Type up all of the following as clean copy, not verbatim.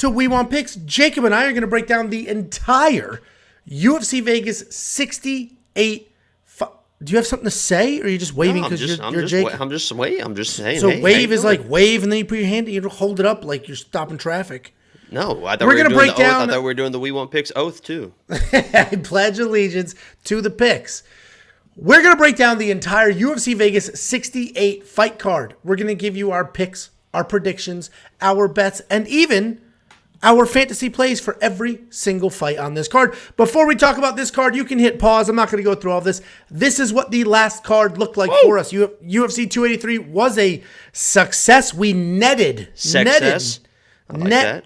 to We Want Picks. Jacob and I are going to break down the entire UFC Vegas 68. Do you have something to say, or are you just waving because you're Jake? I'm just saying. So wave is like wave, and then you put your hand and you hold it up like you're stopping traffic. No, I thought we were doing the oath. I thought we were doing the We Want Picks oath too. I pledge allegiance to the picks. We're going to break down the entire UFC Vegas 68 fight card. We're going to give you our picks, our predictions, our bets, and even our fantasy plays for every single fight on this card. Before we talk about this card, you can hit pause. I'm not going to go through all this. This is what the last card looked like for us. UFC 283 was a success. We netted that.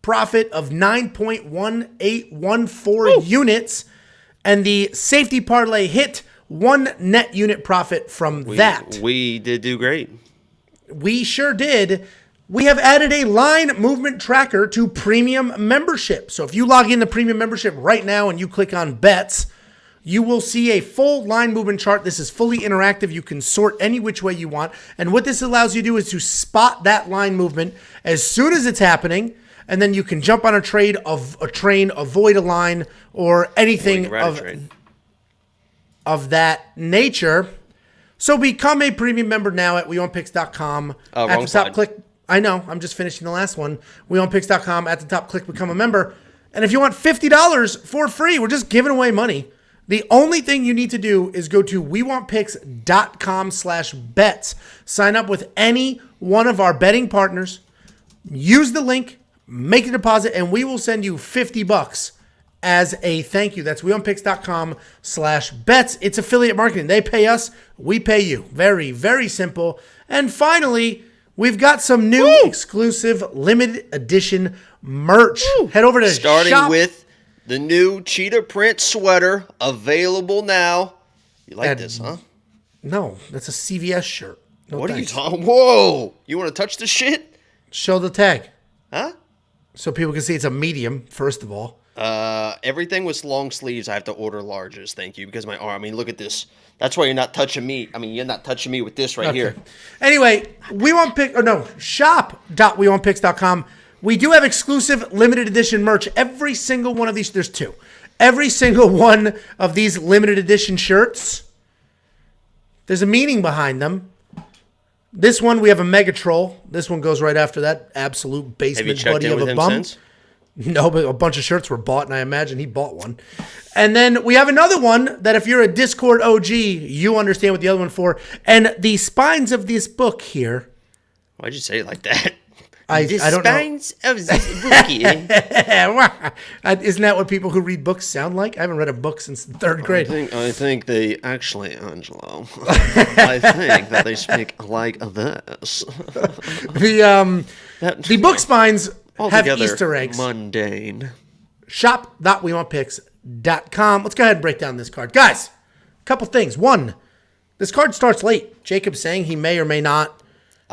Profit of 9.1814 units, and the safety parlay hit 1 net unit profit from that. We did do great. We sure did. We have added a line movement tracker to premium membership. So if you log into premium membership right now and you click on bets, you will see a full line movement chart. This is fully interactive. You can sort any which way you want. And what this allows you to do is to spot that line movement as soon as it's happening. And then you can jump on a train, avoid a line, or anything of that nature. So become a premium member now at WeWantPicks.com. At the top, click. I know. I'm just finishing the last one. WeWantPicks.com. At the top, click Become a Member. And if you want $50 for free, we're just giving away money. The only thing you need to do is go to WeWantPicks.com/bets. Sign up with any one of our betting partners. Use the link. Make a deposit, and we will send you $50 as a thank you. That's WeWantPicks.com/bets. It's affiliate marketing. They pay us. We pay you. Very, very simple. And finally, we've got some new exclusive limited edition merch. Head over to Starting with the new cheetah print sweater available now. You like this, huh? No, that's a CVS shirt. No, what thanks. Are you talking? Whoa. You want to touch the shit? Show the tag. Huh? So people can see it's a medium, first of all. Everything with long sleeves, I have to order larges, thank you, because my arm, I mean, look at this. That's why you're not touching me. I mean, you're not touching me with this right here. Anyway, shop.wewantpicks.com. We do have exclusive limited edition merch. Every single one of these, there's 2. Every single one of these limited edition shirts, there's a meaning behind them. This one, we have a Mega Troll. This one goes right after that. Absolute basement buddy of a bum. Since? No, but a bunch of shirts were bought, and I imagine he bought one. And then we have another one that if you're a Discord OG, you understand what the other one for. And the spines of this book here. Why'd you say it like that? I don't know. Spines of this book here. Isn't that what people who read books sound like? I haven't read a book since the 3rd grade. I think they actually, Angelo. I think that they speak like this. The book spines have Easter eggs. Mundane. Shop.wewantpicks.com. Let's go ahead and break down this card. Guys, a couple things. One, this card starts late. Jacob's saying he may or may not.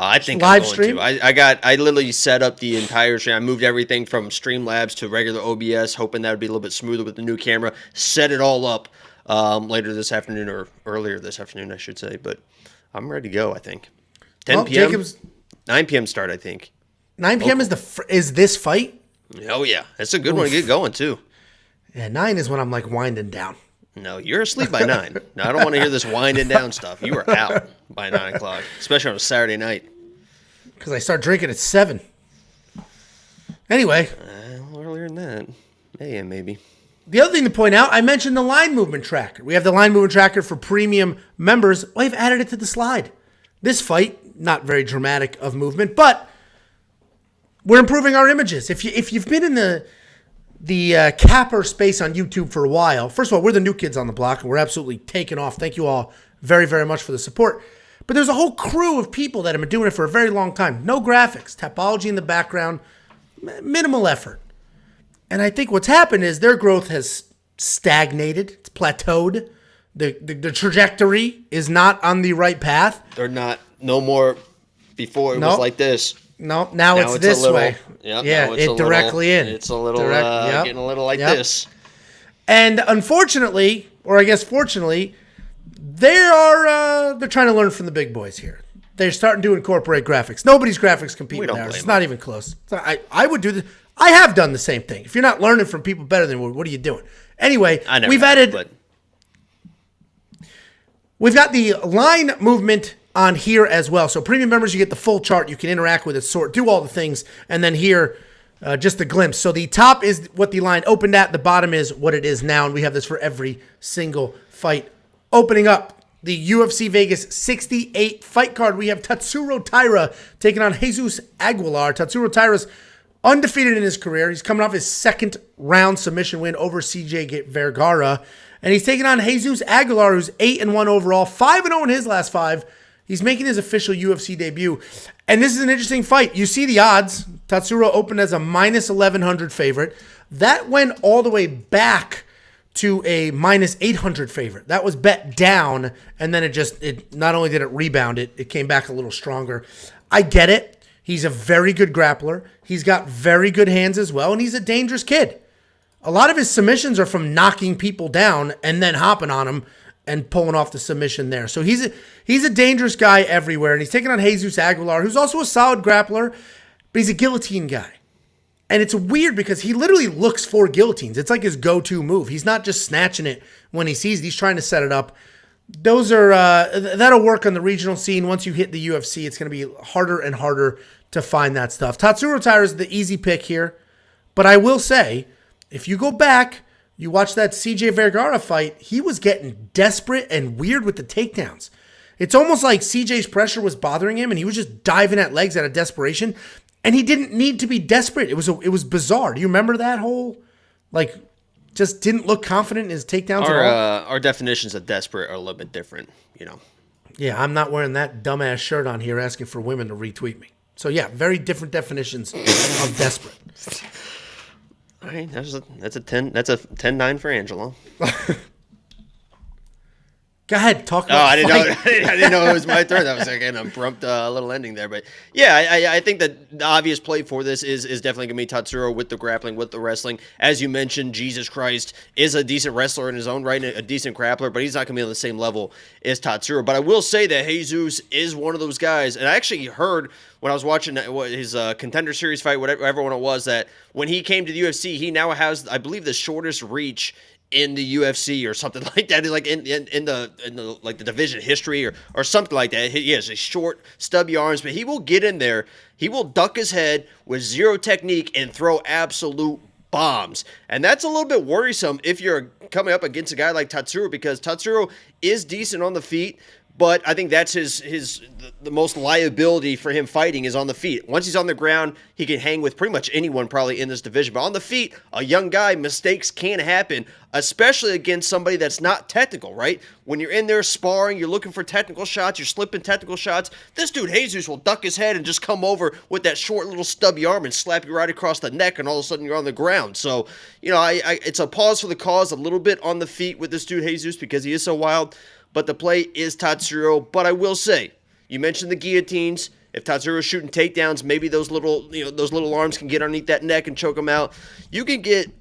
I think live I'm going stream. To. I literally set up the entire stream. I moved everything from Streamlabs to regular OBS, hoping that would be a little bit smoother with the new camera. Set it all up later this afternoon, or earlier this afternoon, I should say. But I'm ready to go, I think. 10 p.m. 9 p.m. start, I think. 9 p.m. is this fight? Oh, yeah. It's a good one to get going, too. Yeah, 9 is when I'm, like, winding down. No, you're asleep by 9. No, I don't want to hear this winding down stuff. You are out by 9 o'clock, especially on a Saturday night. Because I start drinking at 7. Anyway. Earlier than that. AM, maybe. The other thing to point out, I mentioned the line movement tracker. We have the line movement tracker for premium members. We've added it to the slide. This fight, not very dramatic of movement, but we're improving our images. If you've been in the capper space on YouTube for a while, first of all, we're the new kids on the block, and we're absolutely taking off. Thank you all very, very much for the support. But there's a whole crew of people that have been doing it for a very long time. No graphics, topology in the background, minimal effort. And I think what's happened is their growth has stagnated. It's plateaued. The trajectory is not on the right path. They're not. No more. Before it was like this. No, now it's this way. Yep, yeah, it directly in. It's a little getting a little like this. And unfortunately, or I guess fortunately, they're trying to learn from the big boys here. they're starting to incorporate graphics. Nobody's graphics compete with ours. It's not even close. So I would do this. I have done the same thing. If you're not learning from people better than what are you doing? Anyway, we've got the line movement on here as well. So premium members, you get the full chart. You can interact with it, sort, do all the things, and then here, just a glimpse. So the top is what the line opened at. The bottom is what it is now, and we have this for every single fight. Opening up the UFC Vegas 68 fight card, we have Tatsuro Taira taking on Jesus Aguilar. Tatsuro Taira's undefeated in his career. He's coming off his second round submission win over CJ Vergara. And he's taking on Jesus Aguilar, who's 8-1 overall, 5-0 in his last 5. He's making his official UFC debut. And this is an interesting fight. You see the odds. Tatsuro opened as a minus 1,100 favorite. That went all the way back to a minus 800 favorite. That was bet down, and then it not only did it rebound, it came back a little stronger. I get it. He's a very good grappler. He's got very good hands as well, and he's a dangerous kid. A lot of his submissions are from knocking people down and then hopping on them and pulling off the submission there. So he's a dangerous guy everywhere, and he's taking on Jesus Aguilar, who's also a solid grappler, but he's a guillotine guy. And it's weird because he literally looks for guillotines. It's like his go-to move. He's not just snatching it when he sees it. He's trying to set it up. Those are that'll work on the regional scene. Once you hit the UFC, it's going to be harder and harder to find that stuff. Tatsuro Taira is the easy pick here. But I will say, if you go back, you watch that CJ Vergara fight, he was getting desperate and weird with the takedowns. It's almost like CJ's pressure was bothering him, and he was just diving at legs out of desperation. And he didn't need to be desperate. It was bizarre. Do you remember that whole, just didn't look confident in his takedowns at all? Our definitions of desperate are a little bit different, you know. Yeah, I'm not wearing that dumbass shirt on here asking for women to retweet me. So yeah, very different definitions of desperate. All right, that's a 10-9 for Angelo. Go ahead, talk about I didn't know it was my turn. That was like an abrupt little ending there. But yeah, I think that the obvious play for this is definitely going to be Tatsuro with the grappling, with the wrestling. As you mentioned, Jesus Christ is a decent wrestler in his own right, a decent grappler, but he's not going to be on the same level as Tatsuro. But I will say that Jesus is one of those guys, and I actually heard when I was watching his Contender Series fight, whatever one it was, that when he came to the UFC, he now has, I believe, the shortest reach in the UFC or something like that, like in the like the division history or something like that. He has a short, stubby arms, but he will get in there. He will duck his head with zero technique and throw absolute bombs. And that's a little bit worrisome if you're coming up against a guy like Tatsuro, because Tatsuro is decent on the feet, but I think that's the most liability for him fighting is on the feet. Once he's on the ground, he can hang with pretty much anyone probably in this division. But on the feet, a young guy, mistakes can happen, especially against somebody that's not technical, right? When you're in there sparring, you're looking for technical shots, you're slipping technical shots. This dude, Jesus, will duck his head and just come over with that short little stubby arm and slap you right across the neck, and all of a sudden you're on the ground. So, you know, it's a pause for the cause a little bit on the feet with this dude, Jesus, because he is so wild. But the play is Tatsuro. But I will say, you mentioned the guillotines. If Tatsuro's shooting takedowns, maybe those little arms can get underneath that neck and choke him out. You can get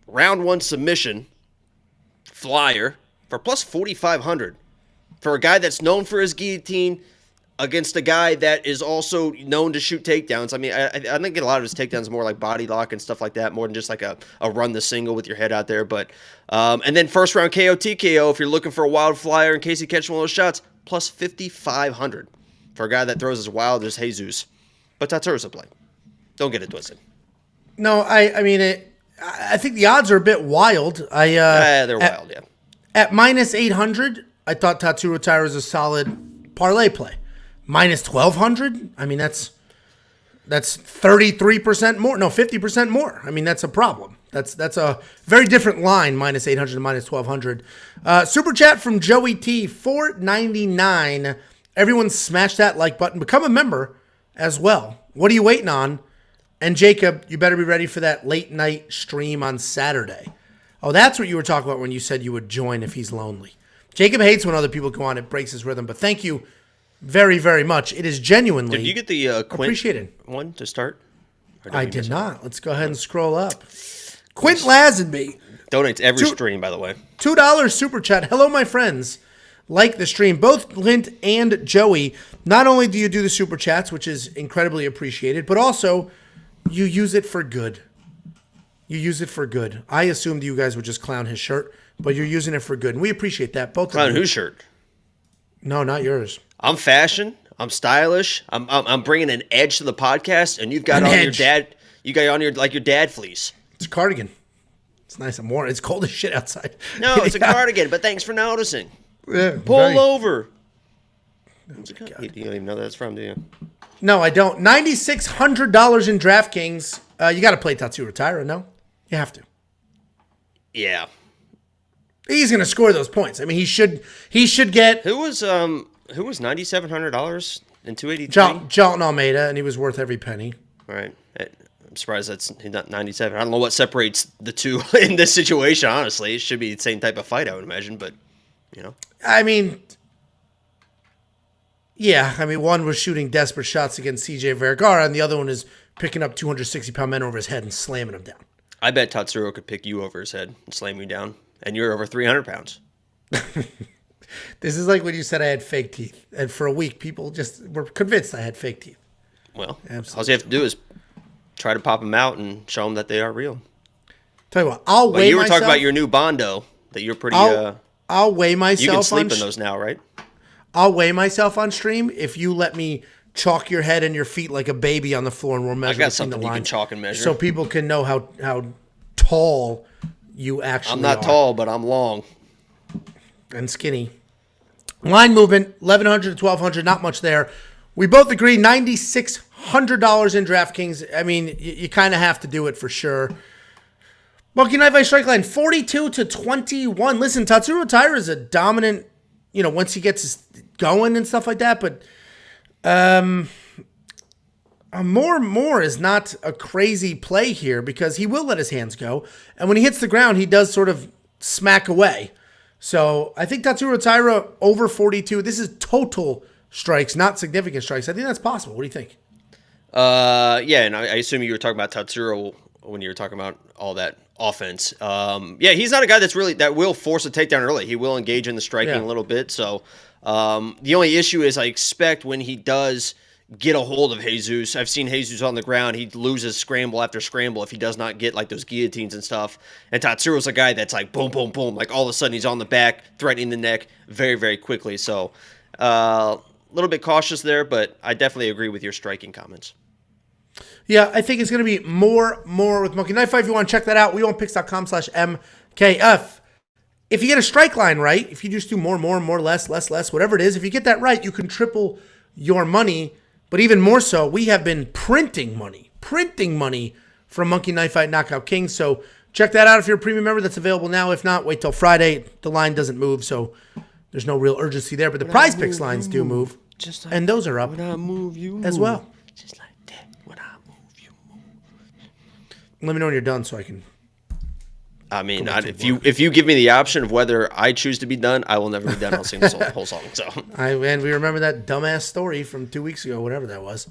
round one submission flyer for plus 4,500 for a guy that's known for his guillotine against a guy that is also known to shoot takedowns. I mean, I think a lot of his takedowns more like body lock and stuff like that, more than just like a run the single with your head out there. But and then first round KO TKO if you're looking for a wild flyer in case he catches one of those shots, plus 5,500 for a guy that throws as wild as Jesus. But Tatsuro's a play. Don't get it twisted. No, I mean I think the odds are a bit wild. They're wild, yeah. At minus 800, I thought Tatsuro Taira was a solid parlay play. Minus 1,200? I mean, that's 33% more. No, 50% more. I mean, that's a problem. That's a very different line, minus 800 to minus 1,200. Super chat from Joey T, $4.99. Everyone smash that like button. Become a member as well. What are you waiting on? And Jacob, you better be ready for that late night stream on Saturday. Oh, that's what you were talking about when you said you would join if he's lonely. Jacob hates when other people go on. It breaks his rhythm. But thank you very, very much. It is genuinely Did you get the appreciated one to start? I did not. Let's go ahead and scroll up. Quint Lazenby donates every stream, by the way. $2 super chat. Hello, my friends. like the stream. Both Lint and Joey, not only do you do the super chats, which is incredibly appreciated, but also you use it for good. You use it for good. I assumed you guys would just clown his shirt, but you're using it for good. And we appreciate that. Both Clown of you. whose shirt? No, not yours. I'm fashion. I'm stylish. I'm bringing an edge to the podcast, and you've got An on edge. your dad. You got on your dad fleece. It's a cardigan. It's nice and warm. It's cold as shit outside. No, it's a cardigan, but thanks for noticing. Yeah, Pull very- over. Oh, You don't even know that's from, do you? No, I don't. $9,600 in DraftKings. You got to play Tatsuro Taira, no? You have to. Yeah. He's going to score those points. I mean, he should get Who was $9,700 in 283? Jalton Almeida, and he was worth every penny. All right. I'm surprised that's not 97. I don't know what separates the two in this situation, honestly. It should be the same type of fight, I would imagine, but, you know. I mean, yeah. I mean, one was shooting desperate shots against CJ Vergara, and the other one is picking up 260-pound men over his head and slamming them down. I bet Tatsuro could pick you over his head and slam you down, and you're over 300 pounds. This is like when you said I had fake teeth, and for a week, people just were convinced I had fake teeth. Well, Absolutely. all you have to do is try to pop them out and show them that they are real. Tell you what, I'll Well, weigh you were myself. talking about your new Bondo that you're pretty. I'll weigh myself. You can sleep on in those now, right? I'll weigh myself on stream if you let me chalk your head and your feet like a baby on the floor, and we'll measure. I got between something the you can lines chalk and measure. so people can know how tall you actually are. I'm not tall, but I'm long. And skinny. Line movement, 1,100 to 1,200, not much there. We both agree $9,600 in DraftKings. I mean, you kind of have to do it for sure. Monkey Knife Eye Strike Line, 42 to 21. Listen, Tatsuro Taira is a dominant, once he gets going and stuff like that, but more is not a crazy play here because he will let his hands go. And when he hits the ground, he does sort of smack away. So I think Tatsuro Taira over 42. This is total strikes, not significant strikes. I think that's possible. What do you think? Yeah, and I assume you were talking about Tatsuro when you were talking about all that offense. Yeah, he's not a guy that will force a takedown early. He will engage in the striking a little bit. So the only issue is I expect when he does get a hold of Jesus, I've seen Jesus on the ground, he loses scramble after scramble if he does not get like those guillotines and stuff. And Tatsuro's a guy that's like boom, boom, boom. Like all of a sudden he's on the back, threatening the neck very, very quickly. So a little bit cautious there, but I definitely agree with your striking comments. Yeah, I think it's going to be more with Monkey Knife Fight. If you want to check that out, weonpicks.com/MKF. If you get a strike line right, if you just do more, less, whatever it is, if you get that right, you can triple your money. But even more so, we have been printing money from Monkey Knife Fight Knockout Kings. So check that out if you're a premium member. That's available now. If not, wait till Friday. The line doesn't move, so there's no real urgency there. But the Prize Picks lines do move, and those are up as well. Just like that. When I move, you move. Let me know when you're done so I can. I mean, if you give me the option of whether I choose to be done, I will never be done. I'll sing this whole song. So And we remember that dumbass story from 2 weeks ago, whatever that was.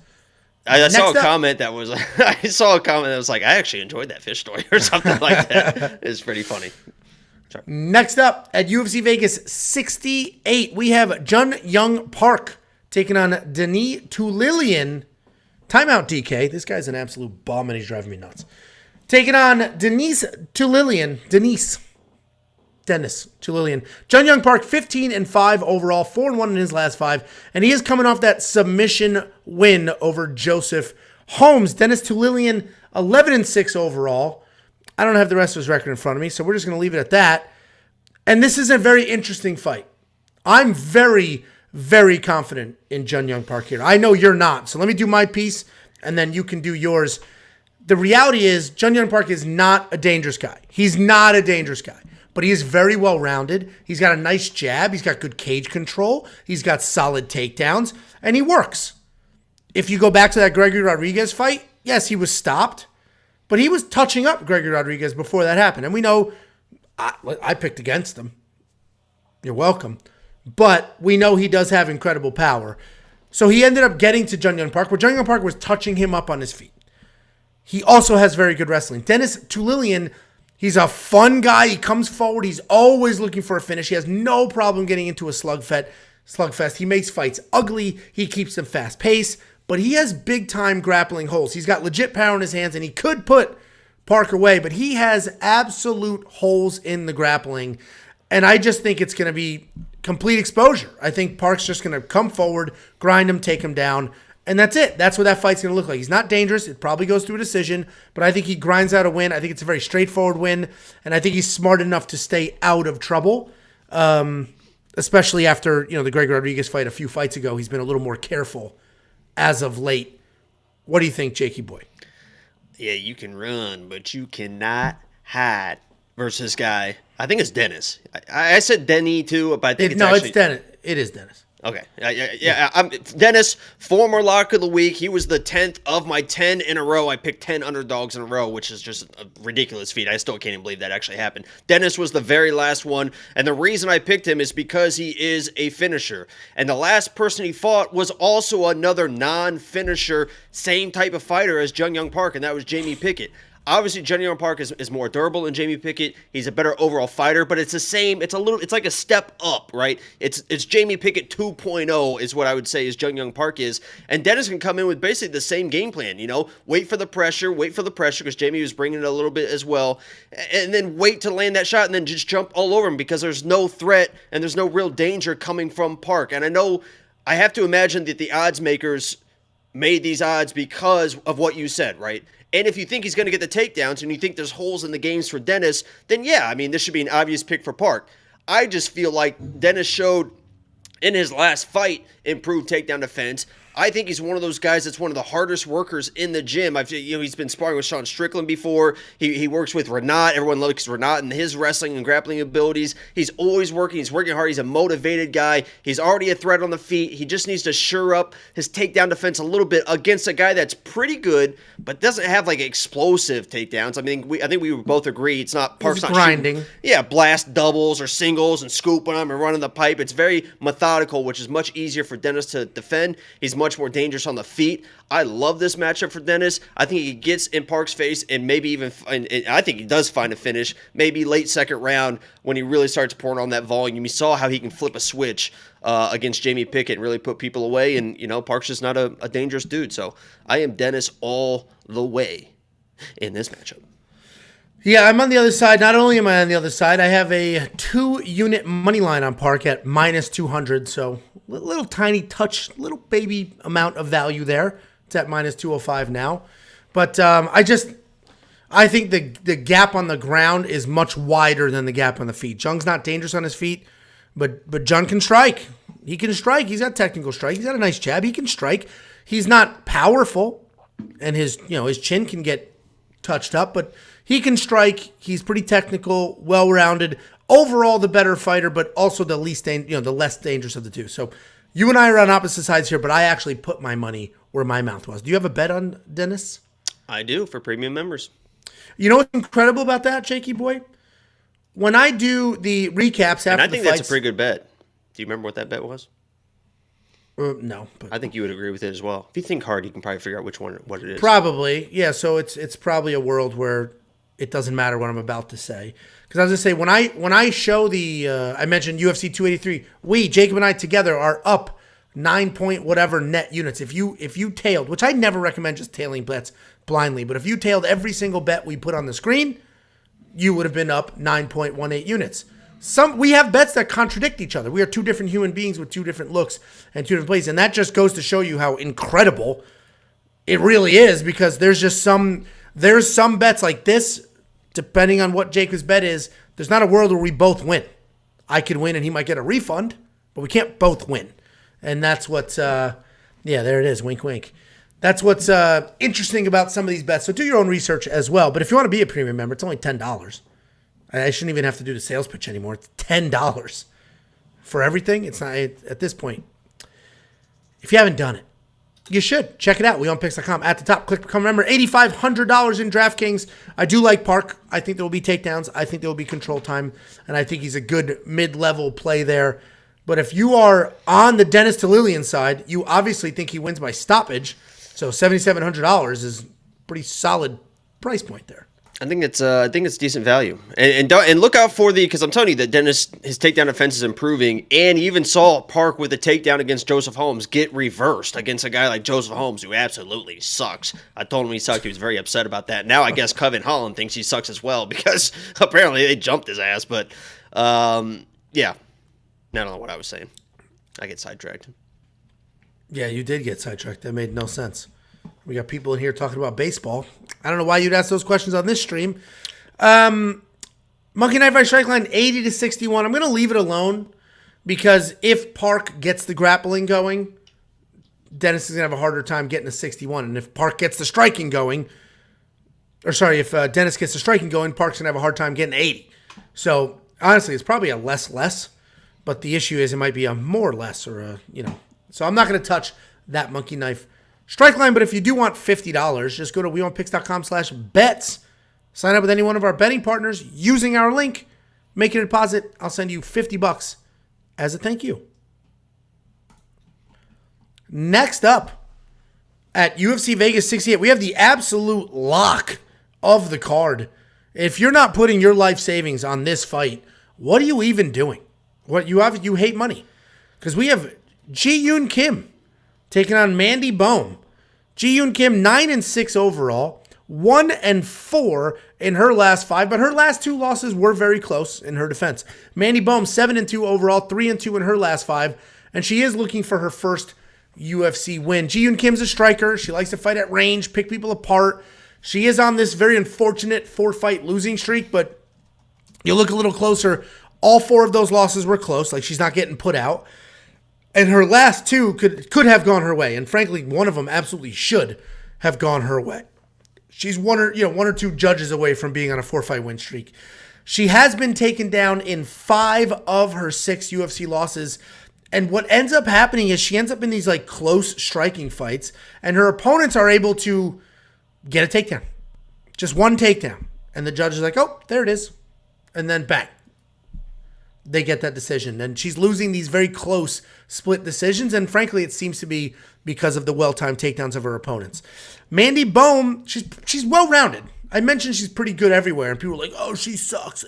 I saw a comment that was like, I actually enjoyed that fish story or something like that. It's pretty funny. Sorry. Next up at UFC Vegas 68, we have Jeong Yeong Park taking on Denis Tiuliulin. Timeout, DK. This guy's an absolute bum and he's driving me nuts. Taking on Denis Tiuliulin. Denis Tiuliulin. Jeong Yeong Park, 15-5 overall, 4-1 in his last 5. And he is coming off that submission win over Joseph Holmes. Denis Tiuliulin, 11-6 overall. I don't have the rest of his record in front of me, so we're just going to leave it at that. And this is a very interesting fight. I'm very, very confident in Jeong Yeong Park here. I know you're not, so let me do my piece, and then you can do yours. The reality is, Jeong Yeong Park is not a dangerous guy. He's not a dangerous guy, but he is very well-rounded. He's got a nice jab. He's got good cage control. He's got solid takedowns, and he works. If you go back to that Gregory Rodriguez fight, yes, he was stopped, but he was touching up Gregory Rodriguez before that happened. And we know I picked against him. You're welcome. But we know he does have incredible power. So he ended up getting to Jeong Yeong Park, where Jeong Yeong Park was touching him up on his feet. He also has very good wrestling. Denis Tiuliulin, He's a fun guy. He comes forward. He's always looking for a finish. He has no problem getting into a slugfest. He makes fights ugly. He keeps them fast paced, but he has big time grappling holes. He's got legit power in his hands, and he could put Park away, but he has absolute holes in the grappling, and I just think it's going to be complete exposure. I think Park's just going to come forward, grind him, take him down, and that's it. That's what that fight's going to look like. He's not dangerous. It probably goes to a decision, but I think he grinds out a win. I think it's a very straightforward win, and I think he's smart enough to stay out of trouble, especially after the Greg Rodriguez fight a few fights ago. He's been a little more careful as of late. What do you think, Jakey boy? Yeah, you can run, but you cannot hide versus guy. I think it's Denis. I said Denis too, but I think it's Denis. It is Denis. Okay. Yeah. Denis, former lock of the week. He was the 10th of my 10 in a row. I picked 10 underdogs in a row, which is just a ridiculous feat. I still can't even believe that actually happened. Denis was the very last one, and the reason I picked him is because he is a finisher. And the last person he fought was also another non-finisher, same type of fighter as Jeong Yeong Park, and that was Jamie Pickett. Obviously, Jeong Yeong Park is more durable than Jamie Pickett. He's a better overall fighter, but it's the same. It's like a step up, right? It's Jamie Pickett 2.0 is what I would say is Jeong Yeong Park is. And Denis can come in with basically the same game plan, wait for the pressure because Jamie was bringing it a little bit as well, and then wait to land that shot and then just jump all over him because there's no threat and there's no real danger coming from Park. And I have to imagine that the odds makers made these odds because of what you said, right? And if you think he's going to get the takedowns and you think there's holes in the games for Denis, then yeah, this should be an obvious pick for Park. I just feel like Denis showed in his last fight improved takedown defense. I think he's one of those guys that's one of the hardest workers in the gym. He's been sparring with Sean Strickland before. He works with Rant. Everyone likes Rant and his wrestling and grappling abilities. He's always working. He's working hard. He's a motivated guy. He's already a threat on the feet. He just needs to shore up his takedown defense a little bit against a guy that's pretty good, but doesn't have explosive takedowns. I think we would both agree it's not Park's not grinding. Blast doubles or singles and scooping them and running the pipe. It's very methodical, which is much easier for Denis to defend. He's much more dangerous on the feet. I love this matchup for Denis. I think he gets in Park's face and maybe even, and I think he does find a finish, maybe late second round when he really starts pouring on that volume. You saw how he can flip a switch against Jamie Pickett and really put people away, and Park's just not a dangerous dude. So I am Denis all the way in this matchup. Yeah, I'm on the other side. Not only am I on the other side, I have a 2-unit money line on Park at minus 200. So little tiny touch, little baby amount of value there. It's at minus 205 now. But I think the gap on the ground is much wider than the gap on the feet. Jung's not dangerous on his feet, but Jung can strike. He can strike. He's got technical strike. He's got a nice jab. He can strike. He's not powerful, and his chin can get touched up, but he can strike. He's pretty technical, well-rounded. Overall, the better fighter, but also the less dangerous of the two. So you and I are on opposite sides here, but I actually put my money where my mouth was. Do you have a bet on Denis? I do, for premium members. You know what's incredible about that, Jakey boy? When I do the recaps after and I think the fights, that's a pretty good bet. Do you remember what that bet was? No, but I think you would agree with it as well. If you think hard, you can probably figure out what it is. Probably, yeah. So it's probably a world where it doesn't matter what I'm about to say. Because I was gonna say when I show the I mentioned UFC 283, Jacob and I together are up 9 point whatever net units. If you tailed, which I never recommend just tailing bets blindly, but if you tailed every single bet we put on the screen, you would have been up 9.18 units. We have bets that contradict each other. We are two different human beings with two different looks and two different plays, and that just goes to show you how incredible it really is. Because there's some bets like this, depending on what Jacob's bet is. There's not a world where we both win. I could win and he might get a refund, but we can't both win, and that's what's there it is. Wink, wink. That's what's interesting about some of these bets. So do your own research as well. But if you want to be a premium member, it's only $10. I shouldn't even have to do the sales pitch anymore. It's $10 for everything. It's not at this point. If you haven't done it, you should. Check it out. WeOwnPicks.com. At the top, click become a member. $8,500 in DraftKings. I do like Park. I think there will be takedowns. I think there will be control time. And I think he's a good mid-level play there. But if you are on the Denis Tiuliulin side, you obviously think he wins by stoppage. So $7,700 is a pretty solid price point there. I think it's decent value, and look out for because I'm telling you that Denis, his takedown defense is improving, and you even saw Park with a takedown against Joseph Holmes get reversed against a guy like Joseph Holmes who absolutely sucks. I told him he sucked. He was very upset about that. Now I guess Kevin Holland thinks he sucks as well because apparently they jumped his ass. But yeah, I don't know what I was saying. I get sidetracked. Yeah, you did get sidetracked. That made no sense. We got people in here talking about baseball. I don't know why you'd ask those questions on this stream. Monkey Knife Fight strike line 80 to 61. I'm going to leave it alone because if Park gets the grappling going, Denis is going to have a harder time getting to 61. And if Park gets the striking going, if Denis gets the striking going, Park's going to have a hard time getting 80. So honestly, it's probably a less. But the issue is it might be a more less or a, So I'm not going to touch that Monkey Knife strike line, but if you do want $50, just go to weonpicks.com/bets. Sign up with any one of our betting partners using our link. Make a deposit. I'll send you $50 as a thank you. Next up, at UFC Vegas 68, we have the absolute lock of the card. If you're not putting your life savings on this fight, what are you even doing? You hate money. Because we have Ji-Yoon Kim taking on Mandy Bohm. Ji-Yoon Kim, 9-6 overall, 1-4 in her last 5, but her last 2 losses were very close in her defense. Mandy Bohm, 7-2 overall, 3-2 in her last 5, and she is looking for her first UFC win. Ji-Yoon Kim's a striker. She likes to fight at range, pick people apart. She is on this very unfortunate 4-fight losing streak, but you look a little closer, all 4 of those losses were close, like she's not getting put out. And her last 2 could have gone her way. And frankly, one of them absolutely should have gone her way. She's one or two judges away from being on a 4-fight win streak. She has been taken down in 5 of her 6 UFC losses. And what ends up happening is she ends up in these like close striking fights. And her opponents are able to get a takedown. Just one takedown. And the judge is like, oh, there it is. And then bang. They get that decision. And she's losing these very close split decisions. And frankly, it seems to be because of the well-timed takedowns of her opponents. Mandy Bohm, she's well-rounded. I mentioned she's pretty good everywhere. And people are like, oh, she sucks.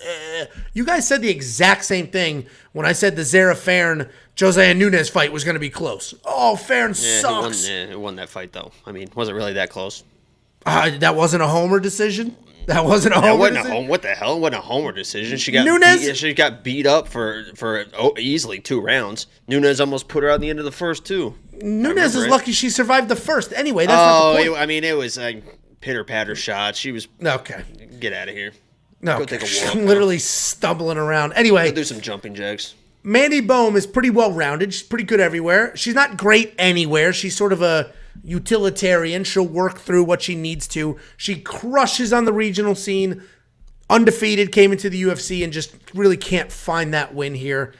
You guys said the exact same thing when I said the Zara Farn Josiah Nunes fight was going to be close. Oh, Farn sucks. It won that fight, though. I mean, it wasn't really that close. That wasn't a homer decision? That wasn't a homer decision? What the hell? It wasn't a homer decision. She got she got beat up for easily 2 rounds. Nunes almost put her out at the end of the first 2. Nunes is lucky she survived the first. Anyway, that's not the point. It was a pitter-patter shot. She was... Okay. Get out of here. No, Go take a walk. Literally stumbling around. Anyway. Go do some jumping jacks. Mandy Bohm is pretty well-rounded. She's pretty good everywhere. She's not great anywhere. She's sort of a utilitarian. She'll work through what she needs to. She crushes on the regional scene. Undefeated, came into the UFC and just really can't find that win here.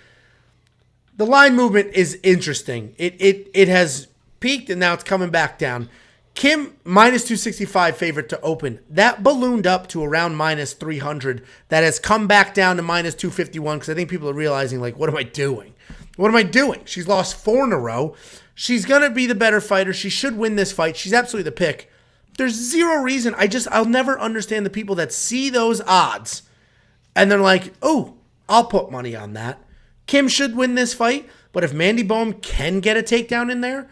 The line movement is interesting. It has peaked and now it's coming back down. Kim, minus 265 favorite to open. That ballooned up to around minus 300. That has come back down to minus 251 because I think people are realizing, like, what am I doing? What am I doing? She's lost 4 in a row. She's going to be the better fighter. She should win this fight. She's absolutely the pick. There's zero reason. I'll never understand the people that see those odds and they're like, oh, I'll put money on that. Kim should win this fight, but if Mandy Bohm can get a takedown in there,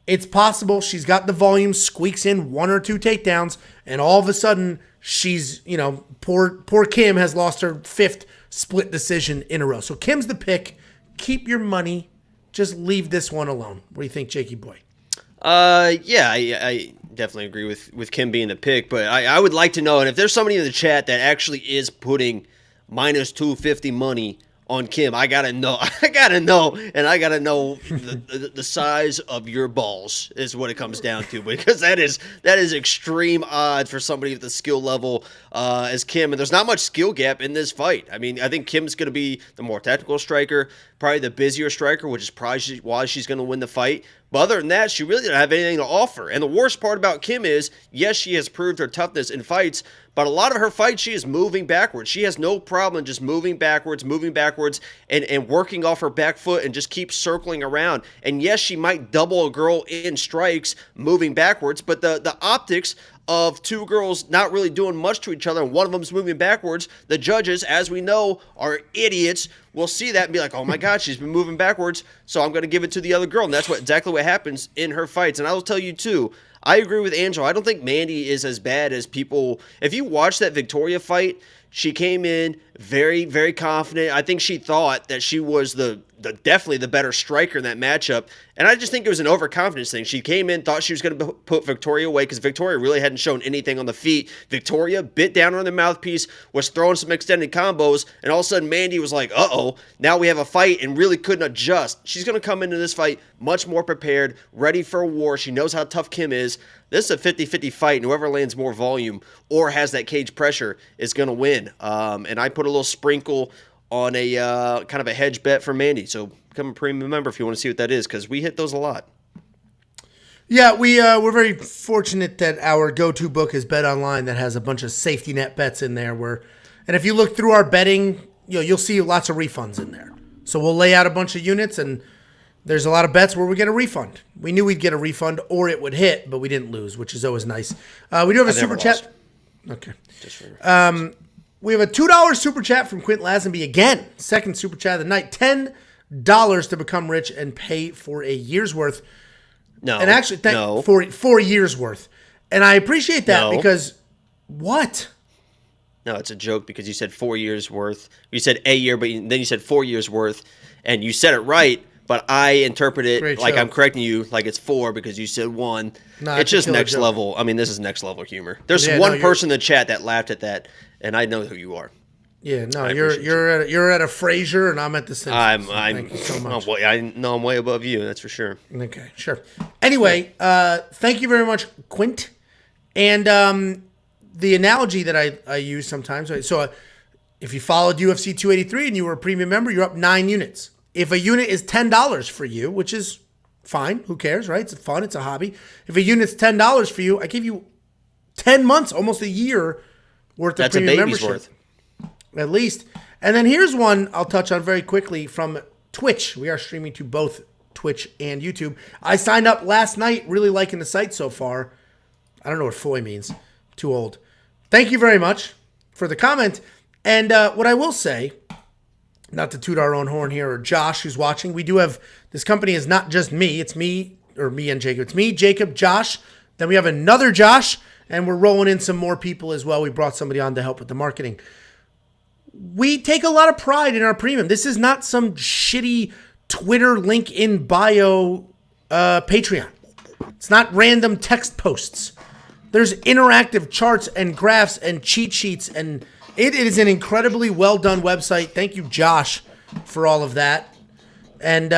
it's possible. She's got the volume, squeaks in 1 or 2 takedowns, and all of a sudden she's, poor Kim has lost her 5th split decision in a row. So Kim's the pick. Keep your money. Just leave this one alone. What do you think, Jakey boy? Yeah, I definitely agree with Kim being the pick, but I would like to know, and if there's somebody in the chat that actually is putting minus 250 money on Kim, I gotta know, and I gotta know the size of your balls is what it comes down to, because that is extreme odds for somebody with the skill level as Kim, and there's not much skill gap in this fight. I mean, I think Kim's gonna be the more tactical striker, probably the busier striker, which is probably why she's gonna win the fight. But other than that, she really doesn't have anything to offer. And the worst part about Kim is, yes, she has proved her toughness in fights, but a lot of her fights, she is moving backwards. She has no problem just moving backwards, and working off her back foot and just keep circling around. And yes, she might double a girl in strikes moving backwards, but the optics of two girls not really doing much to each other, and one of them's moving backwards, the judges, as we know, are idiots, will see that and be like, oh my God, she's been moving backwards, so I'm going to give it to the other girl. And that's exactly what happens in her fights. And I will tell you, too, I agree with Angelo. I don't think Mandy is as bad as people. If you watch that Victoria fight, she came in very, very confident. I think she thought that she was definitely the better striker in that matchup. And I just think it was an overconfidence thing. She came in, thought she was going to put Victoria away because Victoria really hadn't shown anything on the feet. Victoria bit down on the mouthpiece, was throwing some extended combos, and all of a sudden Mandy was like, uh-oh, now we have a fight, and really couldn't adjust. She's going to come into this fight much more prepared, ready for a war. She knows how tough Kim is. This is a 50-50 fight, and whoever lands more volume or has that cage pressure is going to win. And I put a little sprinkle on a kind of a hedge bet for Mandy. So become a premium member if you want to see what that is, because we hit those a lot. Yeah, we're very fortunate that our go-to book is Bet Online that has a bunch of safety net bets in there. And if you look through our betting, you'll see lots of refunds in there. So we'll lay out a bunch of units, and there's a lot of bets where we get a refund. We knew we'd get a refund or it would hit, but we didn't lose, which is always nice. We do have a super chat. Okay. We have a $2 super chat from Quint Lazenby again. Second super chat of the night. $10 to become rich and pay for a year's worth. No. And actually, for 4 years worth. And I appreciate that because what? No, it's a joke because you said 4 years worth. You said a year, but then you said 4 years worth. And you said it right, but I interpret it like I'm correcting you like it's 4 because you said 1. No, it's just next level. I mean, this is next level humor. There's one person in the chat that laughed at that, and I know who you are. Yeah, no, you're at a Frasier, and I'm at the Simpsons. Thank you so much. I know I'm way above you. That's for sure. Okay, sure. Anyway, thank you very much, Quint. And the analogy that I use sometimes. So, if you followed UFC 283 and you were a premium member, you're up 9 units. If a unit is $10 for you, which is fine, who cares, right? It's fun, it's a hobby. If a unit's $10 for you, I give you 10 months, almost a year worth of premium membership. That's a baby's worth. At least. And then here's one I'll touch on very quickly from Twitch. We are streaming to both Twitch and YouTube. I signed up last night, really liking the site so far. I don't know what foy means. Too old. Thank you very much for the comment. And what I will say, not to toot our own horn here, or Josh who's watching, we do have, this company is not just me. It's me, or me and Jacob. It's me, Jacob, Josh. Then we have another Josh, and we're rolling in some more people as well. We brought somebody on to help with the marketing. We take a lot of pride in our premium. This is not some shitty Twitter link in bio Patreon. It's not random text posts. There's interactive charts and graphs and cheat sheets, and it is an incredibly well done website. Thank you, Josh, for all of that. And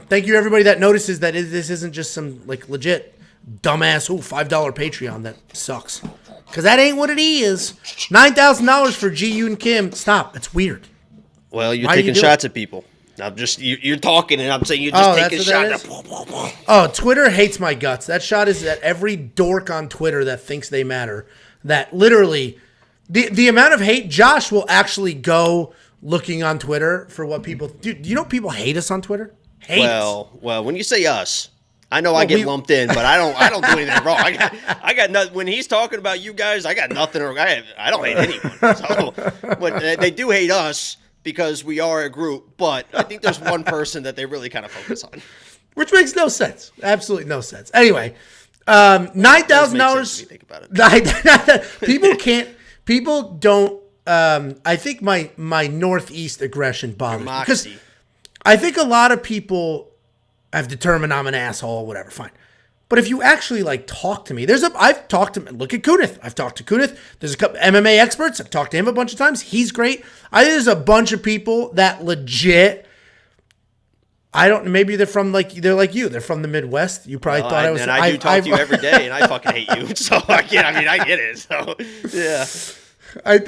thank you, everybody that notices that this isn't just some like legit dumbass, $5 Patreon that sucks. Because that ain't what it is. $9,000 for Ji-Yoon Kim. Stop. It's weird. Well, you're taking shots at people. I'm just, you're talking and I'm saying you're just taking shots. Oh, Twitter hates my guts. That shot is at every dork on Twitter that thinks they matter. That literally, the amount of hate, Josh will actually go looking on Twitter for what people, do you know people hate us on Twitter? Hate us. Well, when you say us, I know I get lumped in, but I don't do anything wrong. I got nothing. When he's talking about you guys, I got nothing. I don't hate anyone. So, but they do hate us because we are a group. But I think there's one person that they really kind of focus on, which makes no sense. Absolutely no sense. Anyway, $9,000. Think about it. People don't. I think my Northeast aggression bothers me because I think a lot of people have determined I'm an asshole, whatever, fine. But if you actually like talk to me, I've talked to, look at Kunith. I've talked to Kunith. There's a couple MMA experts. I've talked to him a bunch of times. He's great. There's a bunch of people that legit, maybe they're like you. They're from the Midwest. You probably thought I was. And I do talk to you every day, and I fucking hate you. So I get it. So yeah. I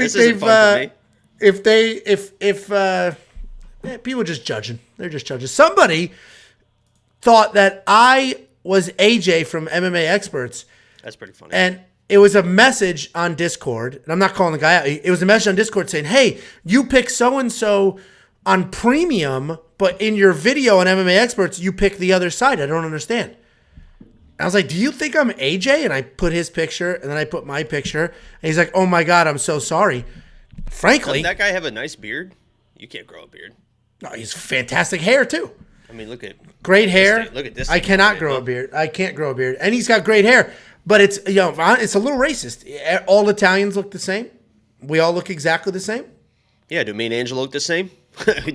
think people just judging. They're just judging. Somebody thought that I was AJ from MMA Experts. That's pretty funny. And it was a message on Discord, and I'm not calling the guy out. It was a message on Discord saying, hey, you pick so-and-so on premium, but in your video on MMA Experts, you pick the other side. I don't understand. I was like, do you think I'm AJ? And I put his picture, and then I put my picture. And he's like, oh, my God, I'm so sorry. Frankly. Doesn't that guy have a nice beard? You can't grow a beard. No, he's fantastic hair, too. I mean, look at... Great hair. Look at this. I cannot grow a beard. I can't grow a beard. And he's got great hair. But it's, it's a little racist. All Italians look the same. We all look exactly the same. Yeah, do me and Angelo look the same?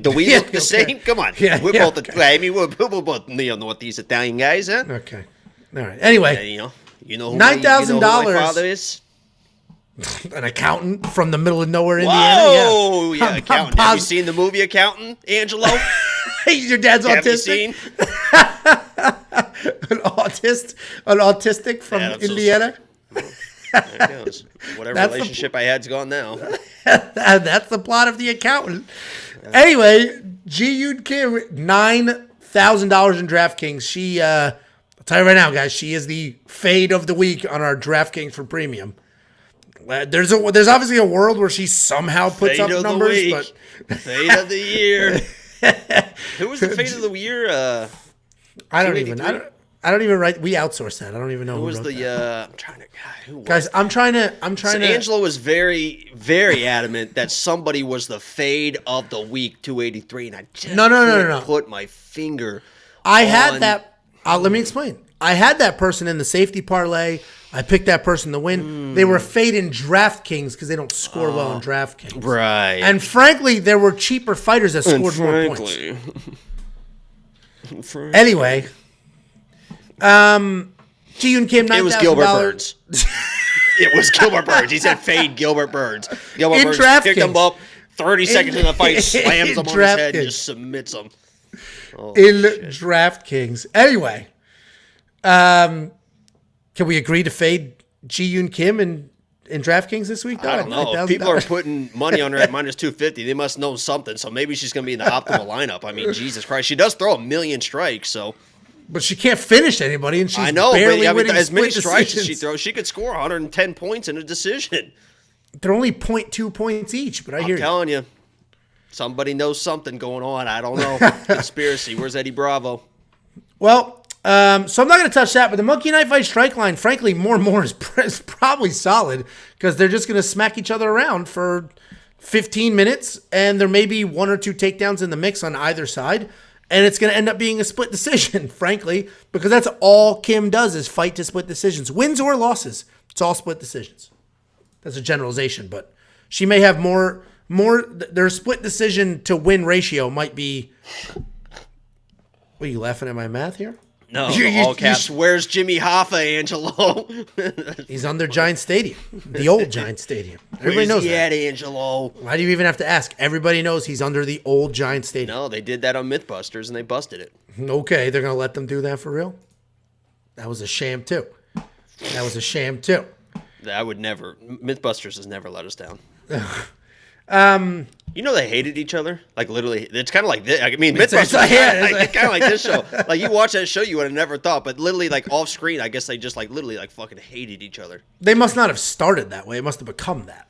Do we look the same? Come on. Yeah, we're both, I mean, we're both Northeast Italian guys, huh? Okay. All right. Anyway. You know who $9,000. my father is? An accountant from the middle of nowhere, Indiana. Whoa! Yeah, accountant. Have you seen the movie Accountant, Angelo? Your dad's autistic? Have you seen? An autistic from Indiana? There it goes. Whatever relationship I had's gone now. That's the plot of The Accountant. Anyway, Ji-Yoon Kim, $9,000 in DraftKings. She, I'll tell you right now, guys, she is the fade of the week on our DraftKings for premium. There's obviously a world where she somehow puts fade up numbers, but fade of the year. Who was the fade of the year? I don't even write. We outsource that. I don't even know who was wrote the. that. I'm trying to. God, who was guys, I'm trying to. Angelo was very, very adamant that somebody was the fade of the week, 283, and I just no. put my finger. I had that. Let me explain. I had that person in the safety parlay. I picked that person to win. They were fade in DraftKings because they don't score well in DraftKings. Right. And frankly, there were cheaper fighters that scored more points. Anyway, Ji-Yoon Kim, $9,000. It was Gilbert Burns. It was Gilbert Burns. He said fade Gilbert Burns. Gilbert Burns picked him up 30 seconds in the fight, slams him on his head, and just submits him. DraftKings. Anyway, can we agree to fade Ji-Yoon Kim in DraftKings this week? I don't know. If people are putting money on her at minus 250, they must know something. So maybe she's going to be in the optimal lineup. I mean, Jesus Christ. She does throw a million strikes, so. But she can't finish anybody, and she's barely winning as many split strikes decisions. as she throws, she could score 110 points in a decision. They're only 0.2 points each, but I hear you. I'm telling you. Somebody knows something going on. I don't know. Conspiracy. Where's Eddie Bravo? Well, so I'm not going to touch that, but the Monkey Knife Fight strike line, frankly, more and more is probably solid because they're just going to smack each other around for 15 minutes, and there may be one or two takedowns in the mix on either side, and it's going to end up being a split decision, frankly, because that's all Kim does is fight to split decisions. Wins or losses, it's all split decisions. That's a generalization, but she may have more their split decision to win ratio might be... What, are you laughing at my math here? No, all caps. Where's Jimmy Hoffa, Angelo? He's under Giant Stadium, the old Giant Stadium. Everybody knows that. Angelo? Why do you even have to ask? Everybody knows he's under the old Giant Stadium. No, they did that on Mythbusters, and they busted it. Okay, they're going to let them do that for real? That was a sham, too. I would never. Mythbusters has never let us down. You know they hated each other? Like, literally, it's kind of like this. I mean, Mythbusters, it's kind of like this show. Like, you watch that show, you would have never thought. But literally, like, off screen, I guess they just, like, literally, like, fucking hated each other. They must not have started that way. It must have become that.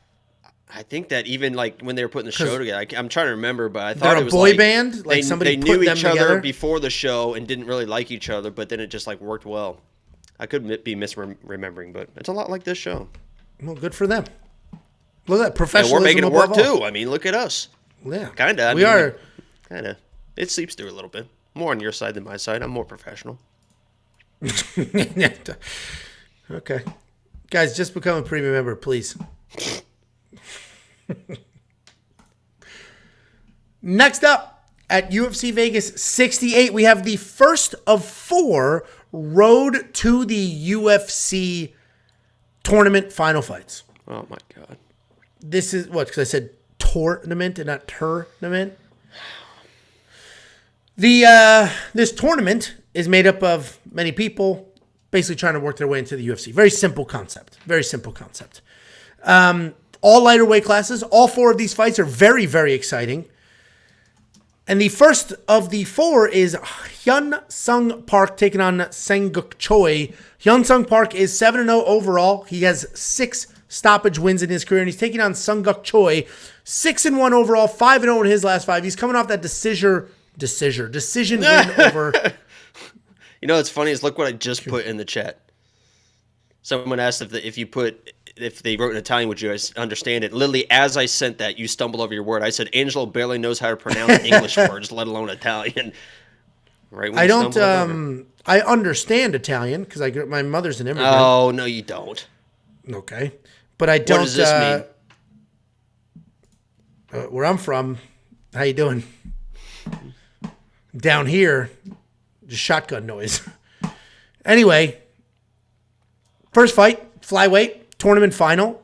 I think that even, like, when they were putting the show together, I'm trying to remember, but I thought it was boy like... band? Like, somebody they put knew them each other together? before the show and didn't really like each other, but then it just, like, worked well. I could be misremembering, but it's a lot like this show. Well, good for them. Look at that professionalism. And we're making it work, all. too. I mean, look at us. Yeah. Kind of. We are. Kind of. It seeps through a little bit. More on your side than my side. I'm more professional. Okay. Guys, just become a premium member, please. Next up, at UFC Vegas 68, we have the first of 4 road to the UFC tournament final fights. Oh, my God. This is what? Because I said tournament and not tournament. This tournament is made up of many people basically trying to work their way into the UFC. Very simple concept. All lighter weight classes. All 4 of these fights are very, very exciting. And the first of the 4 is Hyun Sung Park taking on Seung Choi. Hyun Sung Park is 7-0 overall. He has 6 stoppage wins in his career, and he's taking on Seung Choi, 6-1 overall, 5-0 in his last 5. He's coming off that decision win over. You know what's funny is look what I just put in the chat. Someone asked if they wrote in Italian, would you guys understand it? Literally, as I sent that, you stumbled over your word. I said, Angelo barely knows how to pronounce English words, let alone Italian. Right? I don't. I understand Italian because my mother's an immigrant. Oh no, you don't. Okay, but I don't. What does this mean? Where I'm from, how you doing? Down here, just shotgun noise. Anyway, first fight, flyweight, tournament final.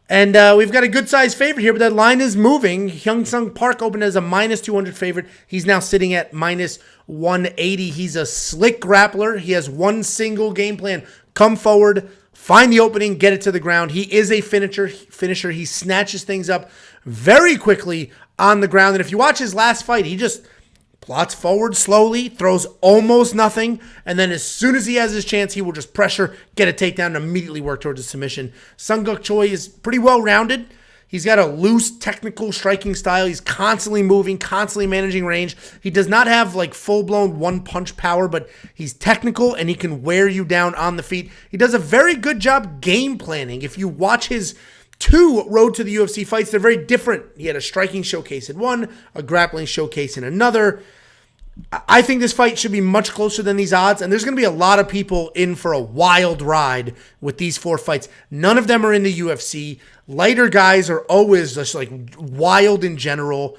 And we've got a good-sized favorite here, but that line is moving. Hyun-Sung Park opened as a minus 200 favorite. He's now sitting at minus 180. He's a slick grappler. He has one single game plan. Come forward, find the opening, get it to the ground. He is a finisher. He snatches things up very quickly on the ground. And if you watch his last fight, he just plots forward slowly, throws almost nothing, and then as soon as he has his chance, he will just pressure, get a takedown, and immediately work towards a submission. Seung Choi is pretty well-rounded. He's got a loose, technical striking style. He's constantly moving, constantly managing range. He does not have like full-blown one-punch power, but he's technical, and he can wear you down on the feet. He does a very good job game planning. If you watch his 2 road to the UFC fights, they're very different. He had a striking showcase in one, a grappling showcase in another. I think this fight should be much closer than these odds, and there's going to be a lot of people in for a wild ride with these 4 fights. None of them are in the UFC. Lighter guys are always just like wild in general.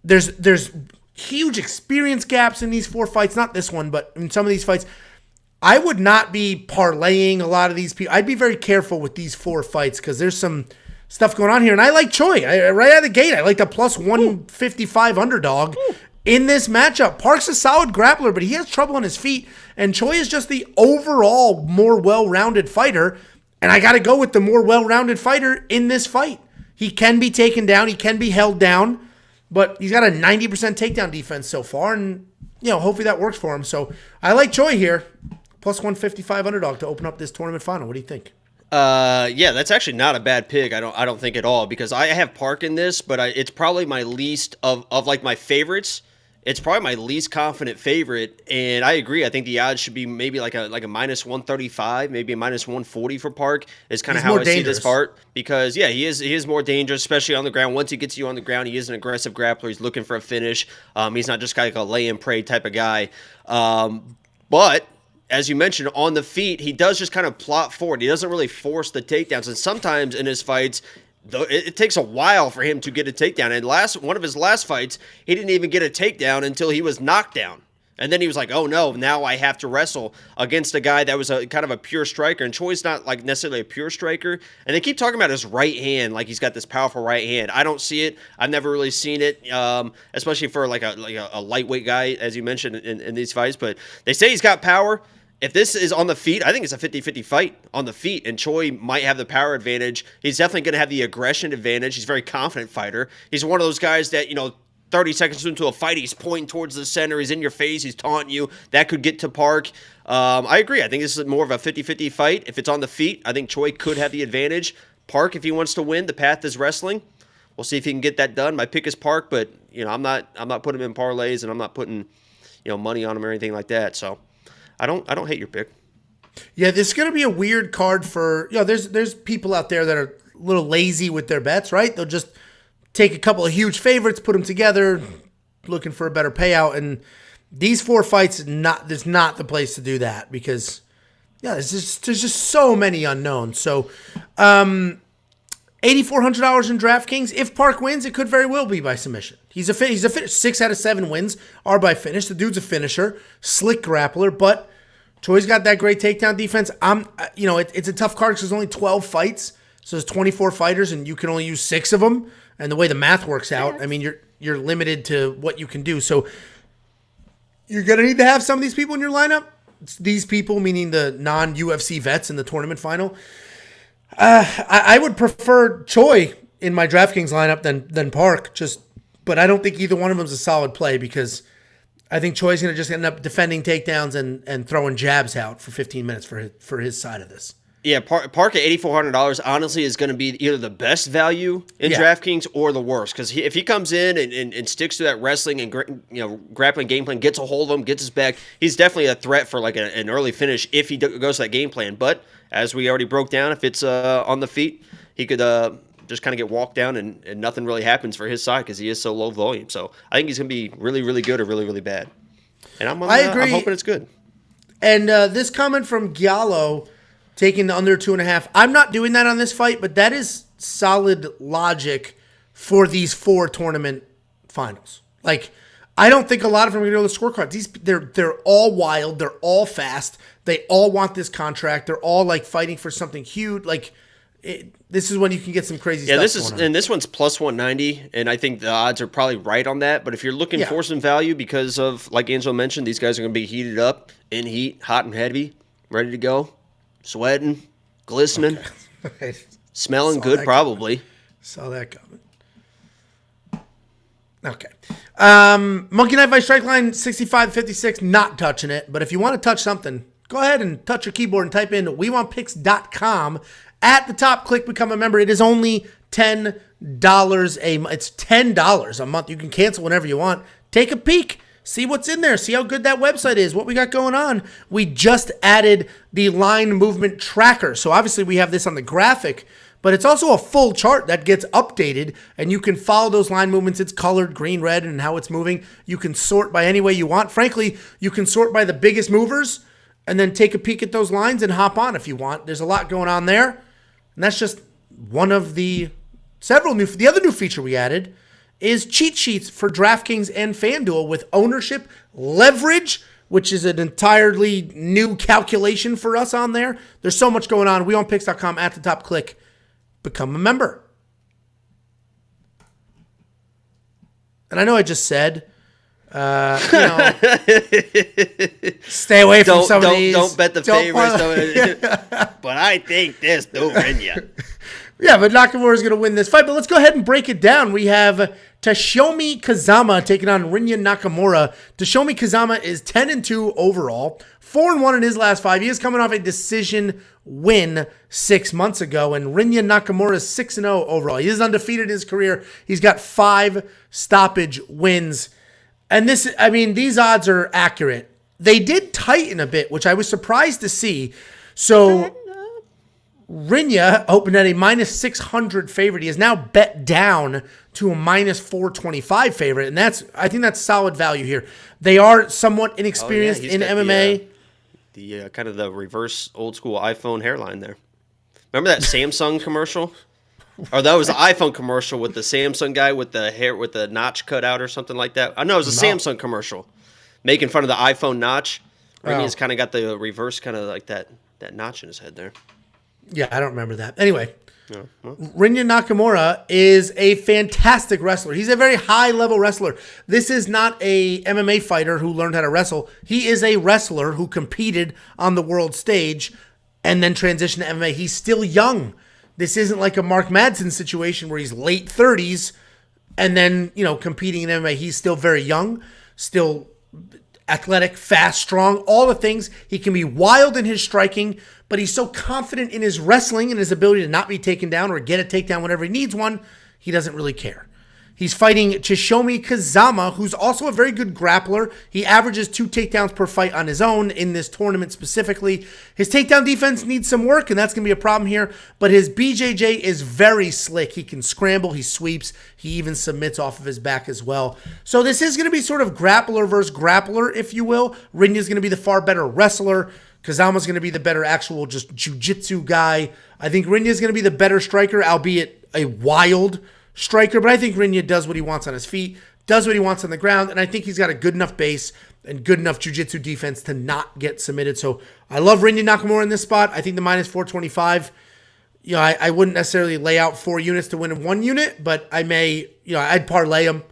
There's huge experience gaps in these 4 fights. Not this one, but in some of these fights. I would not be parlaying a lot of these people. I'd be very careful with these 4 fights because there's some stuff going on here. And I like Choi. Right out of the gate, I like the plus 155 underdog in this matchup. Park's a solid grappler, but he has trouble on his feet. And Choi is just the overall more well-rounded fighter. And I got to go with the more well-rounded fighter in this fight. He can be taken down. He can be held down. But he's got a 90% takedown defense so far. And, hopefully that works for him. So I like Choi here. Plus 155 underdog to open up this tournament final. What do you think? Yeah, that's actually not a bad pick. I don't think at all, because I have Park in this, but it's probably my least of like my favorites. It's probably my least confident favorite, and I agree. I think the odds should be maybe like a minus 135, maybe a minus 140 for Park is kind of how I see this part, because yeah, he is more dangerous, especially on the ground. Once he gets you on the ground, he is an aggressive grappler. He's looking for a finish. He's not just like a lay and pray type of guy. But as you mentioned, on the feet, he does just kind of plot forward. He doesn't really force the takedowns, and sometimes in his fights, it takes a while for him to get a takedown. And one of his last fights, he didn't even get a takedown until he was knocked down. And then he was like, oh no, now I have to wrestle against a guy that was a kind of a pure striker. And Choi's not like necessarily a pure striker. And they keep talking about his right hand, like he's got this powerful right hand. I don't see it. I've never really seen it, especially for like a lightweight guy, as you mentioned in these fights. But they say he's got power. If this is on the feet, I think it's a 50-50 fight on the feet, and Choi might have the power advantage. He's definitely going to have the aggression advantage. He's a very confident fighter. He's one of those guys that, 30 seconds into a fight, he's pointing towards the center. He's in your face. He's taunting you. That could get to Park. I agree. I think this is more of a 50-50 fight. If it's on the feet, I think Choi could have the advantage. Park, if he wants to win, the path is wrestling. We'll see if he can get that done. My pick is Park, but, I'm not putting him in parlays, and I'm not putting, money on him or anything like that. So I don't hate your pick. Yeah, this is going to be a weird card for, there's people out there that are a little lazy with their bets, right? They'll just take a couple of huge favorites, put them together, looking for a better payout. And these 4 fights, there's not the place to do that because, there's just so many unknowns. So, $8,400 in DraftKings. If Park wins, it could very well be by submission. He's a finish. 6 out of 7 wins are by finish. The dude's a finisher, slick grappler, but Choi's got that great takedown defense. It's a tough card because there's only 12 fights, so there's 24 fighters, and you can only use 6 of them. And the way the math works out, I mean, you're limited to what you can do. So you're gonna need to have some of these people in your lineup. These people, meaning the non-UFC vets in the tournament final. I would prefer Choi in my DraftKings lineup than Park. But I don't think either one of them is a solid play because I think Choi's going to just end up defending takedowns and throwing jabs out for 15 minutes for his side of this. Yeah, Park at $8,400 honestly is going to be either the best value in DraftKings or the worst. Because if he comes in and sticks to that wrestling and grappling game plan, gets a hold of him, gets his back, he's definitely a threat for like an early finish if he goes to that game plan. But as we already broke down, if it's on the feet, he could just kind of get walked down and nothing really happens for his side because he is so low volume. So I think he's going to be really, really good or really, really bad. And I agree. I'm hoping it's good. And this comment from Giallo, taking the under 2.5. I'm not doing that on this fight, but that is solid logic for these 4 tournament finals. Like, I don't think a lot of them are going to go to the scorecards. They're all wild. They're all fast. They all want this contract. They're all like fighting for something huge. Like, this is when you can get some crazy stuff going on. And this one's plus 190, and I think the odds are probably right on that. But if you're looking for some value because of, like Angelo mentioned, these guys are going to be heated up, in heat, hot and heavy, ready to go. Sweating, glistening, smelling good, probably. Saw that coming. Okay. Monkey Knife by Strike Line 65-56, not touching it. But if you want to touch something, go ahead and touch your keyboard and type in WeWantPicks.com. At the top, click Become a Member. It is only $10 a month. It's $10 a month. You can cancel whenever you want. Take a peek. See what's in there. See how good that website is, what we got going on. We just added the line movement tracker. So obviously we have this on the graphic, but it's also a full chart that gets updated, and you can follow those line movements. It's colored green, red, and how it's moving. You can sort by any way you want. Frankly, you can sort by the biggest movers and then take a peek at those lines and hop on if you want. There's a lot going on there. And that's just one of the the other new feature we added is cheat sheets for DraftKings and FanDuel with ownership leverage, which is an entirely new calculation for us on there. There's so much going on. WeOwnPicks.com, at the top, click Become a Member. And I know I just said, stay away from some of these. Don't bet the favorites. But I think this dude Rinya. Yeah, but Nakamura is going to win this fight. But let's go ahead and break it down. We have Toshiomi Kazama taking on Rinya Nakamura. Toshiomi Kazama is 10-2 overall, 4-1 in his last 5. He is coming off a decision win 6 months ago, and Rinya Nakamura is 6-0 overall. He is undefeated in his career. He's got 5 stoppage wins. And these odds are accurate. They did tighten a bit, which I was surprised to see. So Rinya opened at a minus 600 favorite. He is now bet down to a minus 425 favorite. And I think that's solid value here. They are somewhat inexperienced in MMA. The kind of the reverse old school iPhone hairline there. Remember that Samsung commercial? Or that was the iPhone commercial with the Samsung guy with the hair with the notch cut out or something like that. I know it was a Samsung commercial making fun of the iPhone notch. Rinya's kind of got the reverse kind of like that notch in his head there. Yeah, I don't remember that. Anyway, Rinya Nakamura is a fantastic wrestler. He's a very high-level wrestler. This is not a MMA fighter who learned how to wrestle. He is a wrestler who competed on the world stage and then transitioned to MMA. He's still young. This isn't like a Mark Madsen situation where he's late 30s and then, competing in MMA. He's still very young, still athletic, fast, strong, all the things. He can be wild in his striking, but he's so confident in his wrestling and his ability to not be taken down or get a takedown whenever he needs one, he doesn't really care. He's fighting Toshiomi Kazama, who's also a very good grappler. He averages 2 takedowns per fight on his own in this tournament specifically. His takedown defense needs some work, and that's going to be a problem here. But his BJJ is very slick. He can scramble, he sweeps, he even submits off of his back as well. So this is going to be sort of grappler versus grappler, if you will. Rinya's going to be the far better wrestler. Kazama's going to be the better actual just jiu-jitsu guy. I think Rinya's going to be the better striker, albeit a wild striker, but I think Rinya does what he wants on his feet, does what he wants on the ground, and I think he's got a good enough base and good enough jiu-jitsu defense to not get submitted. So I love Rinya Nakamura in this spot. I think the minus 425, I wouldn't necessarily lay out 4 units to win in 1 unit, but I may, I'd parlay them.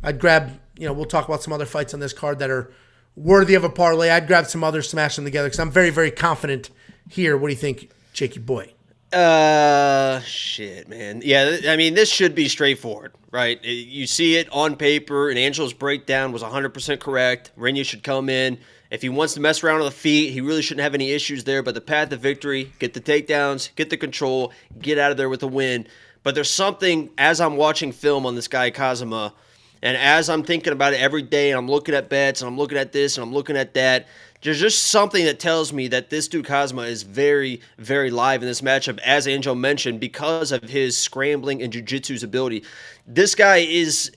I'd grab, we'll talk about some other fights on this card that are worthy of a parlay. I'd grab some others, smash them together, because I'm very, very confident here. What do you think, Jakey boy? Shit, man. Yeah, I mean, this should be straightforward, right? You see it on paper, and Angelo's breakdown was 100% correct. Rinya should come in If he wants to mess around on the feet, he really shouldn't have any issues there. But the path to victory, get the takedowns, get the control, get out of there with a win. But there's something, as I'm watching film on this guy Kazama, and as I'm thinking about it every day, and I'm looking at bets, and I'm looking at this, and I'm looking at that, there's just something that tells me that this dude Kazama is very, very live in this matchup, as Angelo mentioned, because of his scrambling and jiu-jitsu's ability. This guy is...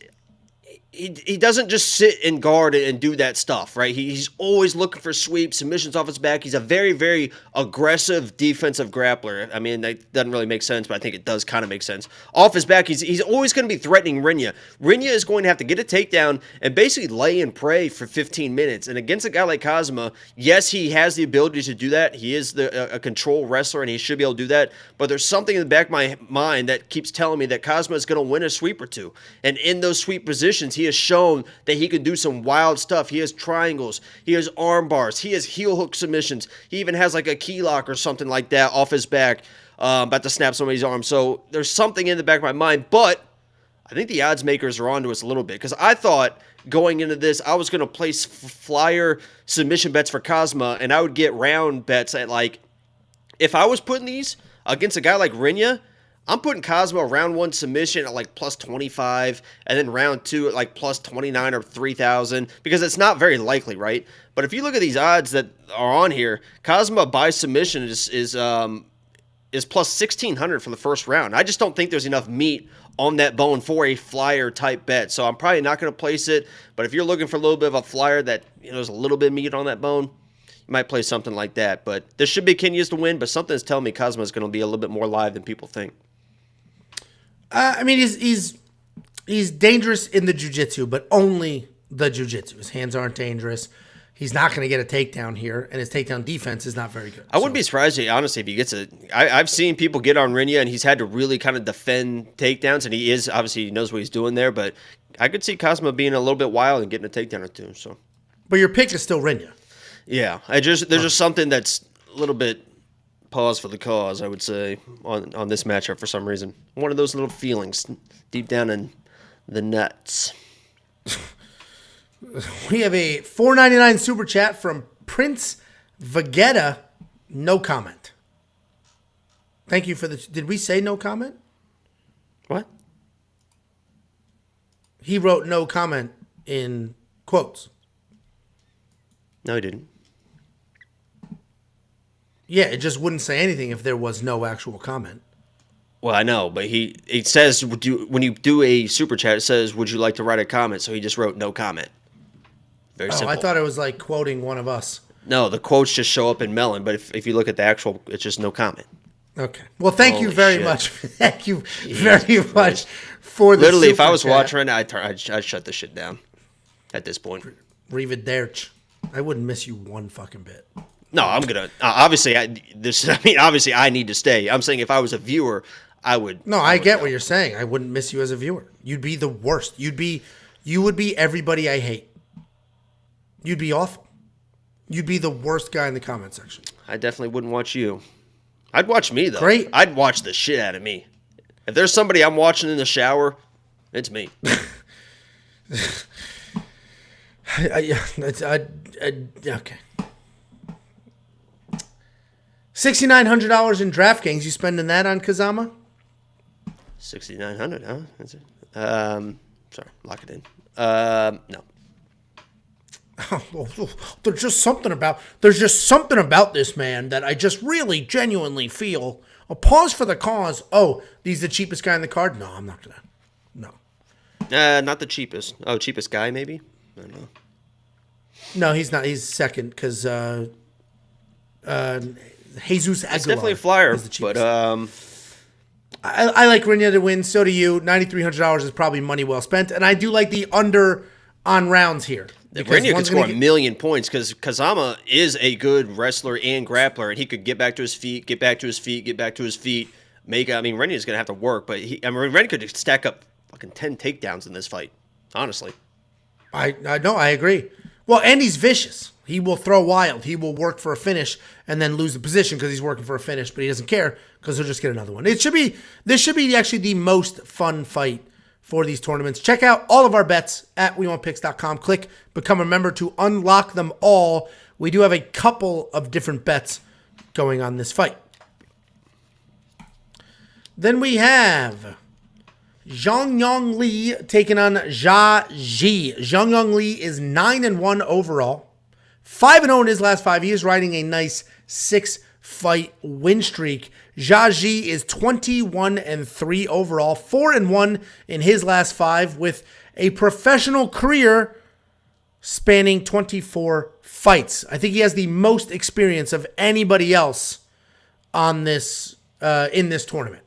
He doesn't just sit and guard and do that stuff, right? He's always looking for sweeps, submissions off his back. He's a very, very aggressive defensive grappler. I mean, that doesn't really make sense, but I think it does kind of make sense. Off his back, he's always going to be threatening Rinya. Rinya is going to have to get a takedown and basically lay and pray for 15 minutes. And against a guy like Kazama, yes, he has the ability to do that. He is a control wrestler, and he should be able to do that. But there's something in the back of my mind that keeps telling me that Kazama is going to win a sweep or two. And in those sweep positions, he has shown that he can do some wild stuff. He has triangles. He has arm bars. He has heel hook submissions. He even has like a key lock or something like that off his back, about to snap somebody's arm. So there's something in the back of my mind, but I think the odds makers are onto us a little bit, because I thought going into this, I was going to place flyer submission bets for Kazama, and I would get round bets at, like, if I was putting these against a guy like Rinya, I'm putting Kazama round 1 submission at like plus 25, and then round 2 at like plus 29 or 3,000, because it's not very likely, right? But if you look at these odds that are on here, Kazama by submission is plus 1,600 for the first round. I just don't think there's enough meat on that bone for a flyer type bet, so I'm probably not going to place it. But if you're looking for a little bit of a flyer that, there's a little bit of meat on that bone, you might play something like that. But this should be Kenya's to win, but something's telling me Kazama is going to be a little bit more live than people think. I mean, he's dangerous in the jiu-jitsu, but only the jiu-jitsu. His hands aren't dangerous. He's not going to get a takedown here, and his takedown defense is not very good. I wouldn't be surprised, honestly, if he gets a... I've seen people get on Rinya, and he's had to really kind of defend takedowns, and he knows what he's doing there, but I could see Kazama being a little bit wild and getting a takedown or two. So, but your pick is still Rinya. Yeah, there's just something that's a little bit... pause for the cause, I would say, on this matchup for some reason. One of those little feelings deep down in the nuts. We have a $4.99 super chat from Prince Vegeta. No comment. Thank you for the... Did we say no comment? What? He wrote no comment in quotes. No, he didn't. Yeah, it just wouldn't say anything if there was no actual comment. Well, I know, but it says, when you do a super chat, it says, would you like to write a comment? So he just wrote no comment. Very simple. I thought it was like quoting one of us. No, the quotes just show up in Melon, but if you look at the actual, it's just no comment. Okay. Well, thank you very shit. much. Thank you very much for the Literally, if I super was chat. watching right now, I'd shut this shit down at this point. Arrivederci. I wouldn't miss you one fucking bit. No, I'm gonna obviously. Obviously, I need to stay. I'm saying if I was a viewer, I would. No, I get what you're saying. I wouldn't miss you as a viewer. You'd be the worst. You would be everybody I hate. You'd be awful. You'd be the worst guy in the comment section. I definitely wouldn't watch you. I'd watch me though. Great. I'd watch the shit out of me. If there's somebody I'm watching in the shower, it's me. Okay. $6,900 in DraftKings. You spending that on Kazama? 6,900, huh? That's it. Sorry, lock it in. No. There's just something about this man that I just really genuinely feel. A pause for the cause. Oh, he's the cheapest guy in the card? No, I'm not gonna. No. Not the cheapest. Oh, cheapest guy maybe? I don't know. No, he's not. He's second because Jesus Aguilar. It's definitely a flyer, is the cheapest. but I like Rinya to win. So do you. $9,300 is probably money well spent, and I do like the under on rounds here. Rinya could score a million points because Kazama is a good wrestler and grappler, and he could get back to his feet, Rinya's going to have to work, but Rinya could stack up fucking 10 takedowns in this fight, honestly. I know, I agree. Well, and he's vicious. He will throw wild. He will work for a finish and then lose the position because he's working for a finish, but he doesn't care because he'll just get another one. This should be actually the most fun fight for these tournaments. Check out all of our bets at WeWantPicks.com. Click Become a Member to unlock them all. we do have a couple of different bets going on this fight. Then we have Jeong Yeong Lee taking on Zha Yi. Jeong Yeong Lee is 9-1 overall. 5-0 in his last 5. He is riding a nice 6-fight win streak. Zha Yi is 21-3 overall. 4-1 in his last 5 with a professional career spanning 24 fights. I think he has the most experience of anybody else on this in this tournament.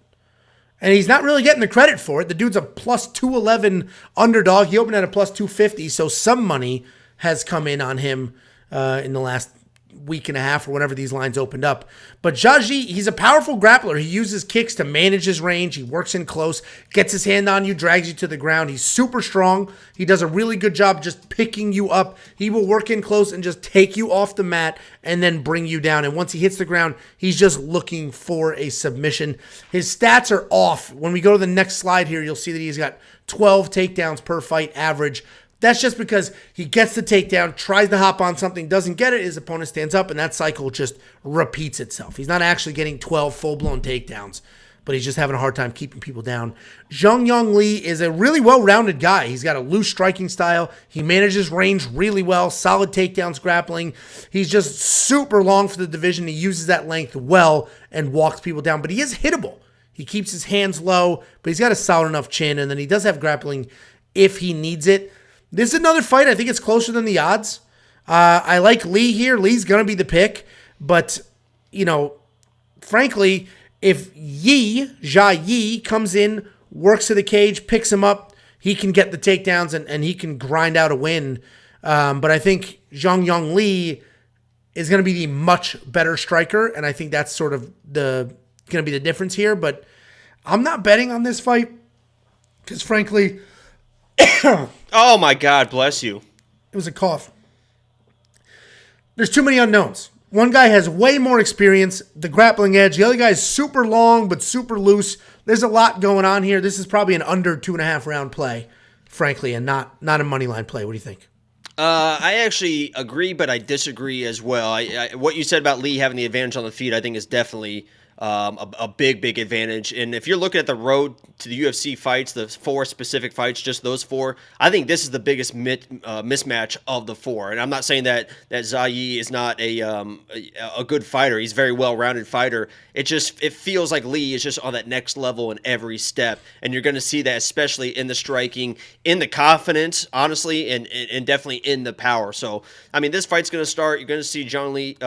And he's not really getting the credit for it. The dude's a plus 211 underdog. He opened at a plus 250, so some money has come in on him in the last week and a half or whenever these lines opened up. But Zha Yi, he's a powerful grappler. He uses kicks to manage his range. He works in close, gets his hand on you, drags you to the ground. He's super strong. He does a really good job just picking you up. He will work in close and just take you off the mat and then bring you down. And once he hits the ground, he's just looking for a submission. His stats are off. When we go to the next slide here, you'll see that he's got 12 takedowns per fight average. That's just because he gets the takedown, tries to hop on something, doesn't get it, his opponent stands up, and that cycle just repeats itself. He's not actually getting 12 full-blown takedowns, but he's just having a hard time keeping people down. Jeong Yeong Lee is a really well-rounded guy. He's got a loose striking style. He manages range really well, solid takedowns, grappling. He's just super long for the division. He uses that length well and walks people down, but he is hittable. He keeps his hands low, but he's got a solid enough chin, and then he does have grappling if he needs it. This is another fight. I think it's closer than the odds. I like Lee here. Lee's going to be the pick. But, frankly, if Zha Yi comes in, works to the cage, picks him up, he can get the takedowns and he can grind out a win. But I think Jeong Yeong Lee is going to be the much better striker. And I think that's sort of going to be the difference here. But I'm not betting on this fight because, frankly... Oh my God, bless you. It was a cough. There's too many unknowns. One guy has way more experience, the grappling edge. The other guy is super long but super loose. There's a lot going on here. This is probably an under 2.5 round play, frankly, and not a money line play. What do you think? I actually agree, but I disagree as well. What you said about Lee having the advantage on the feet, I think is definitely a big advantage. And if you're looking at the road to the UFC fights, the 4 specific fights, just those 4, I think this is the biggest mismatch of the 4. And I'm not saying that Zha Yi is not a good fighter. He's a very well-rounded fighter. It feels like Lee is just on that next level in every step. And you're going to see that especially in the striking, in the confidence, honestly, and definitely in the power. So, I mean, this fight's going to start. You're going to see Jeong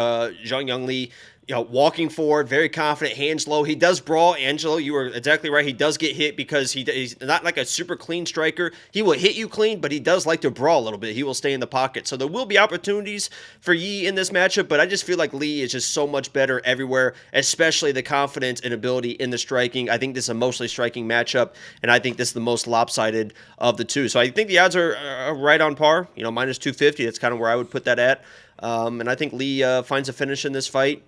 Yeong Lee walking forward, very confident, hands low. He does brawl. Angelo, you were exactly right. He does get hit because he's not like a super clean striker. He will hit you clean, but he does like to brawl a little bit. He will stay in the pocket. So there will be opportunities for Yi in this matchup, but I just feel like Lee is just so much better everywhere, especially the confidence and ability in the striking. I think this is a mostly striking matchup, and I think this is the most lopsided of the two. So I think the odds are right on par, minus 250. That's kind of where I would put that at. And I think Lee finds a finish in this fight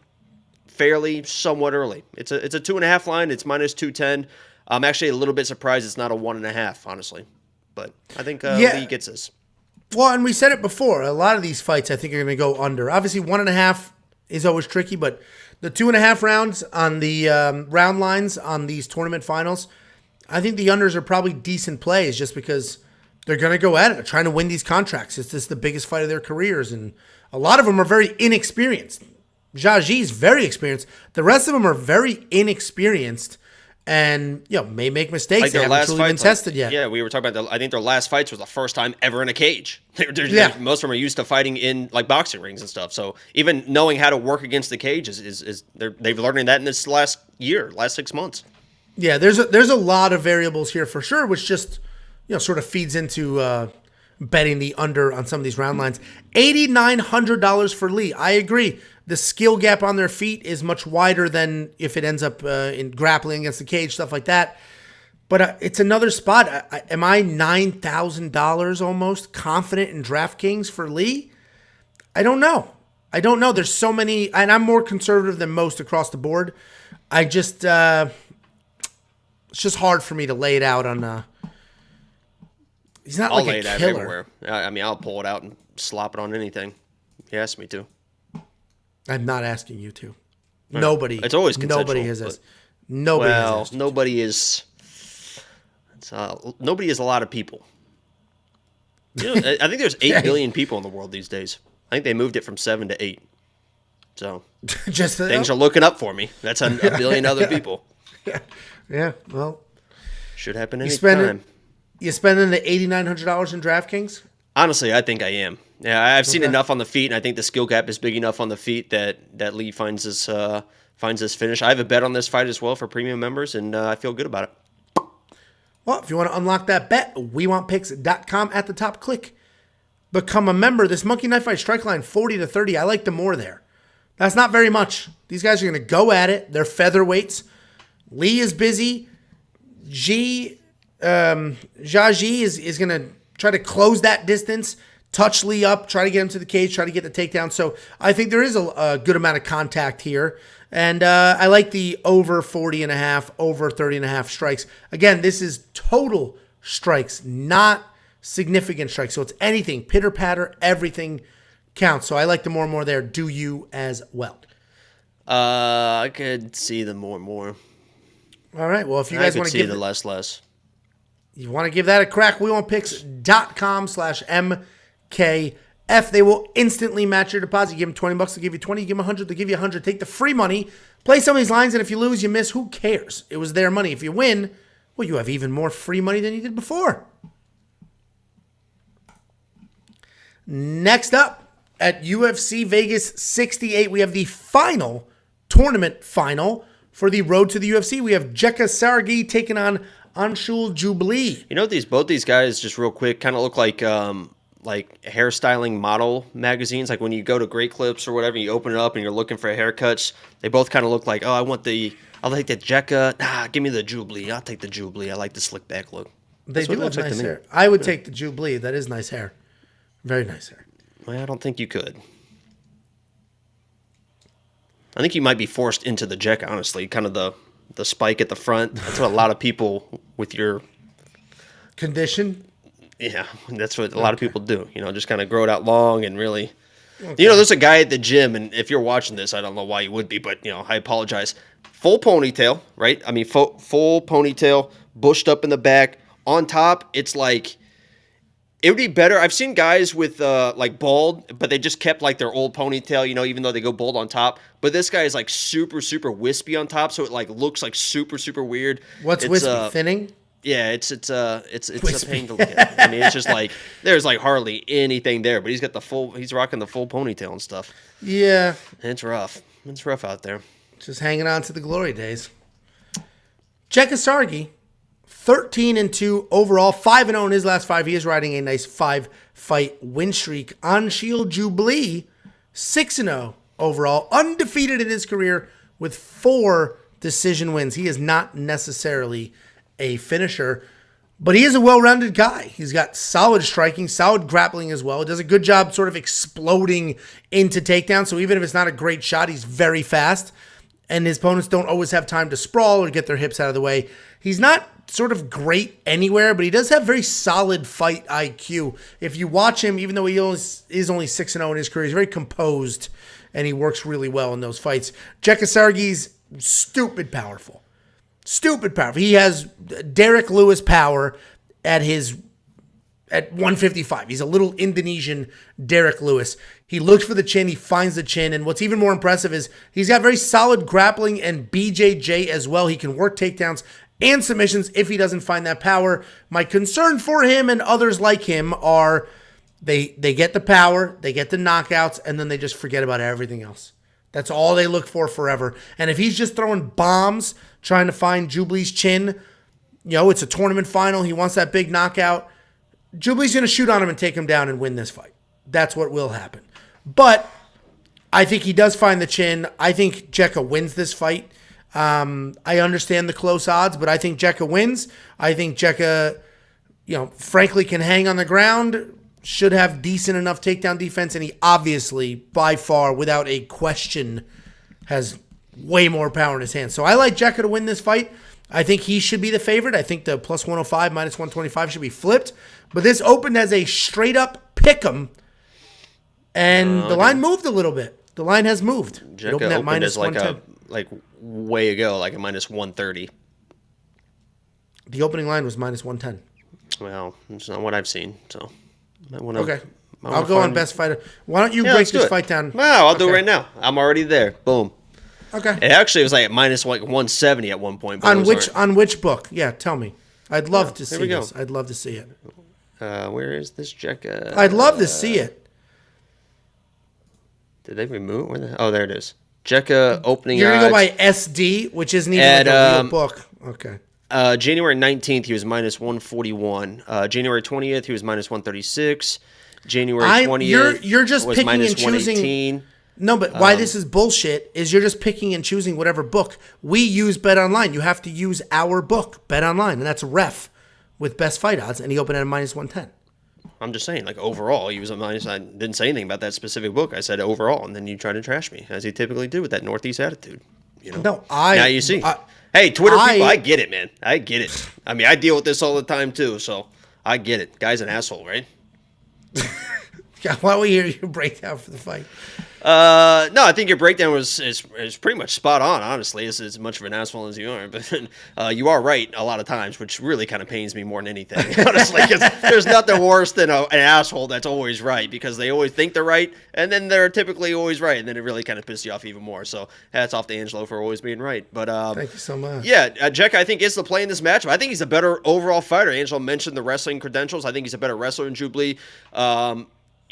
fairly somewhat early. It's a 2.5 line. It's minus 210. I'm actually a little bit surprised it's not a 1.5, honestly. But I think Lee gets this. Well, and we said it before. A lot of these fights I think are going to go under. Obviously, 1.5 is always tricky, but the 2.5 rounds on the round lines on these tournament finals, I think the unders are probably decent plays just because they're going to go at it. They're trying to win these contracts. It's just the biggest fight of their careers, and a lot of them are very inexperienced. Zha Yi's very experienced. The rest of them are very inexperienced and, may make mistakes. Like they haven't truly been tested yet. Yeah, we were talking about I think their last fights was the first time ever in a cage. Most of them are used to fighing in like boxing rings and stuff. So even knowing how to work against the cage they've learned that in this last 6 months. Yeah, there's a lot of variables here for sure, which just sort of feeds into betting the under on some of these round lines. $8,900 for Lee. I agree. The skill gap on their feet is much wider than if it ends up in grappling against the cage, stuff like that. But it's another spot. Am I $9,000 almost confident in DraftKings for Lee? I don't know. There's so many, and I'm more conservative than most across the board. I just, it's just hard for me to lay it out on. He's not I'll like lay a it out killer. everywhere. I mean, I'll pull it out and slop it on anything. He asked me to. I'm not asking you to. Nobody. It's always consensual. Nobody has this. Nobody has this. Nobody is. Nobody is a lot of people. You know, I think there's 8 billion people in the world these days. I think they moved it from 7 to 8. So just things are looking up for me. That's a billion other people. Yeah. Well, should happen any time. You spending the $8,900 in DraftKings? Honestly, I think I am. Yeah, I've seen enough on the feet, and I think the skill gap is big enough on the feet that Lee finds this finish. I have a bet on this fight as well for premium members, and I feel good about it. Well, if you want to unlock that bet, WeWantPicks.com at the top. Click become a member. This Monkey Knife Fight strike line 40 to 30. I like the more there. That's not very much. These guys are going to go at it. They're featherweights. Lee is busy. Zha Yi is going to try to close that distance, touch Lee up, try to get him to the cage, try to get the takedown. So I think there is a good amount of contact here. And I like the over 40.5, over 30.5 strikes. Again, this is total strikes, not significant strikes. So it's anything, pitter patter, everything counts. So I like the more and more there. Do you as well? I could see the more and more. All right. Well, if you guys want to give the less. You want to give that a crack, WeWantPicks.com/MKF. They will instantly match your deposit. You give them $20, they'll give you 20. You give them 100, they'll give you 100. Take the free money. Play some of these lines, and if you lose, you miss. Who cares? It was their money. If you win, well, you have even more free money than you did before. Next up, at UFC Vegas 68, we have the final tournament final for the road to the UFC. We have Jeka Saragih taking on Anshul Jubli. You know, both these guys, just real quick, kind of look like hairstyling model magazines. Like when you go to Great Clips or whatever, you open it up and you're looking for haircuts. They both kind of look like, I'll take the Jeka. Give me the Jubli. I'll take the Jubli. I like the slick back look. They do have nice hair. I would take the Jubli. That is nice hair. Very nice hair. Well, I don't think you could. I think you might be forced into the Jeka, honestly. Kind of the spike at the front. That's what a lot of people with your condition. Yeah, that's what a lot of people do. You know, just kind of grow it out long and really. Okay. You know, there's a guy at the gym, and if you're watching this, I don't know why you would be, but you know, I apologize. Full ponytail, right? I mean, full ponytail, bushed up in the back. On top, it's like. It would be better. I've seen guys with like bald, but they just kept like their old ponytail, you know, even though they go bald on top. But this guy is like super, super wispy on top, so it like looks like super, super weird. What's wispy? Thinning? Yeah, it's a pain to look at. I mean, it's just like there's like hardly anything there, but he's rocking the full ponytail and stuff. Yeah, it's rough. It's rough out there. Just hanging on to the glory days. Jeka Saragih. 13-2 overall, 5-0 in his last 5. He is riding a nice 5-fight win streak. Anshul Jubli, 6-0 overall, undefeated in his career with 4 decision wins. He is not necessarily a finisher, but he is a well-rounded guy. He's got solid striking, solid grappling as well. He does a good job sort of exploding into takedowns, so even if it's not a great shot, he's very fast, and his opponents don't always have time to sprawl or get their hips out of the way. He's not sort of great anywhere, but he does have very solid fight IQ. If you watch him, even though he is only 6-0 in his career, he's very composed, and he works really well in those fights. Jeka Saragih's stupid powerful. Stupid powerful. He has Derek Lewis power at 155. He's a little Indonesian Derek Lewis. He looks for the chin. He finds the chin. And what's even more impressive is he's got very solid grappling and BJJ as well. He can work takedowns and submissions if he doesn't find that power. My concern for him and others like him are they get the power, they get the knockouts, and then they just forget about everything else. That's all they look for forever. And if he's just throwing bombs, trying to find Jubli's chin, you know, it's a tournament final. He wants that big knockout. Jubli's going to shoot on him and take him down and win this fight. That's what will happen. But I think he does find the chin. I think Jeka wins this fight. I understand the close odds, but I think Jeka wins. I think Jeka, you know, frankly can hang on the ground, should have decent enough takedown defense, and he obviously, by far, without a question, has way more power in his hands. So I like Jeka to win this fight. I think he should be the favorite. I think the plus 105, minus 125 should be flipped. But this opened as a straight-up pick'em, and the line moved a little bit. The line has moved. It Jeka opened at opened minus as like 110. way ago, like a minus 130. The opening line was minus 110. Well, it's not what I've seen, so I wanna, Okay. I I'll wanna go on find- best fighter. Why don't you Yeah, break let's do this it. fight down? Wow, I'll do it Okay. right now. I'm already there. Boom. Okay. It actually was like at minus like 170 at one point. But On those which book? Yeah, tell me. I'd love to here see we go. this. I'd love to see it. aren't. Where is this Jeka? I'd love to see it. Did they remove it? Oh, there it is. Jeka opening You're gonna go by odds. SD, which isn't even At, like a real book. Okay. January 19th, he was minus 141. January 20th, he was minus 136. January 20th, you're just was picking minus and choosing- 118. No, but why this is bullshit is you're just picking and choosing whatever book. We use Bet Online. You have to use our book, Bet Online, and that's ref with best fight odds, and he opened at a minus 110. I'm just saying, like, overall, he was a minus. I didn't say anything about that specific book. I said overall, and then you try to trash me, as he typically do with that Northeast attitude. You know? No, Now you see. Hey, Twitter people, I get it, man. I get it. I mean, I deal with this all the time, too, so I get it. Guy's an asshole, right? Yeah, why don't we hear your breakdown for the fight? No, I think your breakdown is pretty much spot on. Honestly, it's as much of an asshole as you are, but you are right a lot of times, which really kind of pains me more than anything. Honestly, 'cause there's nothing worse than an asshole that's always right, because they always think they're right, and then they're typically always right, and then it really kind of pisses you off even more. So hats off to Angelo for always being right. But Thank you so much. yeah, Jeka, I think, is the play in this matchup. I think he's a better overall fighter. Angelo mentioned the wrestling credentials. I think he's a better wrestler than Jubli.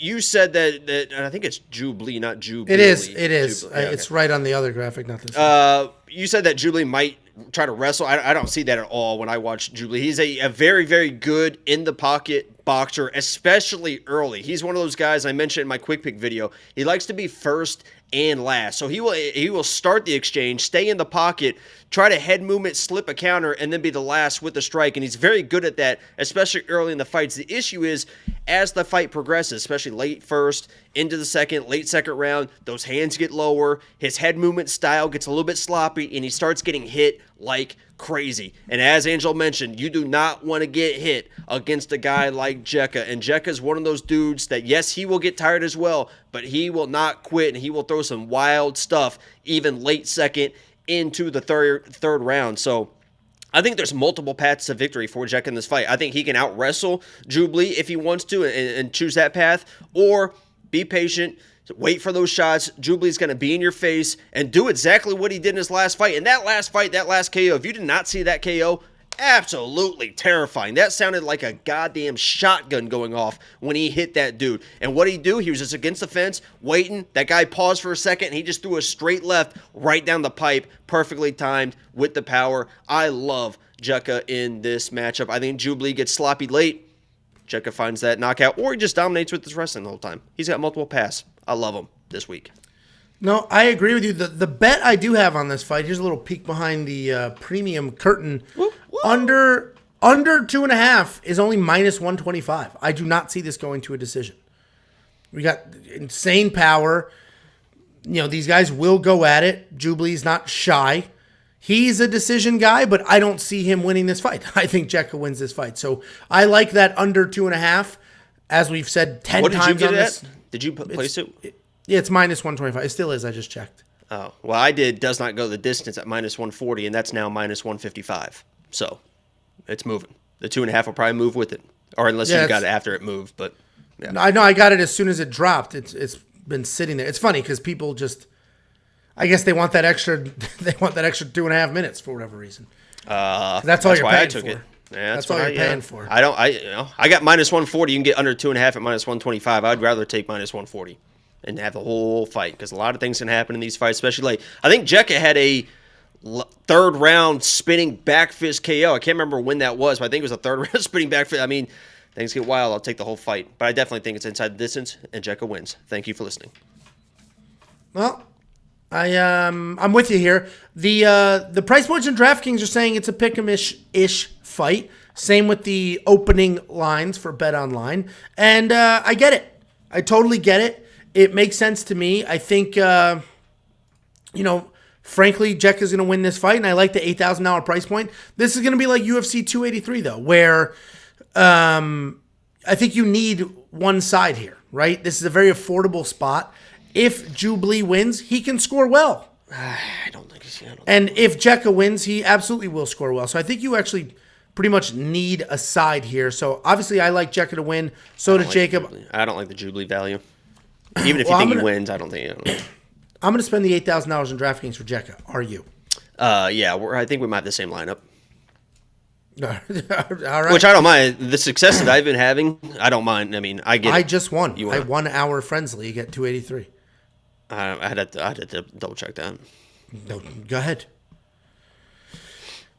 You said that and I think it's Jubli, not Jubli. It is. It is. Jubli. Yeah, okay. It's right on the other graphic, not this one. You said that Jubli might try to wrestle. I don't see that at all when I watch Jubli. He's a very, very good in the pocket boxer, especially early. He's one of those guys I mentioned in my quick pick video. He likes to be first and last. So he will start the exchange, stay in the pocket, try to head movement, slip a counter, and then be the last with the strike. And he's very good at that, especially early in the fights. The issue is, as the fight progresses, especially late first, into the second, late second round, those hands get lower, his head movement style gets a little bit sloppy, and he starts getting hit like crazy. And as Angelo mentioned, you do not want to get hit against a guy like Jeka. And Jeka is one of those dudes that, yes, he will get tired as well, but he will not quit, and he will throw some wild stuff even late second into the third round. So I think there's multiple paths to victory for Jeka in this fight. I think he can out-wrestle Jubli if he wants to and choose that path, or be patient, wait for those shots. Jubli's going to be in your face and do exactly what he did in his last fight. And that last fight, that last KO, if you did not see that KO, absolutely terrifying. That sounded like a goddamn shotgun going off when he hit that dude. And what did he do? He was just against the fence, waiting. That guy paused for a second, and he just threw a straight left right down the pipe, perfectly timed with the power. I love Jeka in this matchup. I think Jubli gets sloppy late. Jeka finds that knockout, or he just dominates with his wrestling the whole time. He's got multiple paths. I love him this week. No, I agree with you. The bet I do have on this fight, here's a little peek behind the premium curtain. Woo, woo. Under 2.5 is only minus 125. I do not see this going to a decision. We got insane power. You know, these guys will go at it. Jubli's not shy. He's a decision guy, but I don't see him winning this fight. I think Jeka wins this fight. So I like that under 2.5. As we've said 10 What did times you on get this. at? Did you place it? Yeah, it's minus 125. It still is. I just checked. Oh, well, I did does not go the distance at minus 140, and that's now minus 155. So it's moving. The 2.5 will probably move with it, or unless Yeah, you got it after it moved. But yeah, I know I got it as soon as it dropped. It's been sitting there. It's funny because people just, I guess they want that extra 2.5 minutes for whatever reason. That's all you're why paying I took for. it. Yeah, That's all you're paying for. I got minus 140. You can get under 2.5 at minus 125. I'd rather take minus 140 and have the whole fight, because a lot of things can happen in these fights, especially late. I think Jeka had a third round spinning back fist KO. I can't remember when that was, but I think it was a third round spinning back fist. I mean, things get wild. I'll take the whole fight, but I definitely think it's inside the distance, and Jeka wins. Thank you for listening. Well, I'm with you here. The price points in DraftKings are saying it's a pick'em-ish fight. Same with the opening lines for Bet Online, and I get it. I totally get it. It makes sense to me. I think frankly, Jeka's going to win this fight, and I like the $8,000 price point. This is going to be like UFC 283 though, where I think you need one side here, right? This is a very affordable spot. if Jubli wins, he can score well. I don't think he's going to. And if Jeka wins, he absolutely will score well. So I think you actually pretty much need a side here. So obviously I like Jeka to win. So does Jacob. I don't like the Jubli value. Even if you think he wins, I don't think. I'm going to spend the $8,000 in DraftKings for Jeka. Are you? Yeah, I think we might have the same lineup. All right. Which I don't mind. The success that I've been having, I don't mind. I mean, I get. I just won. I won our Friends League at 283. I had to double check that. No, go ahead.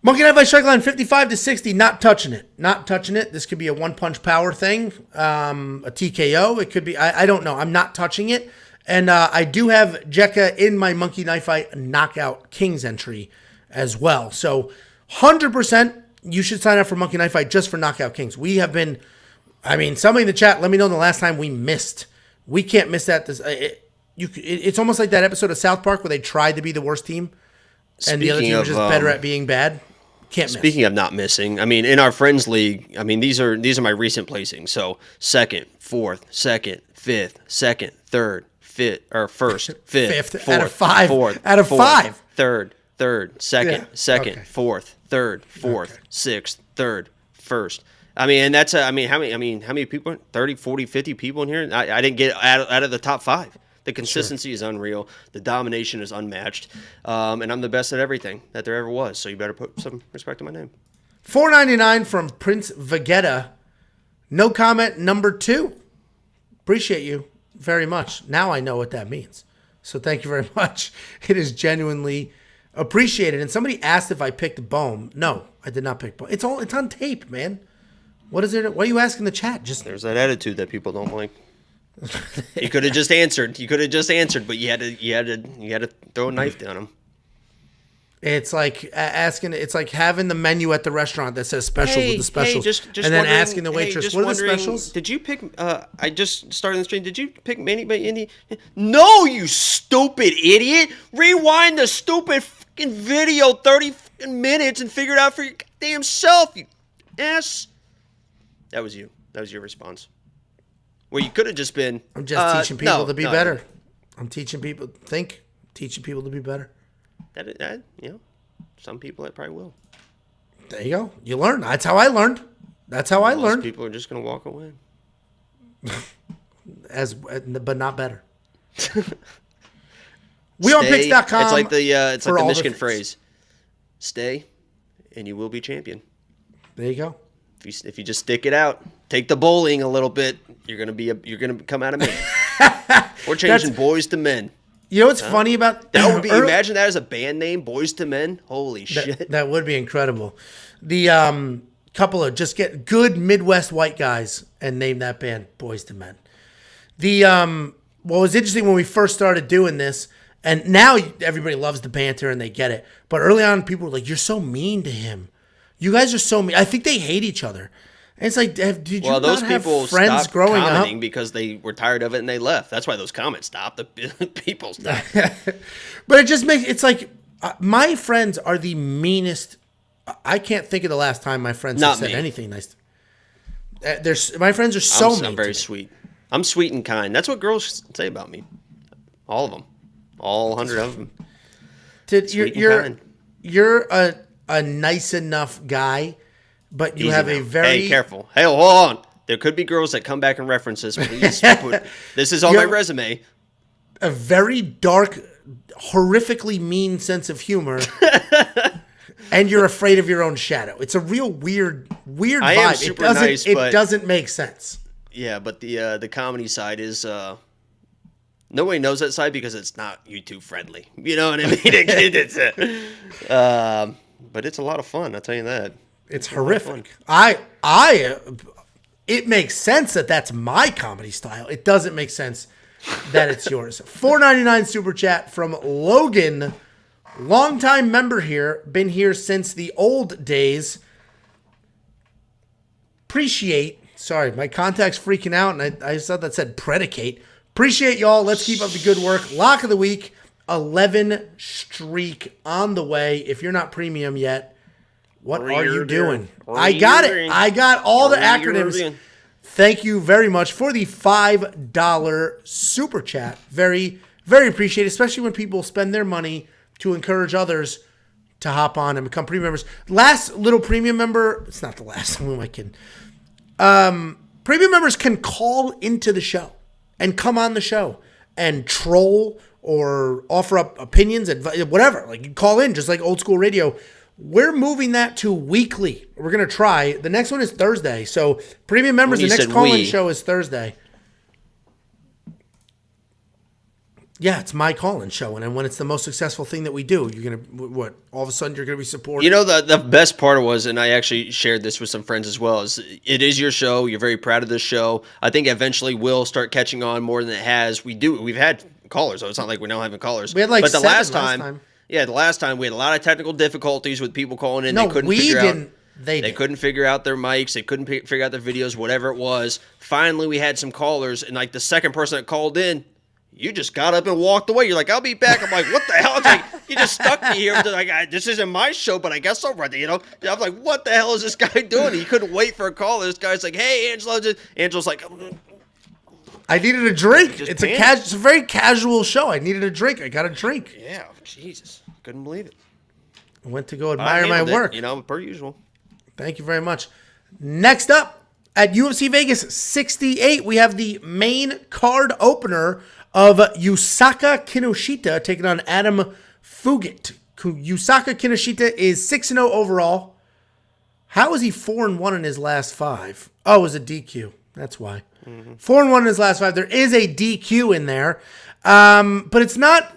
Monkey Knife Fight strike line 55 to 60. Not touching it. Not touching it. This could be a one punch power thing, a TKO. It could be. I don't know. I'm not touching it. And I do have Jeka in my Monkey Knife Fight Knockout Kings entry as well. So 100%. You should sign up for Monkey Knife Fight just for Knockout Kings. We have been, I mean, somebody in the chat, let me know the last time we missed. We can't miss that. It's almost like that episode of South Park where they tried to be the worst team and the other team was just better at being bad. Can't miss. Speaking of not missing, I mean, in our Friends League, I mean, these are my recent placings. So 2nd, 4th, 2nd, 5th, 2nd, 3rd, 5th, or 1st, 5th, 4th, out of 5. 4th, out of 5. 3rd, 2nd, Yeah. 2nd, Okay. 4th, 3rd, 4th, 6th, 3rd, 1st. I mean, and that's how many people? 30, 40, 50 people in here. I didn't get out of the top 5. The consistency is unreal. The domination is unmatched. And I'm the best at everything that there ever was. So you better put some respect to my name. $4.99 from Prince Vegeta. No comment number 2. Appreciate you very much. Now I know what that means. So thank you very much. It is genuinely appreciated. And somebody asked if I picked Bohm. No, I did not pick Bohm. It's on tape, man. What is it? Why are you asking the chat? There's that attitude that people don't like. You could have just answered. But you had to throw a knife down him. It's like asking. It's like having the menu at the restaurant that says specials with the specials, just and then asking the waitress, "What are the specials?" Did you pick? I just started the stream. Did you pick Mandy by Indy? No, you stupid idiot! Rewind the stupid fucking video 30 minutes and figure it out for your damn self, you ass. That was you. That was your response. Well, you could have just been. I'm just teaching people to be better. I'm teaching people teaching people to be better. That some people that probably will. There you go. You learn. That's how I learned. Most people are just gonna walk away. But not better. WeOnPicks.com. It's like the Michigan phrase: "Stay, and you will be champion." There you go. If you just stick it out, take the bowling a little bit, you're gonna come out of man. We're changing boys to men. You know what's funny about that would be? Imagine that as a band name, Boys to Men. Holy shit, that would be incredible. The couple of just get good Midwest white guys and name that band Boys to Men. The what was interesting when we first started doing this, and now everybody loves the banter and they get it. But early on, people were like, "You're so mean to him. You guys are so mean." I think they hate each other. And it's like, did you those not people have friends stopped growing up? commenting because they were tired of it and they left. That's why those comments stopped. The people stopped. But it just makes it's like my friends are the meanest. I can't think of the last time my friends have said anything nice. My friends are so mean. I'm very sweet. I'm sweet and kind. That's what girls say about me. All of them. All 100 of them. You're a nice enough guy, but you have a very... Hey, careful. Hey, hold on. There could be girls that come back and reference this. Please this is on my resume. A very dark, horrifically mean sense of humor, and you're afraid of your own shadow. It's a real weird vibe. I am super nice, but it doesn't make sense. Yeah, but the comedy side is... nobody knows that side because it's not YouTube friendly. You know what I mean? But it's a lot of fun. I'll tell you that. It's horrific. It makes sense that that's my comedy style. It doesn't make sense that it's yours. $4.99 super chat from Logan, longtime member here, been here since the old days. Appreciate. Sorry, my contact's freaking out, and I thought that said predicate. Appreciate y'all. Let's keep up the good work. Lock of the week, 11 streak on the way. If you're not premium yet, what are you doing? I got it. I got all the acronyms. thank you very much for the $5 super chat. Very, very appreciated, especially when people spend their money to encourage others to hop on and become premium members. Last little premium member, it's not the last, who am I kidding? Premium members can call into the show and come on the show and troll or offer up opinions, advice, whatever. Like, you call in just like old school radio. We're moving that to weekly. We're going to try. The next one is Thursday. So premium members, the next call-in show is Thursday. Yeah, it's my call-in show. And then when it's the most successful thing that we do, you're going to, what, all of a sudden you're going to be supported? You know, the best part was, and I actually shared this with some friends as well, is it is your show. You're very proud of this show. I think eventually we'll start catching on more than it has. We've had callers, so it's not like we're now having callers. We had like but the seven last time. Yeah, the last time we had a lot of technical difficulties with people calling in. No, they couldn't we figure didn't. out. They couldn't figure out their mics. They couldn't figure out their videos, whatever it was. Finally, we had some callers, and like the second person that called in, you just got up and walked away. You're like, I'll be back. I'm like, what the hell? It's like, you just stuck me here. Like, this isn't my show, but I guess I'm ready. You know, I'm like, what the hell is this guy doing? He couldn't wait for a call. This guy's like, hey, Angelo. Angelo's like, I needed a drink. It's a very casual show. I needed a drink. I got a drink. Yeah, Jesus, couldn't believe it. I went to go admire my work. You know, per usual. Thank you very much. Next up, at UFC Vegas 68, we have the main card opener of Yusaku Kinoshita taking on Adam Fugit. Yusaku Kinoshita is 6-0 overall. How is he 4-1 in his last 5? Oh, it was a DQ. That's why. 4-1 in his last 5. There is a DQ in there. But it's not...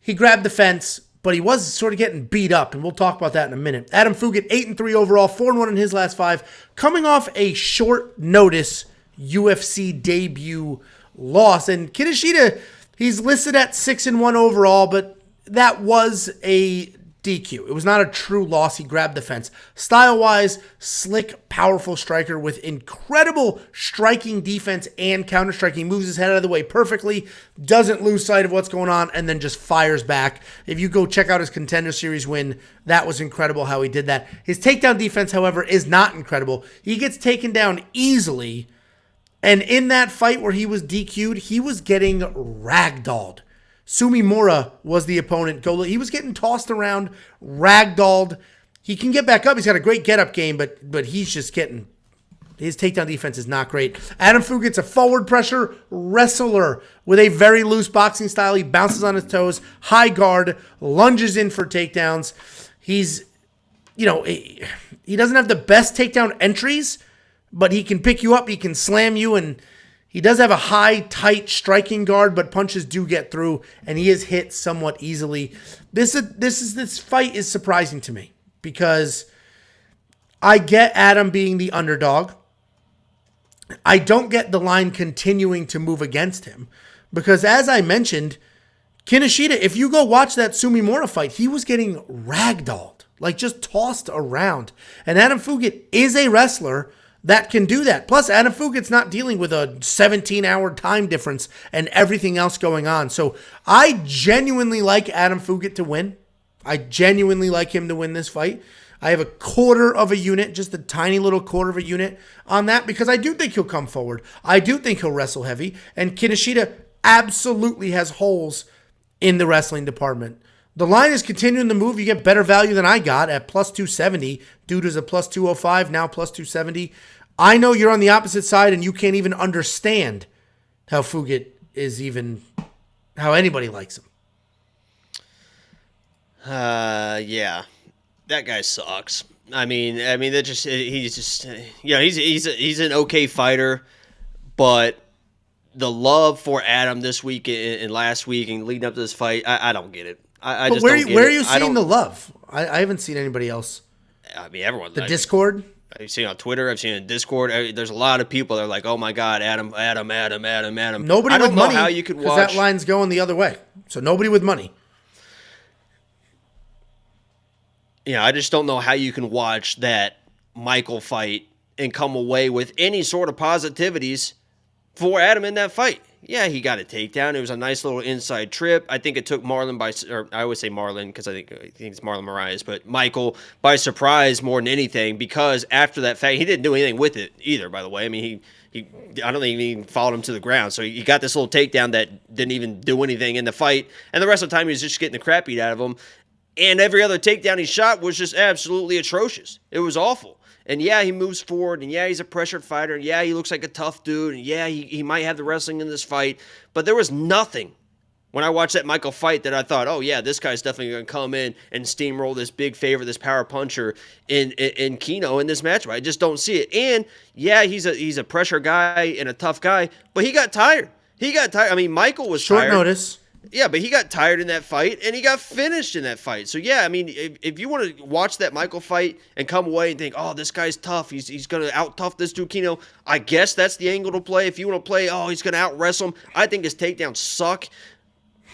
He grabbed the fence, but he was sort of getting beat up, and we'll talk about that in a minute. Adam Fugit, 8-3 overall, 4-1 in his last 5, coming off a short notice UFC debut loss. And Kinoshita, he's listed at 6-1 overall, but that was a DQ. It was not a true loss. He grabbed the fence. Style-wise, slick, powerful striker with incredible striking defense and counter-striking. Moves his head out of the way perfectly, doesn't lose sight of what's going on, and then just fires back. If you go check out his Contender Series win, that was incredible how he did that. His takedown defense, however, is not incredible. He gets taken down easily, and in that fight where he was DQ'd, he was getting ragdolled. Sumimura was the opponent. He was getting tossed around, ragdolled. He can get back up. He's got a great get-up game, but he's just getting... His takedown defense is not great. Adam Fugit's a forward pressure wrestler with a very loose boxing style. He bounces on his toes, high guard, lunges in for takedowns. He's, he doesn't have the best takedown entries, but he can pick you up, he can slam you, and he does have a high, tight striking guard, but punches do get through, and he is hit somewhat easily. This fight is surprising to me because I get Adam being the underdog. I don't get the line continuing to move against him because, as I mentioned, Kinoshita, if you go watch that Sumimura fight, he was getting ragdolled, like just tossed around. And Adam Fugit is a wrestler that can do that. Plus, Adam Fugit's not dealing with a 17-hour time difference and everything else going on. So I genuinely like Adam Fugit to win. I genuinely like him to win this fight. I have a quarter of a unit, just a tiny little quarter of a unit on that because I do think he'll come forward. I do think he'll wrestle heavy. And Kinoshita absolutely has holes in the wrestling department. The line is continuing to move. You get better value than I got at plus 270. Dude is a plus 205, now plus 270. I know you're on the opposite side and you can't even understand how Fugit is even, how anybody likes him. Yeah. That guy sucks. I mean, that just he's an okay fighter, but the love for Adam this week and last week and leading up to this fight, I don't get it. I just don't get it. Where are you seeing the love? I haven't seen anybody else. I mean, everyone. The Discord. I've seen it on Twitter. I've seen it in Discord. There's a lot of people that are like, "Oh my God, Adam." Nobody I don't with know money. how you could watch. That line's going the other way. So nobody with money. Yeah, I just don't know how you can watch that Michael fight and come away with any sort of positivities for Adam in that fight. yeah, he got a takedown. It was a nice little inside trip. I think it took I always say Marlon because I think it's Marlon Moraes, but Michael by surprise more than anything, because after that fact, he didn't do anything with it either, by the way. I mean, I don't think he even followed him to the ground. So he got this little takedown that didn't even do anything in the fight. And the rest of the time, he was just getting the crap beat out of him. And every other takedown he shot was just absolutely atrocious. It was awful. And yeah, he moves forward, and yeah, he's a pressured fighter, and yeah, he looks like a tough dude, and yeah, he might have the wrestling in this fight, but there was nothing when I watched that Michael fight that I thought, oh yeah, this guy's definitely going to come in and steamroll this big favorite, this power puncher in Kino in this match. I just don't see it. And yeah, he's a pressure guy and a tough guy, but he got tired. I mean, Michael was short tired. notice. Yeah, but he got tired in that fight, and he got finished in that fight. So, yeah, I mean, if you want to watch that Michael fight and come away and think, oh, this guy's tough, he's going to out-tough this dude, Kino, I guess that's the angle to play. If you want to play, oh, he's going to out-wrestle him, I think his takedowns suck.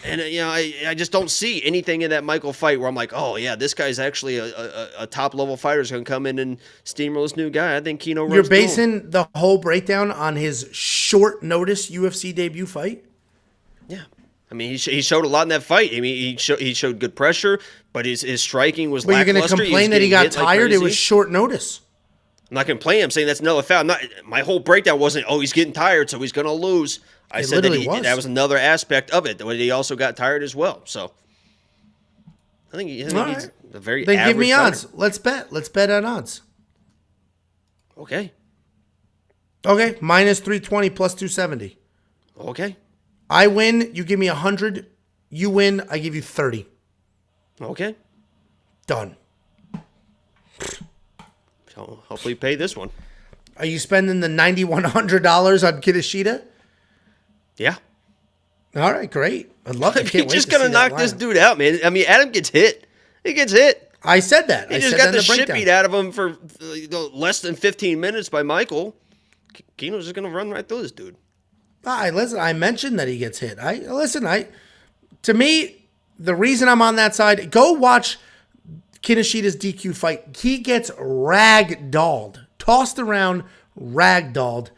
And, you know, I just don't see anything in that Michael fight where I'm like, oh, yeah, this guy's actually a top-level fighter who's going to come in and steamroll this new guy. I think Kino runs. You're basing the whole breakdown on his short-notice UFC debut fight? Yeah. I mean, he showed a lot in that fight. I mean, he showed good pressure, but his striking was lackluster. But you're going to complain that he got tired? It was short notice. I'm not complaining. I'm saying that's another foul. My whole breakdown wasn't, oh, he's getting tired, so he's going to lose. I said that was another aspect of it, that he also got tired as well. So I think he's a very average Then give me fighter. odds. Let's bet. Let's bet on odds. Okay. Minus 320 plus 270. Okay. I win, you give me 100. You win, I give you 30. Okay. Done. So hopefully you pay this one. Are you spending the $9,100 on Kinoshita? Yeah. All right, great. I love it. He's just going to knock this dude out, man. I mean, Adam gets hit. He gets hit. I said that. He just got the shit beat out of him for less than 15 minutes by Michael. Kino's just going to run right through this dude. Listen, I mentioned that he gets hit. To me, the reason I'm on that side, go watch Kinoshita's DQ fight. He gets ragdolled, tossed around, ragdolled,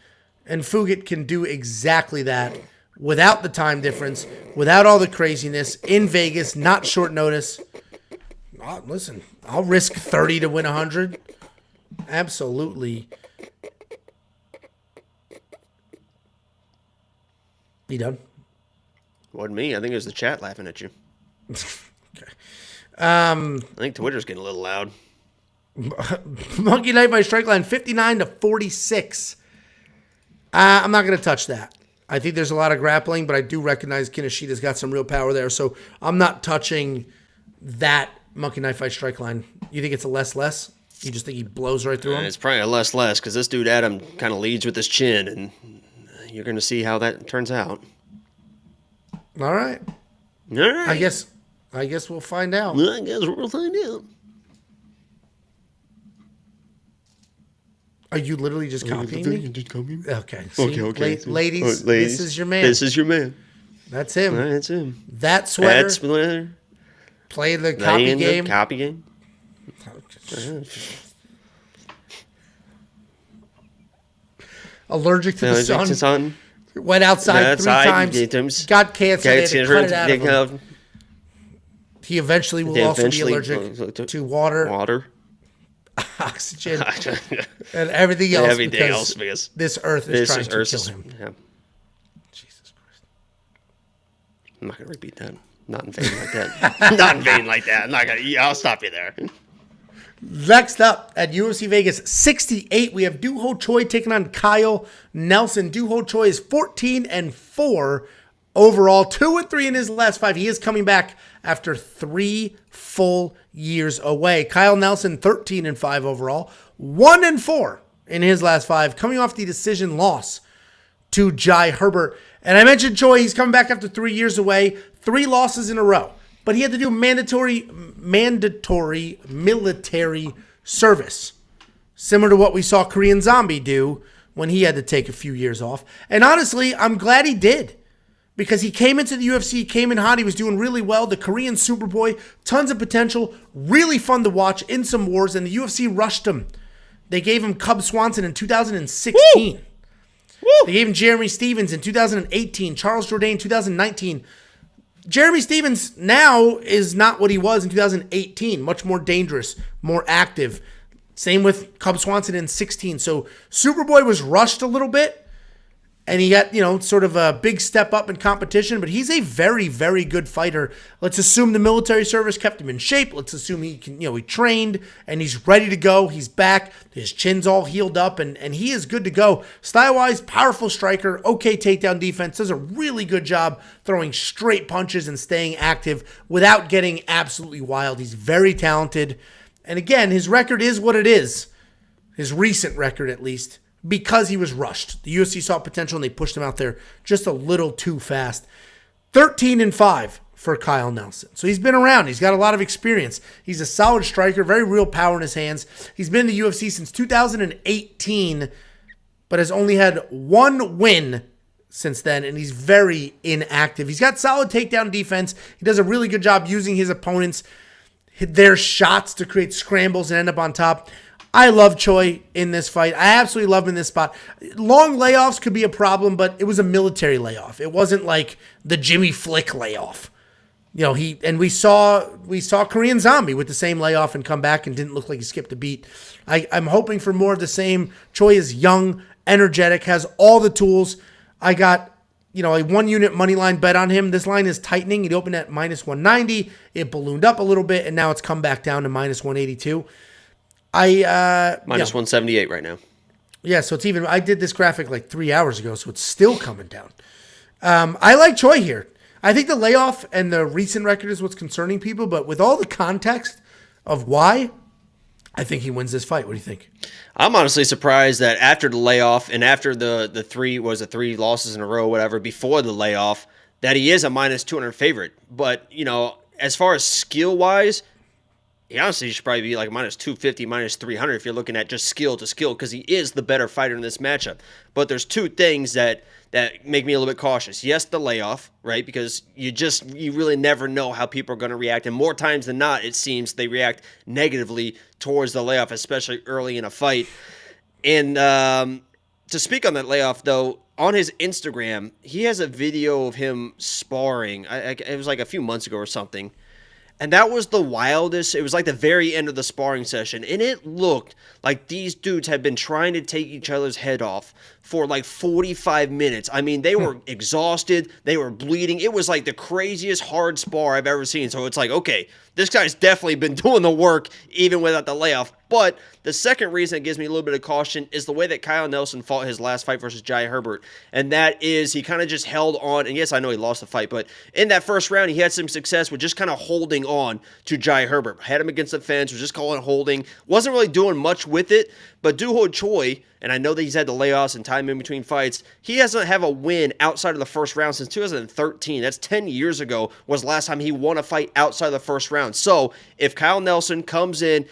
and Fugit can do exactly that without the time difference, without all the craziness, in Vegas, not short notice. Listen, I'll risk 30 to win 100. Absolutely. You done? Wasn't me. I think it was the chat laughing at you. Okay. I think Twitter's getting a little loud. Monkey Knife by Strike Line 59 to 46. I'm not going to touch that. I think there's a lot of grappling, but I do recognize Kinoshita's got some real power there, so I'm not touching that Monkey Knife by Strike Line. You think it's a less? You just think he blows right through him? It's probably a less because this dude Adam kind of leads with his chin, and you're going to see how that turns out. All right. All right. I guess we'll find out. I guess we'll find out. Are you literally just copying me? Just copying me? Okay. See? Okay. Ladies, this is your man. This is your man. That's him. That's him. That sweater. That sweater. Play the copy game. Copy game. Allergic to the sun. sun. Went outside 3 times. Got cancer. They had to cut it out of him. He eventually will also be allergic to water, oxygen, and everything else. Because this earth is trying to kill him. Yeah. Jesus Christ. I'm not going to repeat that. Not in vain like that. Not in vain like that. I'm not going to. I'll stop you there. Next up at UFC Vegas 68, we have Doo Ho Choi taking on Kyle Nelson. Doo Ho Choi is 14-4 overall, 2-3 in his last 5. He is coming back after 3 full years away. Kyle Nelson 13-5 overall, 1-4 in his last 5, coming off the decision loss to Jai Herbert. And I mentioned Choi, he's coming back after 3 years away, 3 losses in a row. But he had to do mandatory military service, similar to what we saw Korean Zombie do when he had to take a few years off. And honestly, I'm glad he did, because he came into the UFC, came in hot, he was doing really well. The Korean Superboy, tons of potential, really fun to watch in some wars, and the UFC rushed him. They gave him Cub Swanson in 2016. They gave him Jeremy Stevens in 2018, Charles Jourdain 2019. Jeremy Stevens now is not what he was in 2018. Much more dangerous, more active. Same with Cub Swanson in 16. So Superboy was rushed a little bit, and he got, sort of a big step up in competition, but he's a very, very good fighter. Let's assume the military service kept him in shape. Let's assume he can, he trained and he's ready to go. He's back. His chin's all healed up and he is good to go. Style-wise, powerful striker, okay takedown defense, does a really good job throwing straight punches and staying active without getting absolutely wild. He's very talented. And again, his record is what it is. His recent record, at least. Because he was rushed. The UFC saw potential and they pushed him out there just a little too fast. 13-5 for Kyle Nelson. So he's been around. He's got a lot of experience. He's a solid striker, very real power in his hands. He's been in the UFC since 2018, but has only had one win since then, and he's very inactive. He's got solid takedown defense. He does a really good job using his opponents, their shots to create scrambles and end up on top. I love Choi in this fight. I absolutely love him in this spot. Long layoffs could be a problem, but it was a military layoff. It wasn't like the Jimmy Flick layoff. We saw Korean Zombie with the same layoff and come back and didn't look like he skipped a beat. I'm hoping for more of the same. Choi is young, energetic, has all the tools. I got a 1 unit money line bet on him. This line is tightening. It opened at minus 190. It ballooned up a little bit, and now it's come back down to minus 182. Minus 178 right now. Yeah, so it's even. I did this graphic like 3 hours ago, so it's still coming down. I like Choi here. I think the layoff and the recent record is what's concerning people, but with all the context of why, I think he wins this fight. What do you think? I'm honestly surprised that after the layoff and after the three losses in a row, whatever, before the layoff, that he is a minus 200 favorite. But, as far as skill-wise, he honestly should probably be like minus 250, minus 300 if you're looking at just skill to skill, because he is the better fighter in this matchup. But there's two things that make me a little bit cautious. Yes, the layoff, right? Because you really never know how people are going to react. And more times than not, it seems they react negatively towards the layoff, especially early in a fight. And to speak on that layoff, though, on his Instagram, he has a video of him sparring. It was like a few months ago or something. And that was the wildest. It was like the very end of the sparring session. And it looked like these dudes had been trying to take each other's head off for like 45 minutes. I mean, they were exhausted. They were bleeding. It was like the craziest hard spar I've ever seen. So it's like, okay, this guy's definitely been doing the work even without the layoff. But the second reason it gives me a little bit of caution is the way that Kyle Nelson fought his last fight versus Jai Herbert. And that is he kind of just held on. And yes, I know he lost the fight, but in that first round, he had some success with just kind of holding on to Jai Herbert. Had him against the fence, was just calling holding. Wasn't really doing much with it. But Doo-Ho Choi, and I know that he's had the layoffs and time in between fights, he doesn't have a win outside of the first round since 2013. That's 10 years ago was the last time he won a fight outside of the first round. So if Kyle Nelson comes in,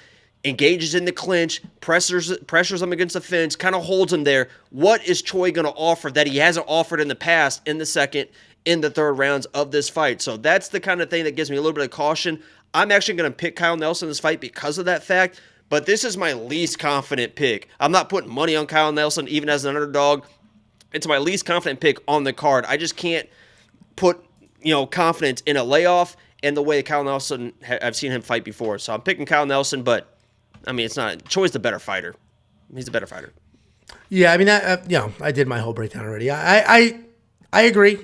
engages in the clinch, pressures him against the fence, kind of holds him there, what is Choi going to offer that he hasn't offered in the past in the second, in the third rounds of this fight? So that's the kind of thing that gives me a little bit of caution. I'm actually going to pick Kyle Nelson in this fight because of that fact, but this is my least confident pick. I'm not putting money on Kyle Nelson, even as an underdog. It's my least confident pick on the card. I just can't put, confidence in a layoff and the way Kyle Nelson, I've seen him fight before. So I'm picking Kyle Nelson, but I mean, it's not. Choi's the better fighter. He's the better fighter. Yeah, I mean, I did my whole breakdown already. I agree.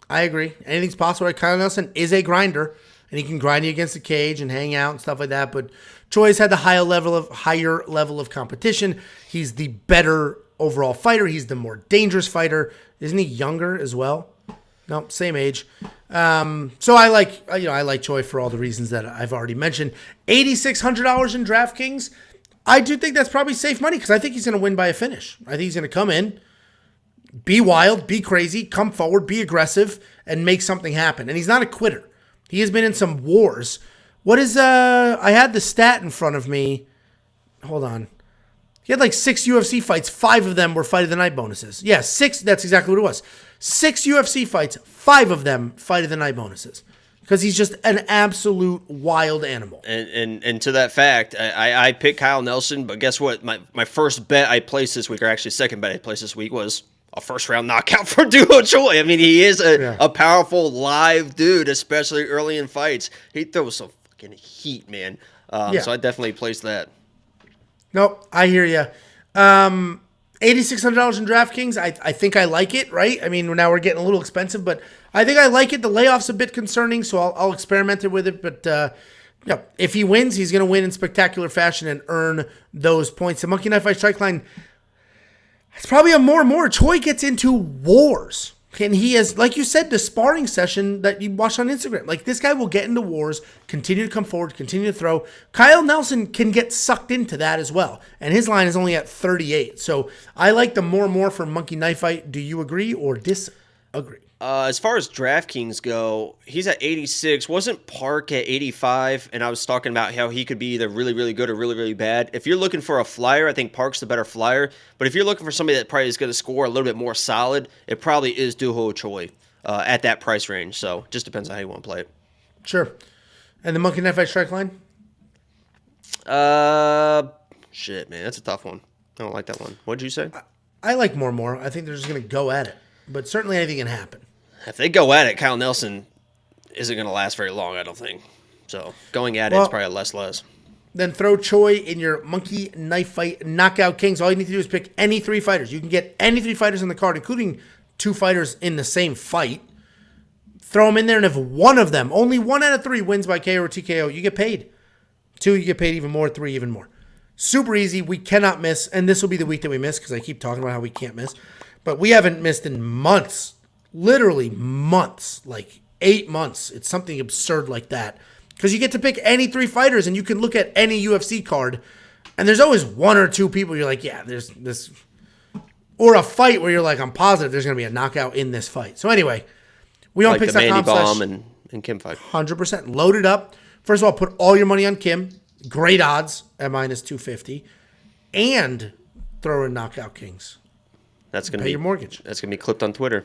I agree. Anything's possible. Kyle Nelson is a grinder, and he can grind you against the cage and hang out and stuff like that. But Choi's had the higher level of competition. He's the better overall fighter. He's the more dangerous fighter. Isn't he younger as well? No, same age. So I like Choi for all the reasons that I've already mentioned. $8,600 in DraftKings. I do think that's probably safe money because I think he's going to win by a finish. I think he's going to come in, be wild, be crazy, come forward, be aggressive, and make something happen. And he's not a quitter. He has been in some wars. What is I had the stat in front of me. Hold on. He had like 6 UFC fights. 5 of them were fight of the night bonuses. Yeah, 6. That's exactly what it was. 6 UFC fights. 5 of them fight of the night bonuses. Because he's just an absolute wild animal. And to that fact, I picked Kyle Nelson, but guess what? My first bet I placed this week, or actually second bet I placed this week, was a first-round knockout for Duo Choi. I mean, he is a powerful live dude, especially early in fights. He throws some fucking heat, man. So I definitely place that. Nope, I hear you. $8,600 in DraftKings. I think I like it, right? I mean, now we're getting a little expensive, but I think I like it. The layoff's a bit concerning, so I'll experiment with it. But if he wins, he's going to win in spectacular fashion and earn those points. The Monkey Knife Fight Strike Line, it's probably a more and more. Choi gets into wars. And he has, like you said, the sparring session that you watched on Instagram. Like, this guy will get into wars, continue to come forward, continue to throw. Kyle Nelson can get sucked into that as well. And his line is only at 38. So I like the more and more for Monkey Knife Fight. Do you agree or disagree? As far as DraftKings go, he's at 86. Wasn't Park at 85? And I was talking about how he could be either really, really good or really, really bad. If you're looking for a flyer, I think Park's the better flyer. But if you're looking for somebody that probably is going to score a little bit more solid, it probably is Duho Choi at that price range. So just depends on how you want to play it. Sure. And the Monkey Knife Fight Strike Line? Shit, man. That's a tough one. I don't like that one. What'd you say? I like more and more. I think they're just going to go at it. But certainly anything can happen. If they go at it, Kyle Nelson isn't going to last very long, I don't think. So going at it's probably less. Then throw Choi in your Monkey Knife Fight Knockout Kings. All you need to do is pick any 3 fighters. You can get any 3 fighters in the card, including 2 fighters in the same fight. Throw them in there, and if one of them, only 1 out of 3 wins by KO or TKO, you get paid. 2, you get paid even more. 3, even more. Super easy. We cannot miss, and this will be the week that we miss because I keep talking about how we can't miss. But we haven't missed in months. Literally months, like 8 months. It's something absurd like that. Because you get to pick any 3 fighters and you can look at any UFC card and there's always 1 or 2 people you're like, yeah, there's this. Or a fight where you're like, I'm positive there's going to be a knockout in this fight. So anyway, we on like the Mandy, picks.com/ Bohm and Kim fight. 100%. Load it up. First of all, put all your money on Kim. Great odds at -250. And throw in Knockout Kings. That's going to pay be your mortgage. That's going to be clipped on Twitter.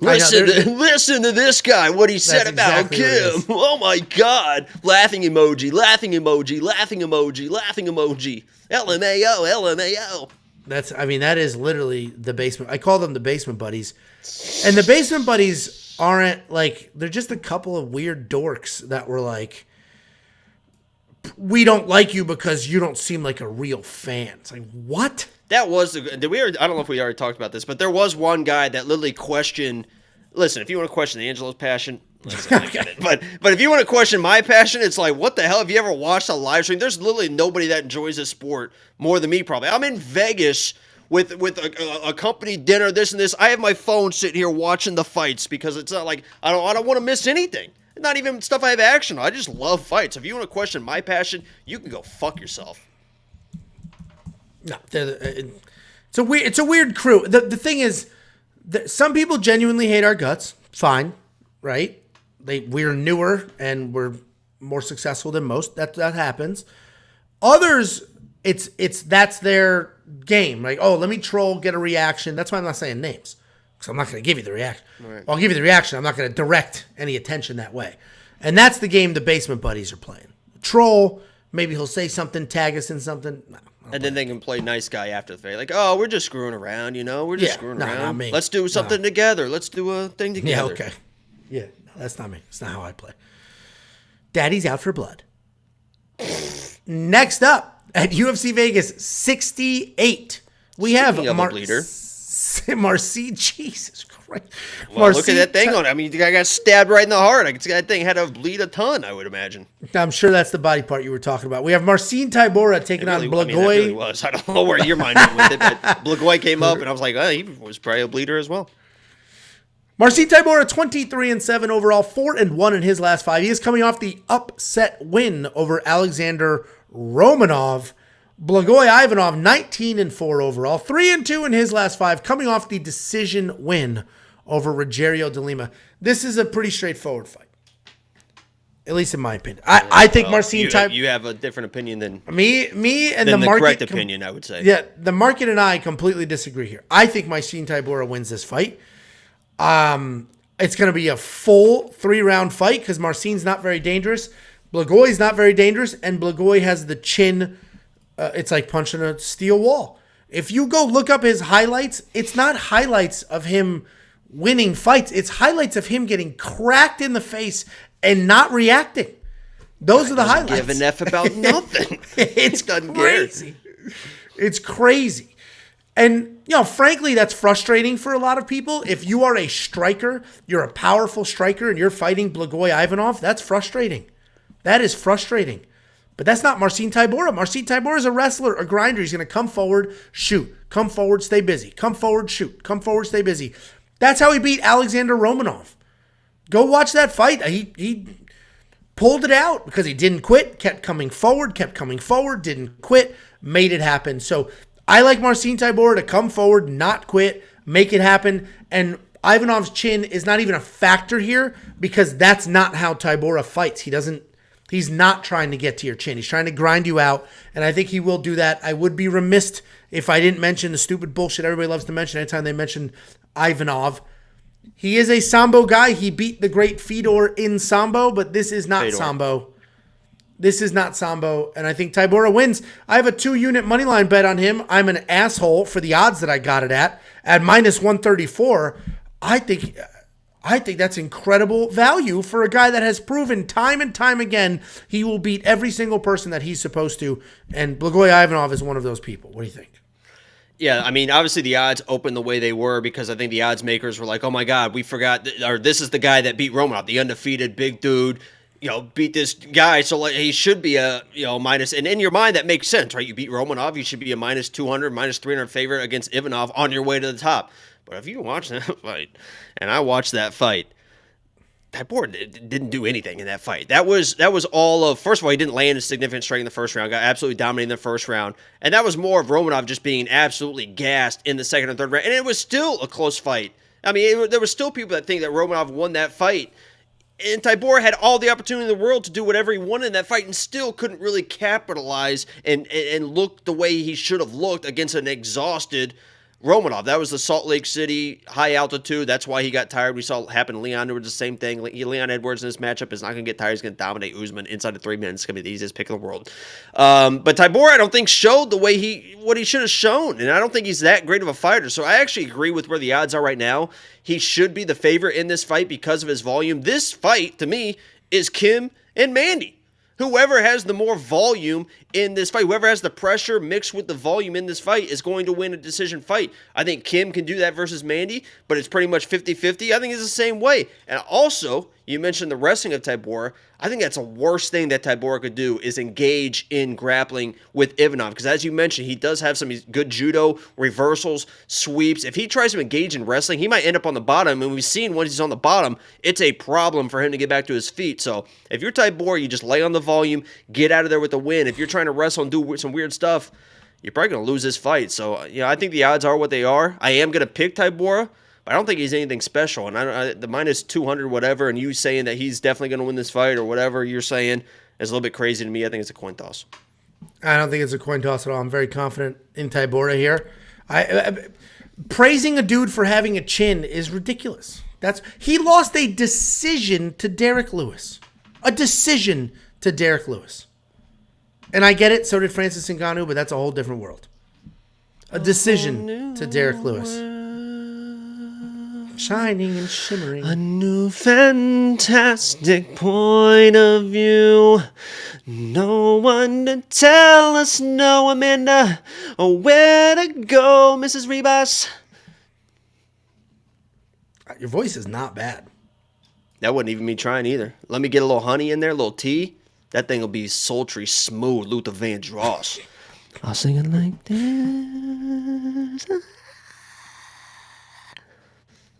Listen to this guy, what he said about exactly Kim. Oh my God. Laughing emoji, laughing emoji, laughing emoji, laughing emoji. LMAO, LMAO. That is literally the basement. I call them the basement buddies. And the basement buddies aren't like, they're just a couple of weird dorks that were like, we don't like you because you don't seem like a real fan. It's like, what? That was I don't know if we already talked about this, but there was one guy that literally questioned. Listen, if you want to question Angelo's passion, I get it. But if you want to question my passion, it's like, what the hell? Have you ever watched a live stream? There's literally nobody that enjoys this sport more than me. Probably. I'm in Vegas with a company dinner, this and this. I have my phone sitting here watching the fights because it's not like I don't want to miss anything. Not even stuff I have action on. I just love fights. If you want to question my passion, you can go fuck yourself. No, it's a weird crew. The thing is, some people genuinely hate our guts. Fine, right? We're newer and we're more successful than most. That happens. Others, that's their game. Like, oh, let me troll, get a reaction. That's why I'm not saying names. So I'm not going to give you the reaction. Right. I'll give you the reaction. I'm not going to direct any attention that way. And that's the game the basement buddies are playing. Troll, maybe he'll say something, tag us in something. No, and then they can play nice guy after the fact. Like, oh, we're just screwing around, We're just screwing around. Not me. Let's do something together. Let's do a thing together. Yeah, okay. Yeah, no, that's not me. That's not how I play. Daddy's out for blood. Next up, at UFC Vegas 68, we have Marcy. Jesus Christ. Well, look at that thing on it. I mean, the guy got stabbed right in the heart. That thing had to bleed a ton, I would imagine. I'm sure that's the body part you were talking about. We have Marcin Tybura taking on Blagoy. That really was. I don't know where your mind went with it, but Blagoy came up, and I was like, oh, he was probably a bleeder as well. Marcin Tybura, 23-7 overall, 4-1 in his last 5. He is coming off the upset win over Alexander Romanov. Blagoy Ivanov, 19-4 overall, 3-2 in his last 5, coming off the decision win over Rogerio de Lima. This is a pretty straightforward fight, at least in my opinion. I think Marcin Tybura. You have a different opinion than me, and the market. Correct opinion, I would say. Yeah, the market and I completely disagree here. I think Marcin Tybura wins this fight. It's going to be a full 3-round fight because Marcin's not very dangerous. Blagoy's not very dangerous, and Blagoy has the chin. It's like punching a steel wall. If you go look up his highlights, it's not highlights of him winning fights. It's highlights of him getting cracked in the face and not reacting. Those are the highlights. Give an F about nothing. It's crazy. It's crazy. And, frankly, that's frustrating for a lot of people. If you are a striker, you're a powerful striker, and you're fighting Blagoy Ivanov, that's frustrating. That is frustrating. But that's not Marcin Tybura. Marcin Tybura is a wrestler, a grinder. He's going to come forward, shoot. Come forward, stay busy. Come forward, shoot. Come forward, stay busy. That's how he beat Alexander Romanov. Go watch that fight. He pulled it out because he didn't quit, kept coming forward, didn't quit, made it happen. So I like Marcin Tybura to come forward, not quit, make it happen. And Ivanov's chin is not even a factor here because that's not how Tybura fights. He's not trying to get to your chin. He's trying to grind you out, and I think he will do that. I would be remiss if I didn't mention the stupid bullshit everybody loves to mention anytime they mention Ivanov. He is a Sambo guy. He beat the great Fedor in Sambo, but this is not Sambo. This is not Sambo, and I think Tybura wins. I have a 2-unit moneyline bet on him. I'm an asshole for the odds that I got it at minus 134. I think that's incredible value for a guy that has proven time and time again he will beat every single person that he's supposed to, and Blagoy Ivanov is one of those people. What do you think? Yeah, I mean, obviously the odds opened the way they were because I think the odds makers were like, oh my God, we forgot, or this is the guy that beat Romanov, the undefeated big dude, beat this guy, so like he should be a, minus, and in your mind that makes sense, right? You beat Romanov, you should be a minus 200, minus 300 favorite against Ivanov on your way to the top. But if you watch that fight, and I watched that fight, Tybura didn't do anything in that fight. That was all of, first of all, he didn't land a significant strike in the first round, got absolutely dominated in the first round, and that was more of Romanov just being absolutely gassed in the second and third round, and it was still a close fight. I mean, there were still people that think that Romanov won that fight, and Tybura had all the opportunity in the world to do whatever he wanted in that fight and still couldn't really capitalize and look the way he should have looked against an exhausted Romanov. That was the Salt Lake City high altitude. That's why he got tired. We saw it happen to Leon Edwards, the same thing. Leon Edwards in this matchup is not going to get tired. He's going to dominate Usman inside of 3 minutes. It's going to be the easiest pick in the world. But Tybura, I don't think, showed the way what he should have shown. And I don't think he's that great of a fighter. So I actually agree with where the odds are right now. He should be the favorite in this fight because of his volume. This fight, to me, is Kim and Mandy. Whoever has the more volume in this fight, whoever has the pressure mixed with the volume in this fight is going to win a decision fight. I think Kim can do that versus Mandy, but it's pretty much 50-50. I think it's the same way. And also, you mentioned the wrestling of Tybura. I think that's the worst thing that Tybura could do is engage in grappling with Ivanov. Because as you mentioned, he does have some good judo, reversals, sweeps. If he tries to engage in wrestling, he might end up on the bottom. And we've seen once he's on the bottom, it's a problem for him to get back to his feet. So if you're Tybura, you just lay on the volume, get out of there with the win. If you're trying to wrestle and do some weird stuff, you're probably going to lose this fight. So, I think the odds are what they are. I am going to pick Tybura, but I don't think he's anything special. And the minus 200 whatever, and you saying that he's definitely going to win this fight or whatever you're saying is a little bit crazy to me. I think it's a coin toss. I don't think it's a coin toss at all. I'm very confident in Tybura here. Praising a dude for having a chin is ridiculous. He lost a decision to Derek Lewis. A decision to Derek Lewis. And I get it, so did Francis Ngannou, but that's a whole different world. A decision to Derek Lewis. Shining and shimmering. A new fantastic point of view. No one to tell us no, Amanda. Oh, where to go, Mrs. Rebus? Your voice is not bad. That wouldn't even be trying either. Let me get a little honey in there, a little tea. That thing will be sultry, smooth, Luther Vandross. I'll sing it like this.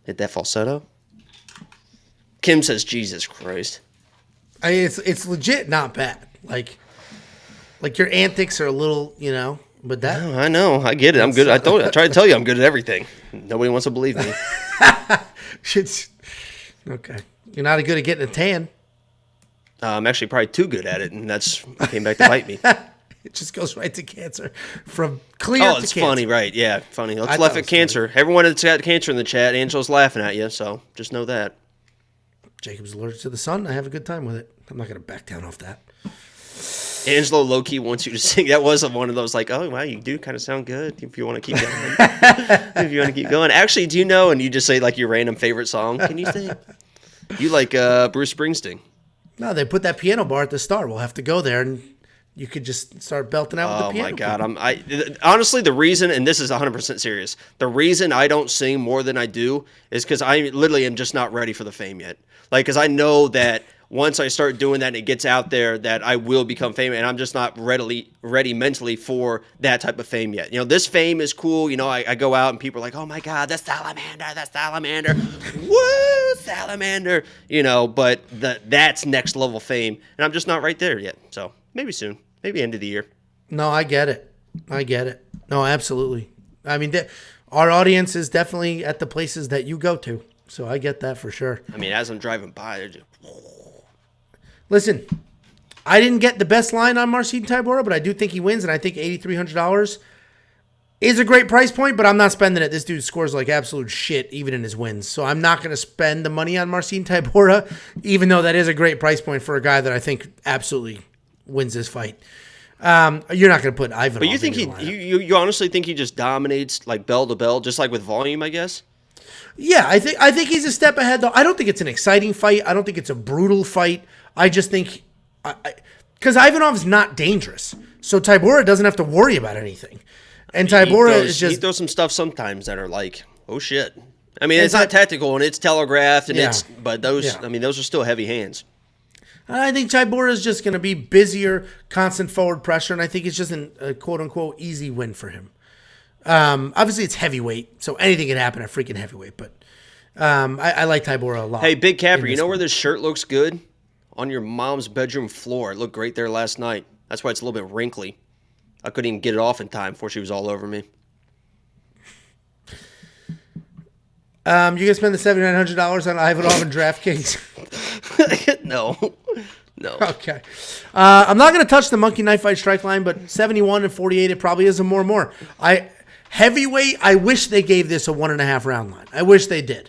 Hit that falsetto. Kim says, Jesus Christ. It's legit not bad. Like your antics are a little, but that. I know. I get it. I'm good. I try to tell you I'm good at everything. Nobody wants to believe me. Okay. You're not good at getting a tan. I'm actually probably too good at it, and that's came back to bite me. It just goes right to cancer. From clear to cancer. Oh, it's funny, right? Yeah, funny. Let's laugh at cancer. Funny. Everyone that's got cancer in the chat, Angelo's laughing at you, so just know that. Jacob's allergic to the sun. I have a good time with it. I'm not going to back down off that. Angelo low-key wants you to sing. That was one of those like, oh, wow, you do kind of sound good if you want to keep going. If you want to keep going. Actually, do you know, and you just say like your random favorite song. Can you sing? You like Bruce Springsteen. No, they put that piano bar at the start. We'll have to go there, and you could just start belting out with the piano. Oh, my God. Honestly, the reason, and this is 100% serious, the reason I don't sing more than I do is because I literally am just not ready for the fame yet. Like, because I know that once I start doing that and it gets out there that I will become famous, and I'm just not ready mentally for that type of fame yet. You know, this fame is cool. You know, I go out and people are like, oh my God, the salamander. Woo, salamander. You know, but that's next level fame. And I'm just not right there yet. So maybe soon, maybe end of the year. No, I get it. No, absolutely. I mean, our audience is definitely at the places that you go to. So I get that for sure. I mean, as I'm driving by, they're just... Listen, I didn't get the best line on Marcin Tybura, but I do think he wins, and I think $8,300 is a great price point, but I'm not spending it. This dude scores like absolute shit, even in his wins. So I'm not going to spend the money on Marcin Tybura, even though that is a great price point for a guy that I think absolutely wins this fight. You're not going to put Ivan. But you think you honestly think he just dominates like bell to bell, just like with volume, I guess? Yeah, I think he's a step ahead, though. I don't think it's an exciting fight. I don't think it's a brutal fight. I just think, because Ivanov's not dangerous, so Tybura doesn't have to worry about anything. And Tybura is just... He throws some stuff sometimes that are like, oh shit. I mean, it's not tactical and it's telegraphed, and but those, I mean, those are still heavy hands. I think Tybura is just going to be busier, constant forward pressure, and I think it's just a quote-unquote easy win for him. Obviously, it's heavyweight, so anything can happen at freaking heavyweight, but I like Tybura a lot. Hey, Big Capper, you know where this shirt looks good? On your mom's bedroom floor. It looked great there last night. That's why it's a little bit wrinkly. I couldn't even get it off in time before she was all over me. You gonna spend the $7,900 on Ivanov and DraftKings? No. Okay. I'm not gonna touch the Monkey Knife Fight strike line, but 71 and 48, it probably is a more. Heavyweight. I wish they gave this a 1.5 round line. I wish they did,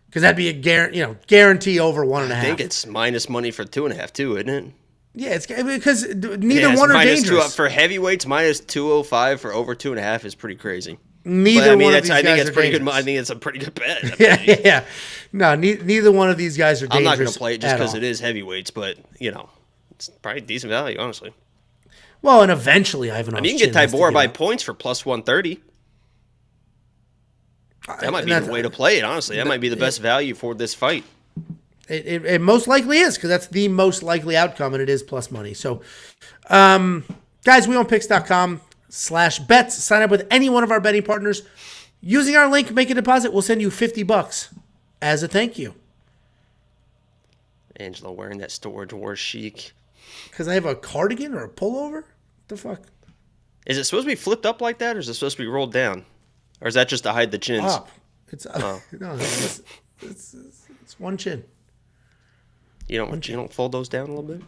because that'd be a guarantee over 1.5. I think it's minus money for 2.5 too, isn't it? Yeah, it's because neither one are dangerous. For heavyweights, minus 205 for over 2.5 is pretty crazy. Neither one of these guys are dangerous. I think it's a pretty good bet. Yeah. No, neither one of these guys are dangerous. I'm not going to play it just because it is heavyweights, but it's probably decent value, honestly. Well, and eventually Ivanov. You can get Tybura by points for plus 130. That might be the way to play it, honestly. That might be the best value for this fight. It most likely is, because that's the most likely outcome, and it is plus money. So, guys, weonpicks.com/bets. Sign up with any one of our betting partners. Using our link, make a deposit. We'll send you $50 as a thank you. Angelo wearing that Storage Wars chic. Because I have a cardigan or a pullover? What the fuck? Is it supposed to be flipped up like that, or is it supposed to be rolled down? Or is that just to hide the chins? Up. It's up. Oh. No, it's one chin. You don't fold those down a little bit?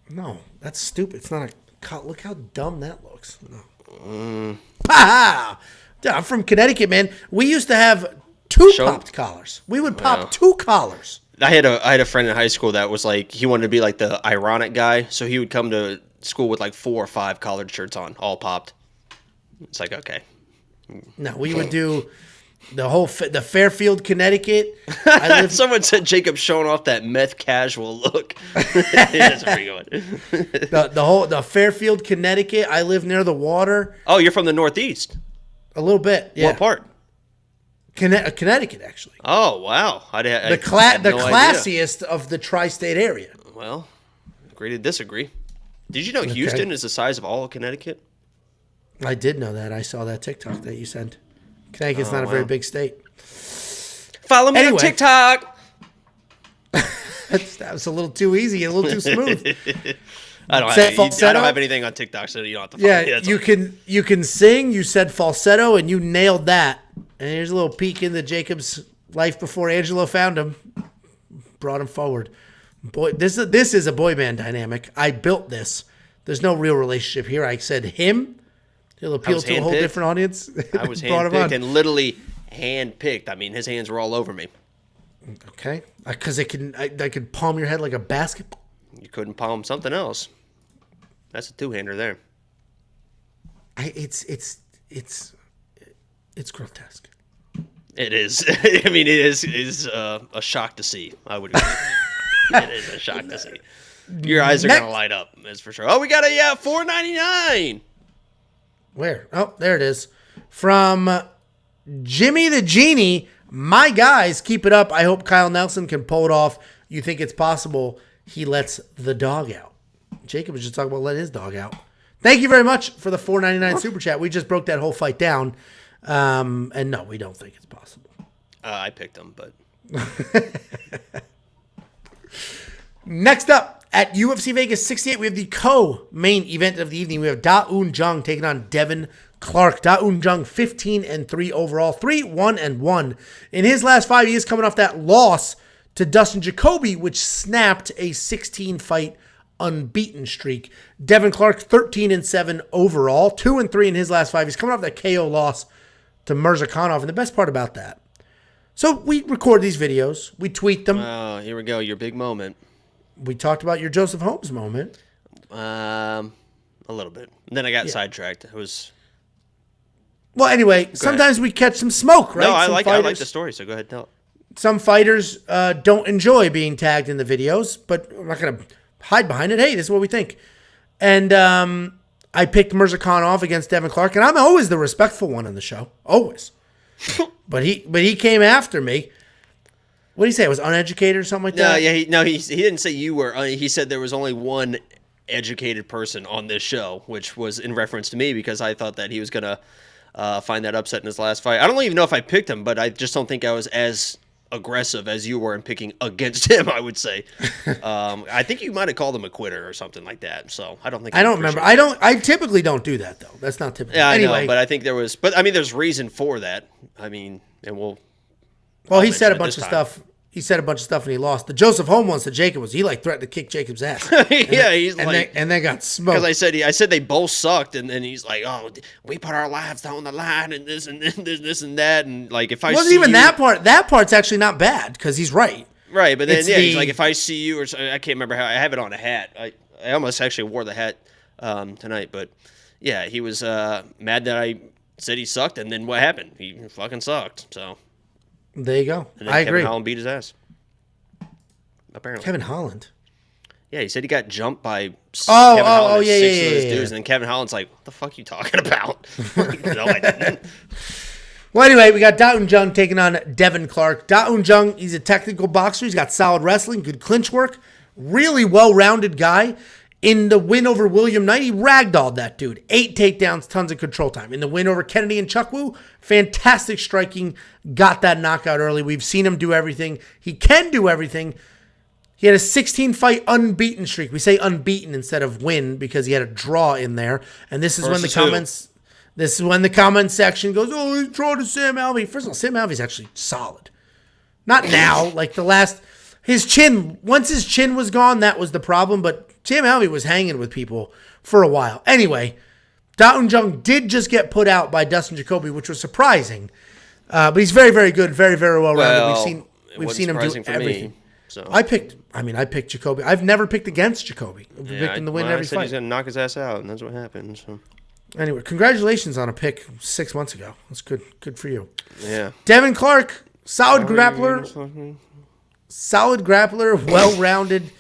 No, that's stupid. It's not a cut. Look how dumb that looks. No. Ha! Dude, I'm from Connecticut, man. We used to have two popped collars. We would pop two collars. I had a friend in high school that was like, he wanted to be like the ironic guy, so he would come to school with like 4 or 5 collared shirts on, all popped. It's like, okay. No, we would do the Fairfield, Connecticut. Someone said Jacob's showing off that meth casual look. That's a pretty good one. the Fairfield, Connecticut. I live near the water. Oh, you're from the Northeast. A little bit, yeah. What part? Connecticut, actually. Oh, wow. The classiest of the tri-state area. Well, agree to disagree. Did you know Houston is the size of all of Connecticut? I did know that. I saw that TikTok that you sent. Connecticut's not a very big state. Follow me on TikTok. That was a little too easy, a little too smooth. I don't have anything on TikTok, so you don't have to follow me. Yeah, you can sing. You said falsetto, and you nailed that. And here's a little peek into Jacob's life before Angelo found him. Brought him forward. Boy, this is a boy band dynamic. I built this. There's no real relationship here. I said him. He'll appeal to a whole different audience. I was handpicked and literally handpicked. I mean, his hands were all over me. Okay, because I could palm your head like a basketball. You couldn't palm something else. That's a two-hander there. It's grotesque. It is. I mean, it is a shock to see. I would agree. It is a shock to see. Your eyes are going to light up, that's for sure. Oh, we got a $4.99. Where? Oh, there it is. From Jimmy the Genie. My guys, keep it up. I hope Kyle Nelson can pull it off. You think it's possible he lets the dog out? Jacob was just talking about letting his dog out. Thank you very much for the $4.99 super chat. We just broke that whole fight down. And no, we don't think it's possible. I picked him, but... Next up, at UFC Vegas 68, we have the co-main event of the evening. We have Da Un Jung taking on Devin Clark. Da Un Jung 15-3 overall, 3-1-1. In his last 5, he is coming off that loss to Dustin Jacoby, which snapped a 16-fight unbeaten streak. Devin Clark 13-7 overall, 2-3 in his last 5. He's coming off that KO loss to Mirzakhanov. And the best part about that, so we record these videos, we tweet them. Oh, here we go, your big moment. We talked about your Joseph Holmes moment. A little bit. And then I got sidetracked. It was... Well, anyway, sometimes we catch some smoke, right? No, I like the story, so go ahead and tell it. Some fighters don't enjoy being tagged in the videos, but I'm not going to hide behind it. Hey, this is what we think. And I picked Mirzakhanov against Devin Clark, and I'm always the respectful one on the show. Always. But he came after me. What did he say? It was uneducated or something like that? He didn't say you were. He said there was only one educated person on this show, which was in reference to me because I thought that he was going to find that upset in his last fight. I don't even know if I picked him, but I just don't think I was as aggressive as you were in picking against him, I would say. I think you might have called him a quitter or something like that. So I don't think I don't remember. I typically don't do that though. That's not typical. Yeah, I anyway, know, but I think there was. But I mean, there's reason for that. I mean, and we'll. Well, he said a bunch of stuff. He said a bunch of stuff and he lost. The Joseph Holmes one said Jacob was. He threatened to kick Jacob's ass. And then got smoked. Because I said they both sucked, and then he's like, "Oh, we put our lives down the line, and this and this and that." And like, if I wasn't even that part. That part's actually not bad because he's right. Right, but then he's like, if I see you, or I can't remember how I have it on a hat. I almost actually wore the hat tonight, but yeah, he was mad that I said he sucked, and then what happened? He fucking sucked. So. There you go. And then I agree. Kevin Holland beat his ass. Apparently. Kevin Holland? Yeah, he said he got jumped by six of those dudes, and then Kevin Holland's like, what the fuck are you talking about? No, I didn't. Well, anyway, we got Da Un Jung taking on Devin Clark. Da Un Jung, he's a technical boxer. He's got solid wrestling, good clinch work, really well-rounded guy. In the win over William Knight, he ragdolled that dude. 8 takedowns, tons of control time. In the win over Kennedy and Chukwoo, fantastic striking, got that knockout early. We've seen him do everything. He can do everything. He had a 16-fight unbeaten streak. We say unbeaten instead of win because he had a draw in there. And this is when the comments section goes, "Oh, he's draw to Sam Alvey." First of all, Sam Alvey's actually solid. Not now, like the last. His chin, once his chin was gone, that was the problem. But Sam Alvey was hanging with people for a while. Anyway, Da Un Jung did just get put out by Dustin Jacoby, which was surprising. But he's very, very good, very, very well-rounded. We've seen him do everything. Me, so. I picked Jacoby. I've never picked against Jacoby. I've picked him to win every fight. He's going to knock his ass out, and that's what happened. So. Anyway, congratulations on a pick 6 months ago. That's good. Good for you. Yeah. Devin Clark, solid grappler. Solid grappler, well-rounded,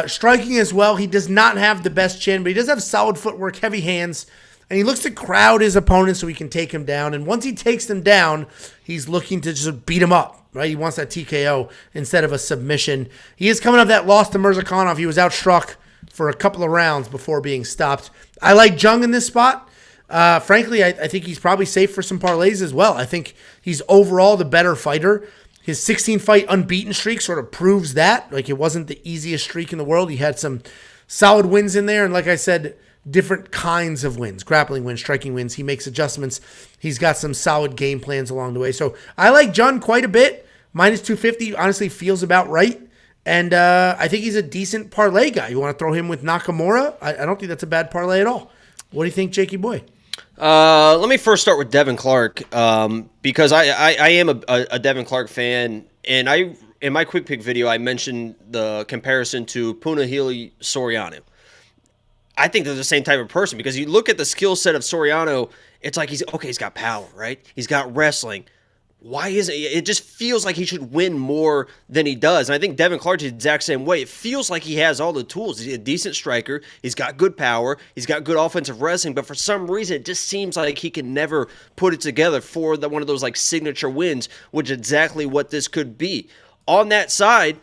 striking as well. He does not have the best chin, but he does have solid footwork, heavy hands, and he looks to crowd his opponent so he can take him down. And once he takes them down, he's looking to just beat him up, right? He wants that TKO instead of a submission. He is coming off that loss to Mirzakhanov. He was outstruck for a couple of rounds before being stopped. I like Jung in this spot. Frankly, I think he's probably safe for some parlays as well. I think he's overall the better fighter. His 16-fight unbeaten streak sort of proves that. Like, it wasn't the easiest streak in the world. He had some solid wins in there. And like I said, different kinds of wins. Grappling wins, striking wins. He makes adjustments. He's got some solid game plans along the way. So I like Jung quite a bit. Minus 250 honestly feels about right. And I think he's a decent parlay guy. You want to throw him with Nakamura? I don't think that's a bad parlay at all. What do you think, Jakey boy? Let me first start with Devin Clark because I am a Devin Clark fan, and in my quick pick video I mentioned the comparison to Punahele Soriano. I think they're the same type of person because you look at the skill set of Soriano, it's like he's got power, right? He's got wrestling. Why isn't it? Just feels like he should win more than he does. And I think Devin Clark's the exact same way. It feels like he has all the tools. He's a decent striker. He's got good power. He's got good offensive wrestling. But for some reason, it just seems like he can never put it together for one of those like signature wins, which is exactly what this could be. On that side,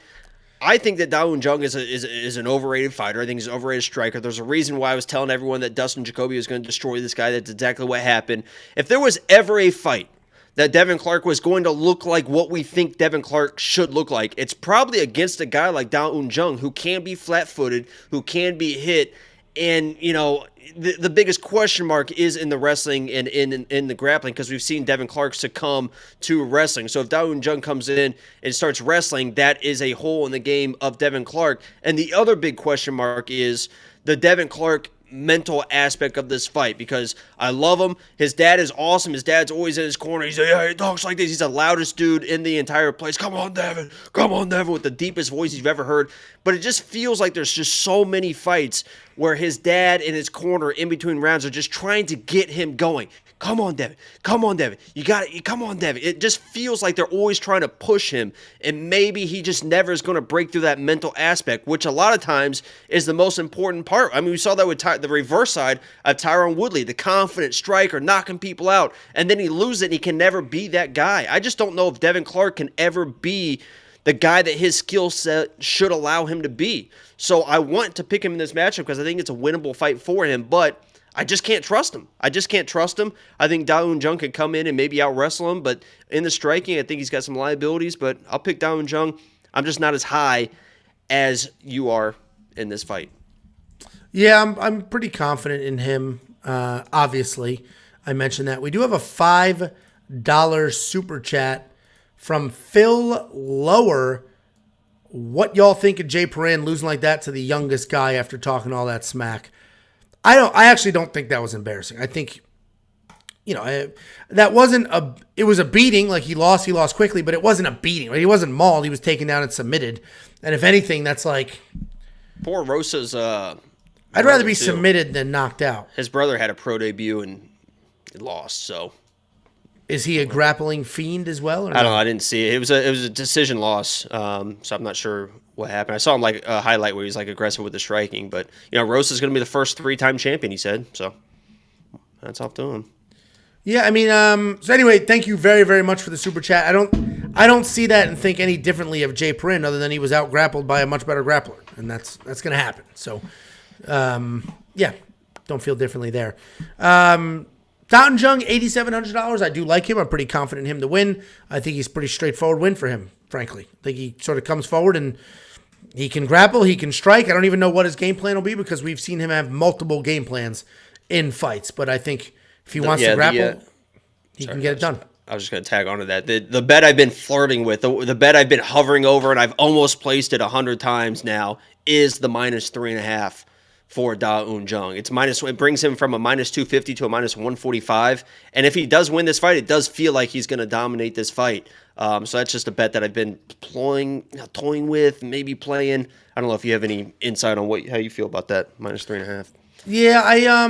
I think that Da Jung is an overrated fighter. I think he's an overrated striker. There's a reason why I was telling everyone that Dustin Jacoby was going to destroy this guy. That's exactly what happened. If there was ever a fight that Devin Clark was going to look like what we think Devin Clark should look like, it's probably against a guy like Da Jung who can be flat-footed, who can be hit, and, you know, the biggest question mark is in the wrestling and in the grappling because we've seen Devin Clark succumb to wrestling. So if Da Jung comes in and starts wrestling, that is a hole in the game of Devin Clark. And the other big question mark is the Devin Clark mental aspect of this fight because I love him. His dad is awesome. His dad's always in his corner. He's like, yeah, he talks like this. He's the loudest dude in the entire place. Come on, Devin. Come on, Devin, with the deepest voice you've ever heard. But it just feels like there's just so many fights where his dad in his corner in between rounds are just trying to get him going. Come on, Devin. Come on, Devin. You got it. Come on, Devin. It just feels like they're always trying to push him, and maybe he just never is going to break through that mental aspect, which a lot of times is the most important part. I mean, we saw that with the reverse side of Tyron Woodley, the confident striker, knocking people out, and then he loses it, and he can never be that guy. I just don't know if Devin Clark can ever be the guy that his skill set should allow him to be. So I want to pick him in this matchup because I think it's a winnable fight for him, but I just can't trust him. I think Da Jung can come in and maybe out-wrestle him, but in the striking, I think he's got some liabilities, but I'll pick Da Jung. I'm just not as high as you are in this fight. Yeah, I'm pretty confident in him, obviously. I mentioned that. We do have a $5 super chat from Phil Lower. What y'all think of Jay Perrin losing like that to the youngest guy after talking all that smack? I actually don't think that was embarrassing. I think, you know, that wasn't it was a beating. Like he lost quickly, but it wasn't a beating. Right? He wasn't mauled. He was taken down and submitted. And if anything, that's like. Poor Rosa's. I'd rather be submitted than knocked out. His brother had a pro debut and lost, so. Is he a grappling fiend as well? Or I don't know. I didn't see it. It was a decision loss, so I'm not sure what happened. I saw him like a highlight where he's like aggressive with the striking, but you know, Rosa's going to be the first 3-time champion. He said so. That's off to him. Yeah, I mean, so anyway, thank you very, very much for the super chat. I don't see that and think any differently of Jay Perrin other than he was out grappled by a much better grappler, and that's going to happen. So, yeah, don't feel differently there. Da Jung, $8,700. I do like him. I'm pretty confident in him to win. I think he's a pretty straightforward win for him, frankly. I think he sort of comes forward and he can grapple, he can strike. I don't even know what his game plan will be because we've seen him have multiple game plans in fights. But I think if he wants to grapple, he can get it done. I was just going to tag onto that. The bet I've been flirting with, the bet I've been hovering over, and I've almost placed it 100 times now, is the -3.5 for Da Jung. It brings him from a -250 to a -145. And if he does win this fight, it does feel like he's going to dominate this fight. So that's just a bet that I've been toying with, maybe playing. I don't know if you have any insight on how you feel about that -3.5. Yeah,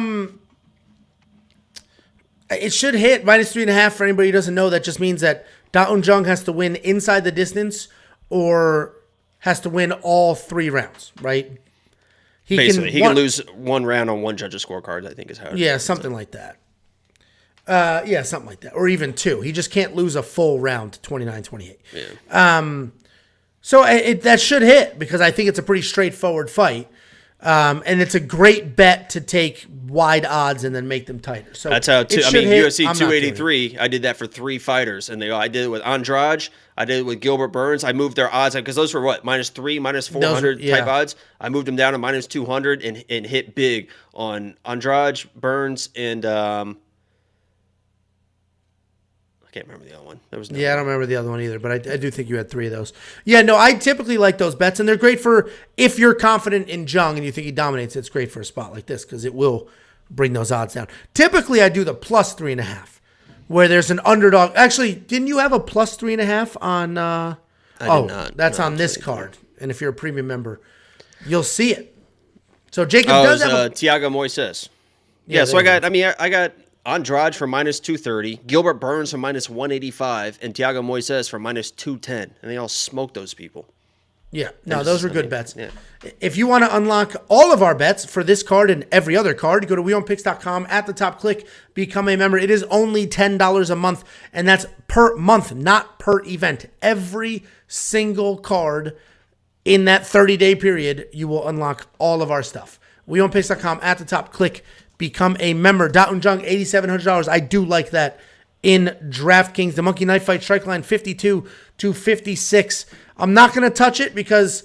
it should hit -3.5 for anybody who doesn't know. That just means that Da Jung has to win inside the distance or has to win all 3 rounds, right? He can lose 1 round on one judge's scorecard, I think is how it is. Something like that. Something like that. Or even 2. He just can't lose a full round, 29-28. Yeah. So that should hit because I think it's a pretty straightforward fight. And it's a great bet to take wide odds and then make them tighter. So that's how UFC 283, I did that for 3 fighters. And I did it with Andrade. I did it with Gilbert Burns. I moved their odds because those were what, -3, -400 type odds. I moved them down to -200 and hit big on Andrade, Burns, and I can't remember the other one. I don't remember the other one either, but I do think you had 3 of those. Yeah, no, I typically like those bets, and they're great for if you're confident in Jeong and you think he dominates, it's great for a spot like this because it will bring those odds down. Typically, I do the +3.5 where there's an underdog. Actually, didn't you have a +3.5 on? I did not. That's on this card, and if you're a premium member, you'll see it. So Jacob Oh, does it was, have Thiago Moises. Yeah, Yeah, so there I you got Andrade for minus 230, Gilbert Burns for minus 185, and Thiago Moises for minus 210. And they all smoked those people. Yeah, no, those were good bets. Yeah. If you want to unlock all of our bets for this card and every other card, go to weonpicks.com. At the top, click Become a Member. It is only $10 a month, and that's per month, not per event. Every single card in that 30-day period, you will unlock all of our stuff. weonpicks.com. At the top, click Become a Member. Jung, $8,700. I do like that in DraftKings. The Monkey Knife Fight strike line 52 to 56. I'm not going to touch it because,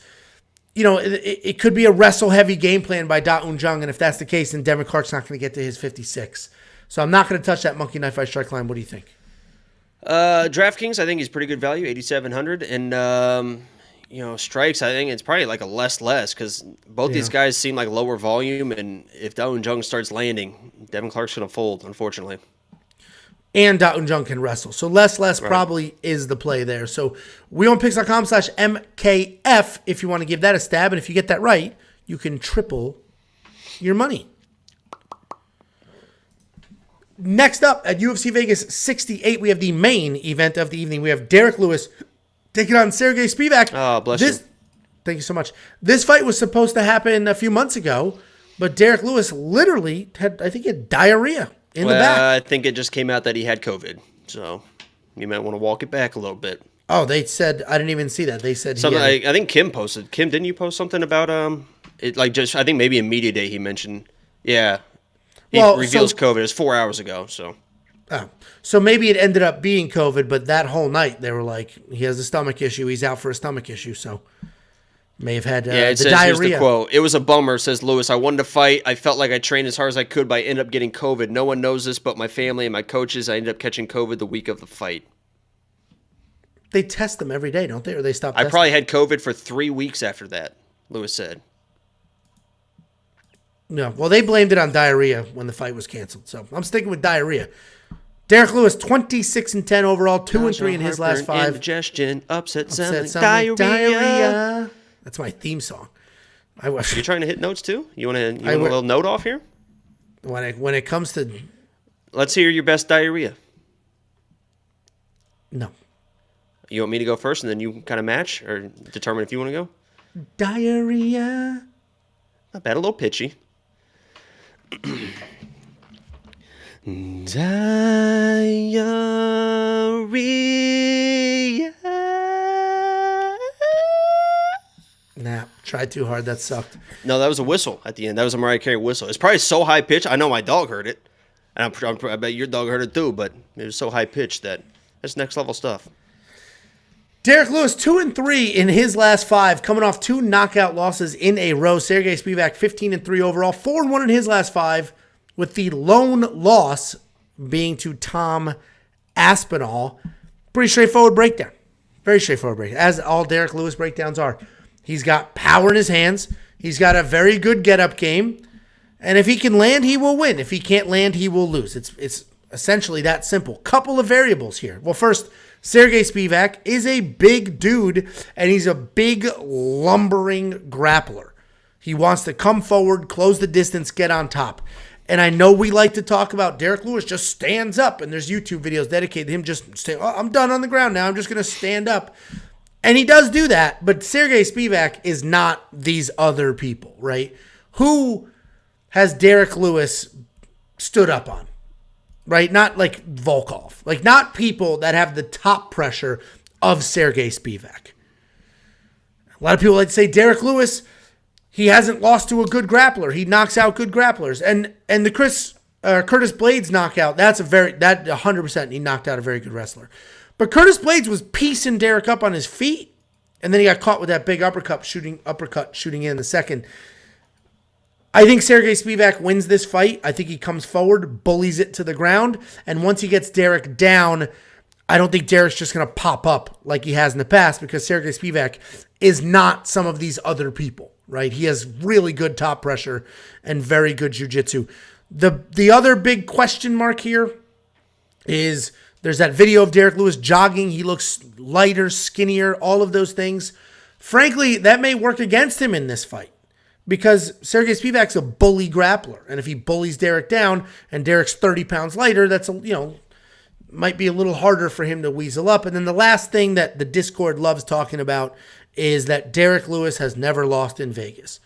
it could be a wrestle-heavy game plan by Jung, and if that's the case, then Devin Clark's not going to get to his 56. So I'm not going to touch that Monkey Knife Fight strike line. What do you think? DraftKings, I think he's pretty good value, 8,700, and strikes, I think it's probably like a less because both these guys seem like lower volume, and if Jung starts landing, Devin Clark's going to fold, unfortunately. And Jung can wrestle. So less probably is the play there. So weonpicks.com/MKF if you want to give that a stab. And if you get that right, you can triple your money. Next up at UFC Vegas 68, we have the main event of the evening. We have Derek Lewis taking on Saragih Spivac. Oh, bless you. Thank you so much. This fight was supposed to happen a few months ago, but Derek Lewis literally had diarrhea in the back. I think it just came out that he had COVID, so you might want to walk it back a little bit. Oh, they said, I didn't even see that. They said something. I think Kim posted. Kim, didn't you post something about it? Like just I think maybe in media day he mentioned. Yeah, he reveals COVID. It was 4 hours ago. So maybe it ended up being COVID, but that whole night they were like, he has a stomach issue. He's out for a stomach issue. So may have had it says, diarrhea. Here's the quote. It was a bummer, says Lewis. I wanted to fight. I felt like I trained as hard as I could, but I ended up getting COVID. No one knows this but my family and my coaches. I ended up catching COVID the week of the fight. They test them every day, don't they? Or they stop testing? I probably had COVID for 3 weeks after that, Lewis said. No, well, they blamed it on diarrhea when the fight was canceled. So I'm sticking with diarrhea. Derek Lewis, 26-10 overall, 2-3 in his last 5. Indigestion, upset stomach, diarrhea. That's my theme song. You trying to hit notes too? You want a little note off here? When it comes to, let's hear your best diarrhea. No. You want me to go first, and then you kind of match or determine if you want to go? Diarrhea. Not bad, a little pitchy. Diarrhea. Nah, tried too hard. That sucked. No, that was a whistle at the end. That was a Mariah Carey whistle. It's probably so high pitched. I know my dog heard it, and I bet your dog heard it too. But it was so high pitched that that's next level stuff. Derek Lewis, 2-3 in his last 5, coming off 2 knockout losses in a row. Saragih Spivac, 15-3 overall, 4-1 in his last 5, with the lone loss being to Tom Aspinall. Pretty straightforward breakdown. Very straightforward breakdown, as all Derek Lewis breakdowns are. He's got power in his hands. He's got a very good get-up game. And if he can land, he will win. If he can't land, he will lose. It's essentially that simple. Couple of variables here. Well, first, Saragih Spivac is a big dude, and he's a big, lumbering grappler. He wants to come forward, close the distance, get on top. And I know we like to talk about Derek Lewis just stands up, and there's YouTube videos dedicated to him just saying, I'm done on the ground now. I'm just going to stand up. And he does do that, but Saragih Spivac is not these other people, right? Who has Derek Lewis stood up on? Right? Not like Volkov. Like, not people that have the top pressure of Saragih Spivac. A lot of people like to say Derek Lewis, he hasn't lost to a good grappler. He knocks out good grapplers. And the Curtis Blades knockout, that 100% he knocked out a very good wrestler. But Curtis Blades was piecing Derek up on his feet, and then he got caught with that big uppercut shooting in the second. I think Saragih Spivac wins this fight. I think he comes forward, bullies it to the ground, and once he gets Derek down, I don't think Derek's just going to pop up like he has in the past, because Saragih Spivac is not some of these other people, right? He has really good top pressure and very good jiu-jitsu. The other big question mark here is there's that video of Derek Lewis jogging. He looks lighter, skinnier, all of those things. Frankly, that may work against him in this fight. because Sergey Spivac's a bully grappler. And if he bullies Derek down and Derek's 30 pounds lighter, that's, might be a little harder for him to weasel up. And then the last thing that the Discord loves talking about is that Derek Lewis has never lost in Vegas.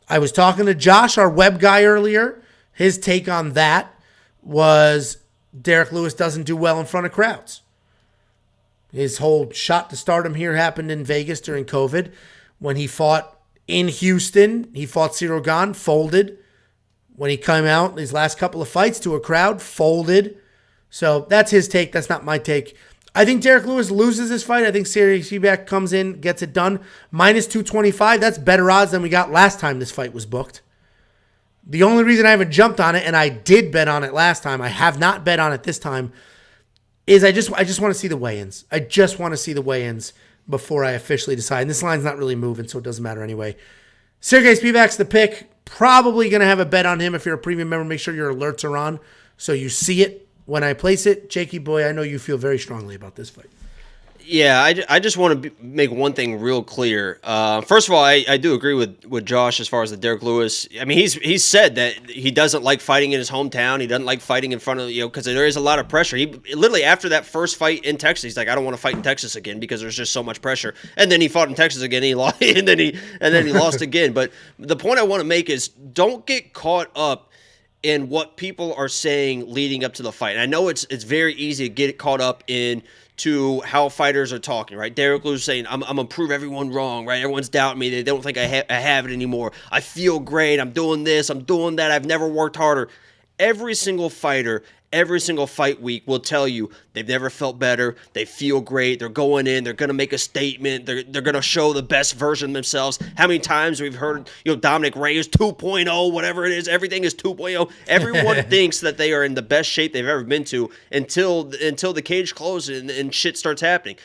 I was talking to Josh, our web guy, earlier. His take on that was Derek Lewis doesn't do well in front of crowds. His whole shot to stardom here happened in Vegas during COVID. When he fought in Houston, he fought Sirogan, folded. When he came out in his last couple of fights to a crowd, folded. So that's his take. That's not my take. I think Derek Lewis loses this fight. I think Sergey Spivac comes in, gets it done. Minus 225. That's better odds than we got last time this fight was booked. The only reason I haven't jumped on it, and I did bet on it last time, I have not bet on it this time, is I just want to see the weigh-ins. I just want to see the weigh-ins before I officially decide. And this line's not really moving, so it doesn't matter anyway. Sergey Spivac's the pick. Probably going to have a bet on him. If you're a premium member, make sure your alerts are on so you see it when I place it. Jakey boy, I know you feel very strongly about this fight. Yeah, I just want to make one thing real clear. First of all, I do agree with Josh as far as the Derek Lewis. I mean, he's said that he doesn't like fighting in his hometown. He doesn't like fighting in front of, because there is a lot of pressure. He literally, after that first fight in Texas, he's like, I don't want to fight in Texas again because there's just so much pressure. And then he fought in Texas again, and he lost, and then he lost again. But the point I want to make is don't get caught up in what people are saying leading up to the fight. And I know it's very easy to get caught up in to how fighters are talking, right? Derek Lewis saying, I'm going to prove everyone wrong, right? Everyone's doubting me. They don't think I have it anymore. I feel great. I'm doing this. I'm doing that. I've never worked harder. Every single fighter, every single fight week will tell you they've never felt better. They feel great. They're going in. They're going to make a statement. They're going to show the best version of themselves. How many times we've heard, Dominic Reyes 2.0, whatever it is. Everything is 2.0. Everyone thinks that they are in the best shape they've ever been to until the cage closes and shit starts happening.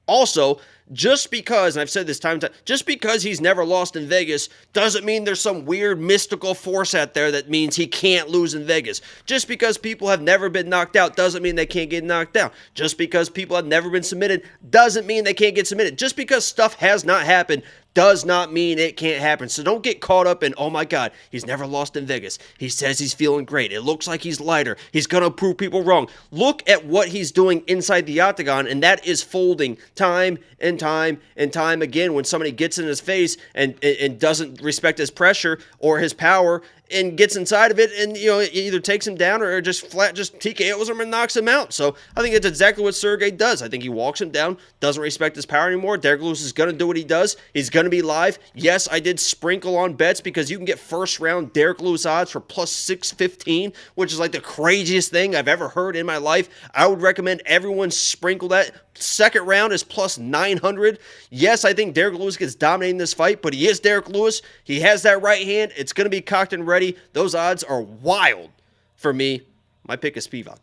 Also, just because, and I've said this time and time, just because he's never lost in Vegas doesn't mean there's some weird mystical force out there that means he can't lose in Vegas. Just because people have never been knocked out doesn't mean they can't get knocked out. Just because people have never been submitted doesn't mean they can't get submitted. Just because stuff has not happened does not mean it can't happen. So don't get caught up in, oh my God, he's never lost in Vegas. He says he's feeling great. It looks like he's lighter. He's going to prove people wrong. Look at what he's doing inside the octagon, and that is folding time and time and time again when somebody gets in his face and doesn't respect his pressure or his power and gets inside of it and, either takes him down or just TKOs him and knocks him out. So I think that's exactly what Sergey does. I think he walks him down, doesn't respect his power anymore. Derek Lewis is going to do what he does. He's going to be live. Yes, I did sprinkle on bets because you can get first round Derek Lewis odds for plus 615, which is like the craziest thing I've ever heard in my life. I would recommend everyone sprinkle that. Second round is plus 900. Yes, I think Derek Lewis gets dominating this fight, but he is Derek Lewis. He has that right hand. It's going to be cocked and ready. Those odds are wild for me. My pick is Spivac.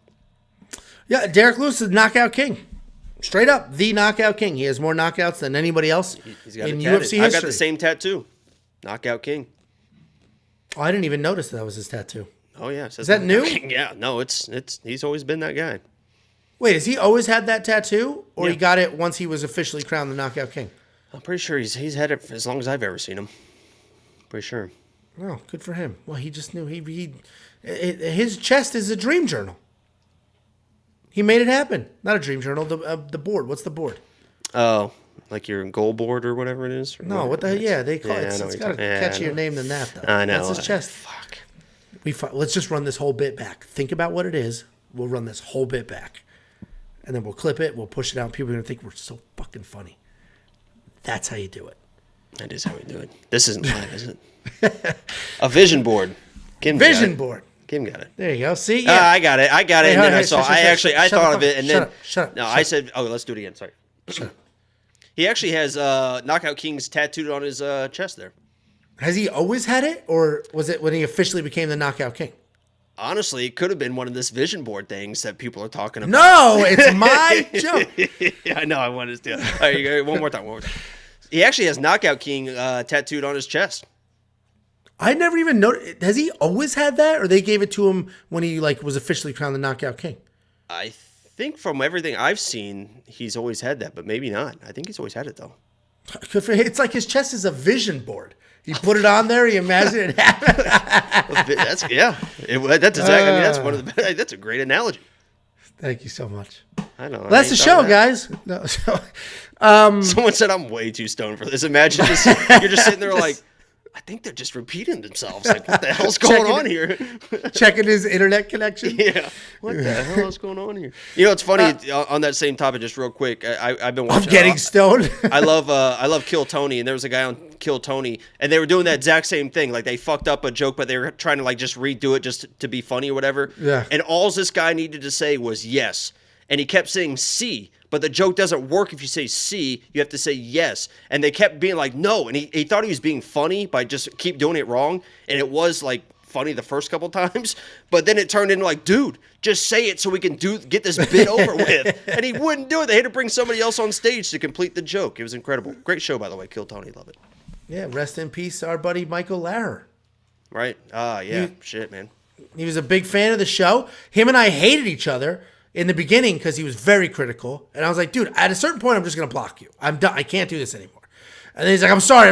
Yeah, Derek Lewis is knockout king. Straight up, the knockout king. He has more knockouts than anybody else He's got in it UFC history. I've got the same tattoo. Knockout king. Oh, I didn't even notice that was his tattoo. Oh, yeah. Is that new? King. Yeah, no, he's always been that guy. Wait, has he always had that tattoo? Or Yeah. he got it once he was officially crowned the knockout king? I'm pretty sure he's had it as long as I've ever seen him. Pretty sure. Oh, good for him. Well, he just knew his chest is a dream journal. He made it happen. Not a dream journal, the board. What's the board? Oh, like your goal board or whatever it is? No, what the hell? Yeah, they call Yeah, it. I know It's what got a you're talking- catchier name than that, though. I know. That's his chest. Fuck. Let's just run this whole bit back. Think about what it is. We'll run this whole bit back. And then we'll clip it. We'll push it out. People are going to think we're so fucking funny. That's how you do it. That is how we do it. This isn't live, is it? A vision board. Kim Vision board. Kim got it. There you go. See? Yeah. I got it. Hey, and then hey, I saw. I shut thought the of it, fuck- and shut then up, shut up, no, shut I up. said, "Oh, let's do it again." Sorry. Shut up. He actually has Knockout Kings tattooed on his chest there. Has he always had it? Or was it when he officially became the knockout king? Honestly, it could have been one of this vision board things that people are talking about. No, it's my joke. Yeah, I know. I wanted to. All right, you go, one more time. He actually has Knockout King tattooed on his chest. I never even noticed. Has he always had that? Or they gave it to him when he was officially crowned the knockout king? I think from everything I've seen, he's always had that, but maybe not. I think he's always had it though. It's like his chest is a vision board. He put it on there. He imagined it happened. That's exactly. I mean, that's one of the. That's a great analogy. Thank you so much. I know. Well, that's the show, guys. No, Someone said I'm way too stoned for this. Imagine you're just sitting there like, I think they're just repeating themselves. Like, what the hell's going on here? Checking his internet connection. Yeah. What the hell is going on here? You know, it's funny on that same topic. Just real quick, I've been watching. I'm getting stoned. I love Kill Tony, and there was a guy on Kill Tony, and they were doing that exact same thing. Like they fucked up a joke, but they were trying to like just redo it just to be funny or whatever. Yeah. And all this guy needed to say was yes, and he kept saying C. But the joke doesn't work if you say C. You have to say yes. And they kept being like, no. And he thought he was being funny by just keep doing it wrong. And it was like funny the first couple times. But then it turned into like, dude, just say it so we can get this bit over with. And he wouldn't do it. They had to bring somebody else on stage to complete the joke. It was incredible. Great show, by the way. Kill Tony. Love it. Yeah, rest in peace, our buddy Michael Lehrer. Right? Yeah. Shit, man. He was a big fan of the show. Him and I hated each other in the beginning because he was very critical. And I was like, dude, at a certain point, I'm just going to block you. I'm done. I can't do this anymore. And then he's like, I'm sorry.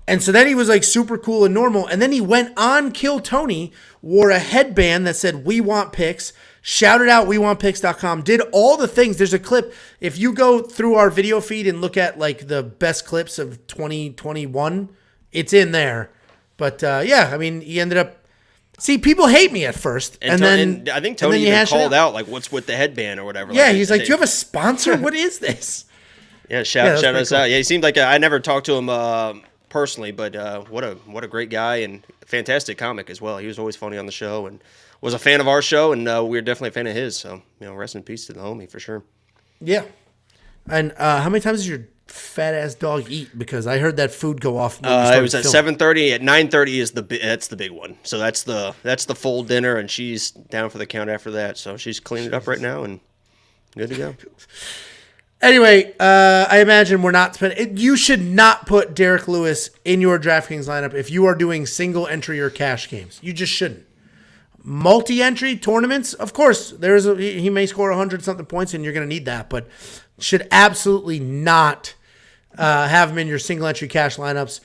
And so then he was like super cool and normal. And then he went on Kill Tony, wore a headband that said, "We want picks," shouted out WeWantPicks.com, did all the things. There's a clip. If you go through our video feed and look at like the best clips of 2021, it's in there. But yeah, I mean, he ended up. See, people hate me at first, and then I think Tony even called out like, "What's with the headband or whatever?" Yeah, he's like, "Do you have a sponsor? What is this?" Yeah, shout us out. Yeah, he seemed like I never talked to him personally, but what a great guy and fantastic comic as well. He was always funny on the show and was a fan of our show, and we were definitely a fan of his. So rest in peace to the homie for sure. Yeah, and how many times does your fat ass dog eat? Because I heard that food go off. It was at 7:30. At 9:30 that's the big one. So that's the full dinner, and she's down for the count after that. So she's cleaning it up right now and good to go. Anyway, I imagine we're not spending. You should not put Derek Lewis in your DraftKings lineup if you are doing single entry or cash games. You just shouldn't. Multi-entry tournaments, of course, he may score 100-something points, and you're going to need that, but should absolutely not have him in your single entry cash lineups.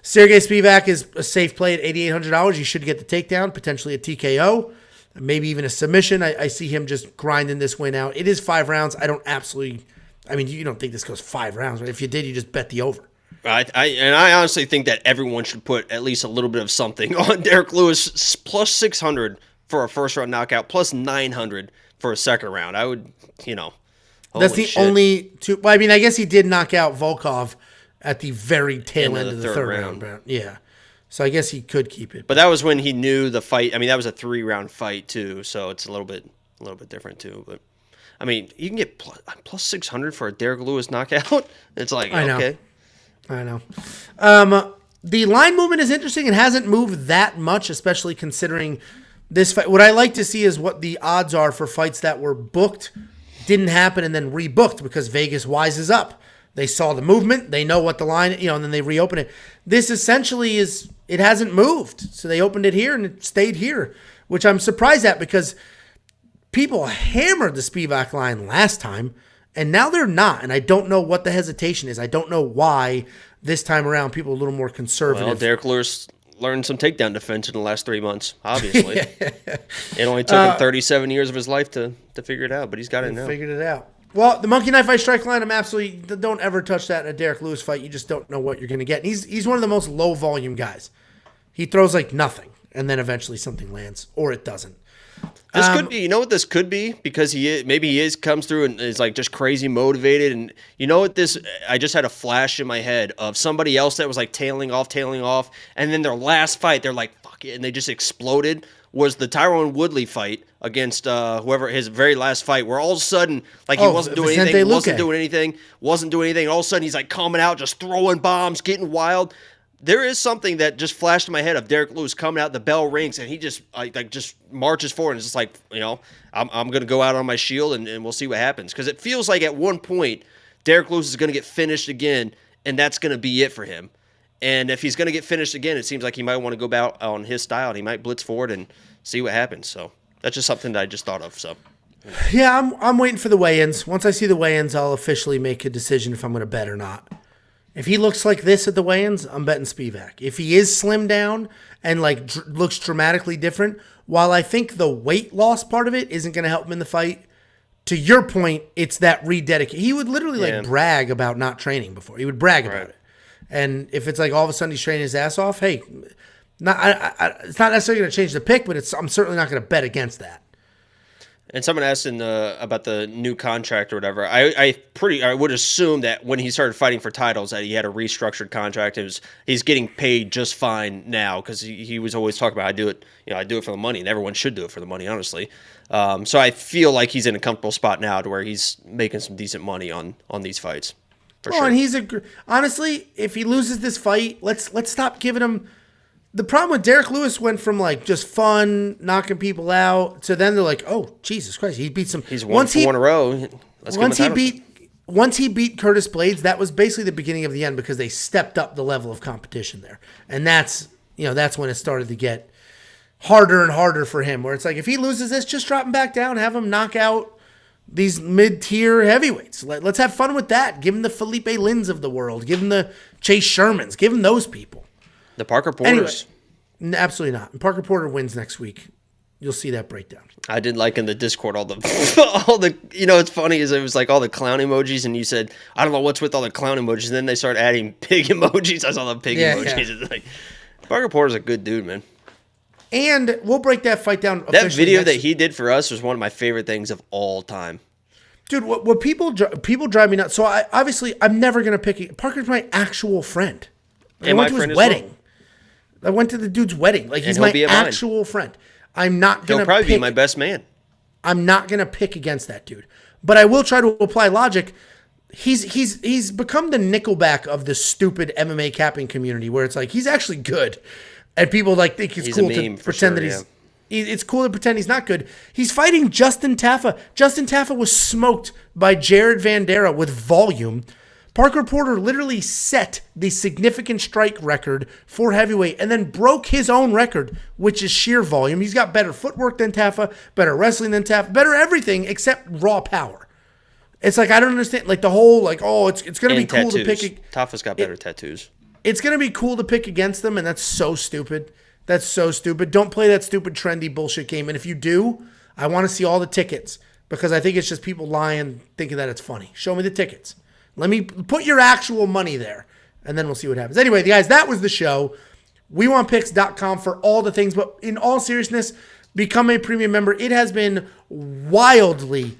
Sergey Spivac is a safe play at $8,800. You should get the takedown, potentially a TKO, maybe even a submission. I see him just grinding this win out. It is 5 rounds. You don't think this goes 5 rounds, right? If you did, you just bet the over. I honestly think that everyone should put at least a little bit of something on Derek Lewis, plus 600 for a first round knockout, plus 900 for a second round. I would, That's the only two. Well, I mean, I guess he did knock out Volkov at the very tail end of the third round. Yeah. So I guess he could keep it. But that was when he knew the fight. I mean, that was a 3-round fight too, so it's a little bit different too. But I mean, you can get plus 600 for a Derek Lewis knockout. It's like, okay. I know. The line movement is interesting. It hasn't moved that much, especially considering this fight. What I like to see is what the odds are for fights that were booked, didn't happen, and then rebooked because Vegas wises up. They saw the movement. They know what the line, and then they reopen it. This essentially it hasn't moved. So they opened it here and it stayed here, which I'm surprised at because people hammered the Spivac line last time. And now they're not, and I don't know what the hesitation is. I don't know why this time around people are a little more conservative. Well, Derek Lewis learned some takedown defense in the last 3 months, obviously. It only took him 37 years of his life to figure it out, but he's got it now. Figured it out. Well, the Monkey Knife Ice Strike line, I'm absolutely don't ever touch that in a Derek Lewis fight. You just don't know what you're going to get. And he's one of the most low volume guys. He throws like nothing, and then eventually something lands, or it doesn't. This could be, what this could be? Because he comes through and is like just crazy motivated. And I just had a flash in my head of somebody else that was like tailing off. And then their last fight, they're like, fuck it. And they just exploded. Was the Tyron Woodley fight against whoever, his very last fight, where all of a sudden, like he wasn't doing anything. And all of a sudden he's like coming out, just throwing bombs, getting wild. There is something that just flashed in my head of Derek Lewis coming out, the bell rings, and he just just marches forward and it's just like, I'm going to go out on my shield and we'll see what happens. Because it feels like at one point, Derek Lewis is going to get finished again, and that's going to be it for him. And if he's going to get finished again, it seems like he might want to go out on his style, and he might blitz forward and see what happens. So that's just something that I just thought of. So yeah, I'm waiting for the weigh-ins. Once I see the weigh-ins, I'll officially make a decision if I'm going to bet or not. If he looks like this at the weigh-ins, I'm betting Spivac. If he is slimmed down and like looks dramatically different, while I think the weight loss part of it isn't going to help him in the fight, to your point, it's that rededicate. He would literally like brag about not training before. He would brag about it. And if it's like all of a sudden he's training his ass off, hey, it's not necessarily going to change the pick, but I'm certainly not going to bet against that. And someone asked about the new contract or whatever. I would assume that when he started fighting for titles that he had a restructured contract. He's getting paid just fine now because he was always talking about I do it for the money, and everyone should do it for the money, honestly. So I feel like he's in a comfortable spot now to where he's making some decent money on these fights. For sure. And honestly, if he loses this fight, let's stop giving him. The problem with Derek Lewis went from like just fun, knocking people out, to then they're like, oh, Jesus Christ, he beat some. He's won 4 in a row. Once he beat Curtis Blades, that was basically the beginning of the end because they stepped up the level of competition there, and that's when it started to get harder and harder for him. Where it's like if he loses this, just drop him back down, have him knock out these mid-tier heavyweights. Let's have fun with that. Give him the Felipe Lins of the world. Give him the Chase Shermans. Give him those people. The Parker Porters. Anyway, absolutely not. Parker Porter wins next week. You'll see that breakdown. I did like in the Discord all the it's funny is it was like all the clown emojis and you said, I don't know what's with all the clown emojis. And then they started adding pig emojis. I saw the pig emojis. Yeah. It's like, Parker Porter's a good dude, man. And we'll break that fight down. That video that he did for us was one of my favorite things of all time. Dude, what people drive me nuts. So I'm never going to pick Parker's my actual friend. I went to his wedding. I went to the dude's wedding. Like he's my actual friend. I'm not gonna. He'll probably be my best man. I'm not gonna pick against that dude, but I will try to apply logic. He's become the Nickelback of the stupid MMA capping community, where it's like he's actually good, and people like think it's cool to pretend that he's. It's cool to pretend he's not good. He's fighting Justin Taffa. Justin Taffa was smoked by Jared Vandera with volume. Parker Porter literally set the significant strike record for heavyweight and then broke his own record, which is sheer volume. He's got better footwork than Taffa, better wrestling than Taffa, better everything except raw power. It's like I don't understand, like the whole like it's going to be cool to pick. Taffa's got better tattoos. It's going to be cool to pick against them, and that's so stupid. That's so stupid. Don't play that stupid trendy bullshit game. And if you do, I want to see all the tickets because I think it's just people lying, thinking that it's funny. Show me the tickets. Let me put your actual money there, and then we'll see what happens. Anyway, guys, that was the show. WeWantPicks.com for all the things. But in all seriousness, become a premium member. It has been wildly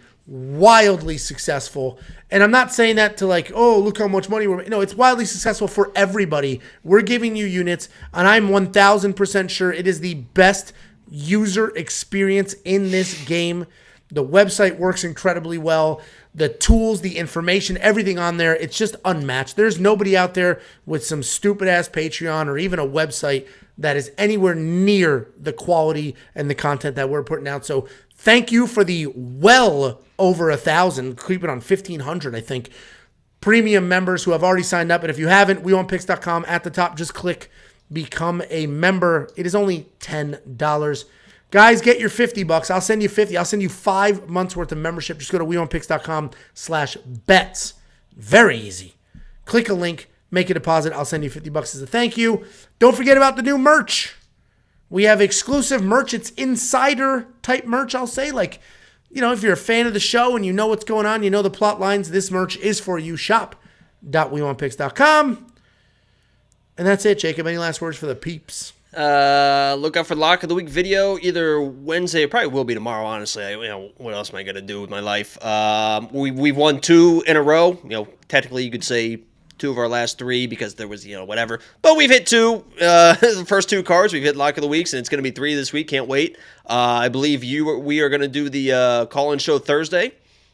successful. And I'm not saying that to like, oh, look how much money we're making. No, it's wildly successful for everybody. We're giving you units, and I'm 1,000% sure it is the best user experience in this game. The website works incredibly well. The tools, the information, everything on there, it's just unmatched. There's nobody out there with some stupid-ass Patreon or even a website that is anywhere near the quality and the content that we're putting out. So thank you for the well over 1,000, creeping on 1,500, I think, premium members who have already signed up. And if you haven't, WeWantPicks.com at the top. Just click Become a Member. It is only $10. Guys, get your $50. I'll send you 50. I'll send you 5 months worth of membership. Just go to WeWantPicks.com/bets. Very easy. Click a link, make a deposit. I'll send you $50 as a thank you. Don't forget about the new merch. We have exclusive merch. It's insider type merch, I'll say. Like, if you're a fan of the show and you know what's going on, you know the plot lines, this merch is for you. Shop.WeWantPicks.com. And that's it, Jacob. Any last words for the peeps? Look out for Lock of the Week video either Wednesday, it probably will be tomorrow, honestly. What else am I going to do with my life? We've won 2 in a row. Technically you could say 2 of our last 3 because there was, whatever. But we've hit 2, the first 2 cards. We've hit Lock of the Weeks, and it's going to be 3 this week. Can't wait. I believe we are going to do the call-in show Thursday.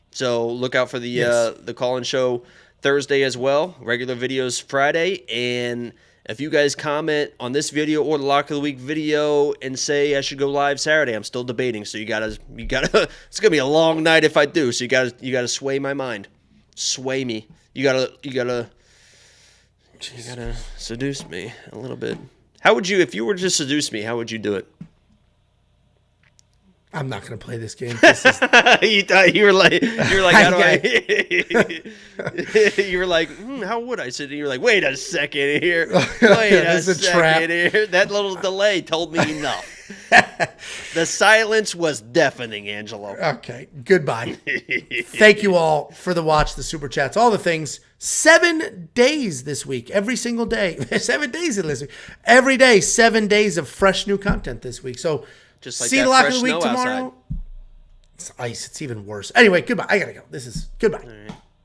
So look out for the call-in show Thursday as well. Regular videos Friday, and if you guys comment on this video or the Lock of the Week video and say I should go live Saturday, I'm still debating. So you gotta. It's gonna be a long night if I do. So you gotta sway my mind, sway me. You gotta seduce me a little bit. How would you, if you were to seduce me? How would you do it? I'm not going to play this game. This is, You thought you were like, how do I? You were like, how would I sit? And you were like, wait a second here. Wait a second here. That little delay told me enough. The silence was deafening, Angelo. Okay, goodbye. Thank you all for the watch, the super chats, all the things. 7 days this week, every single day. 7 days in this week. Every day, 7 days of fresh new content this week. So just like see that the lock fresh of the week snow tomorrow. outside. It's ice. It's even worse. Anyway, goodbye. I gotta go. This is goodbye. All right.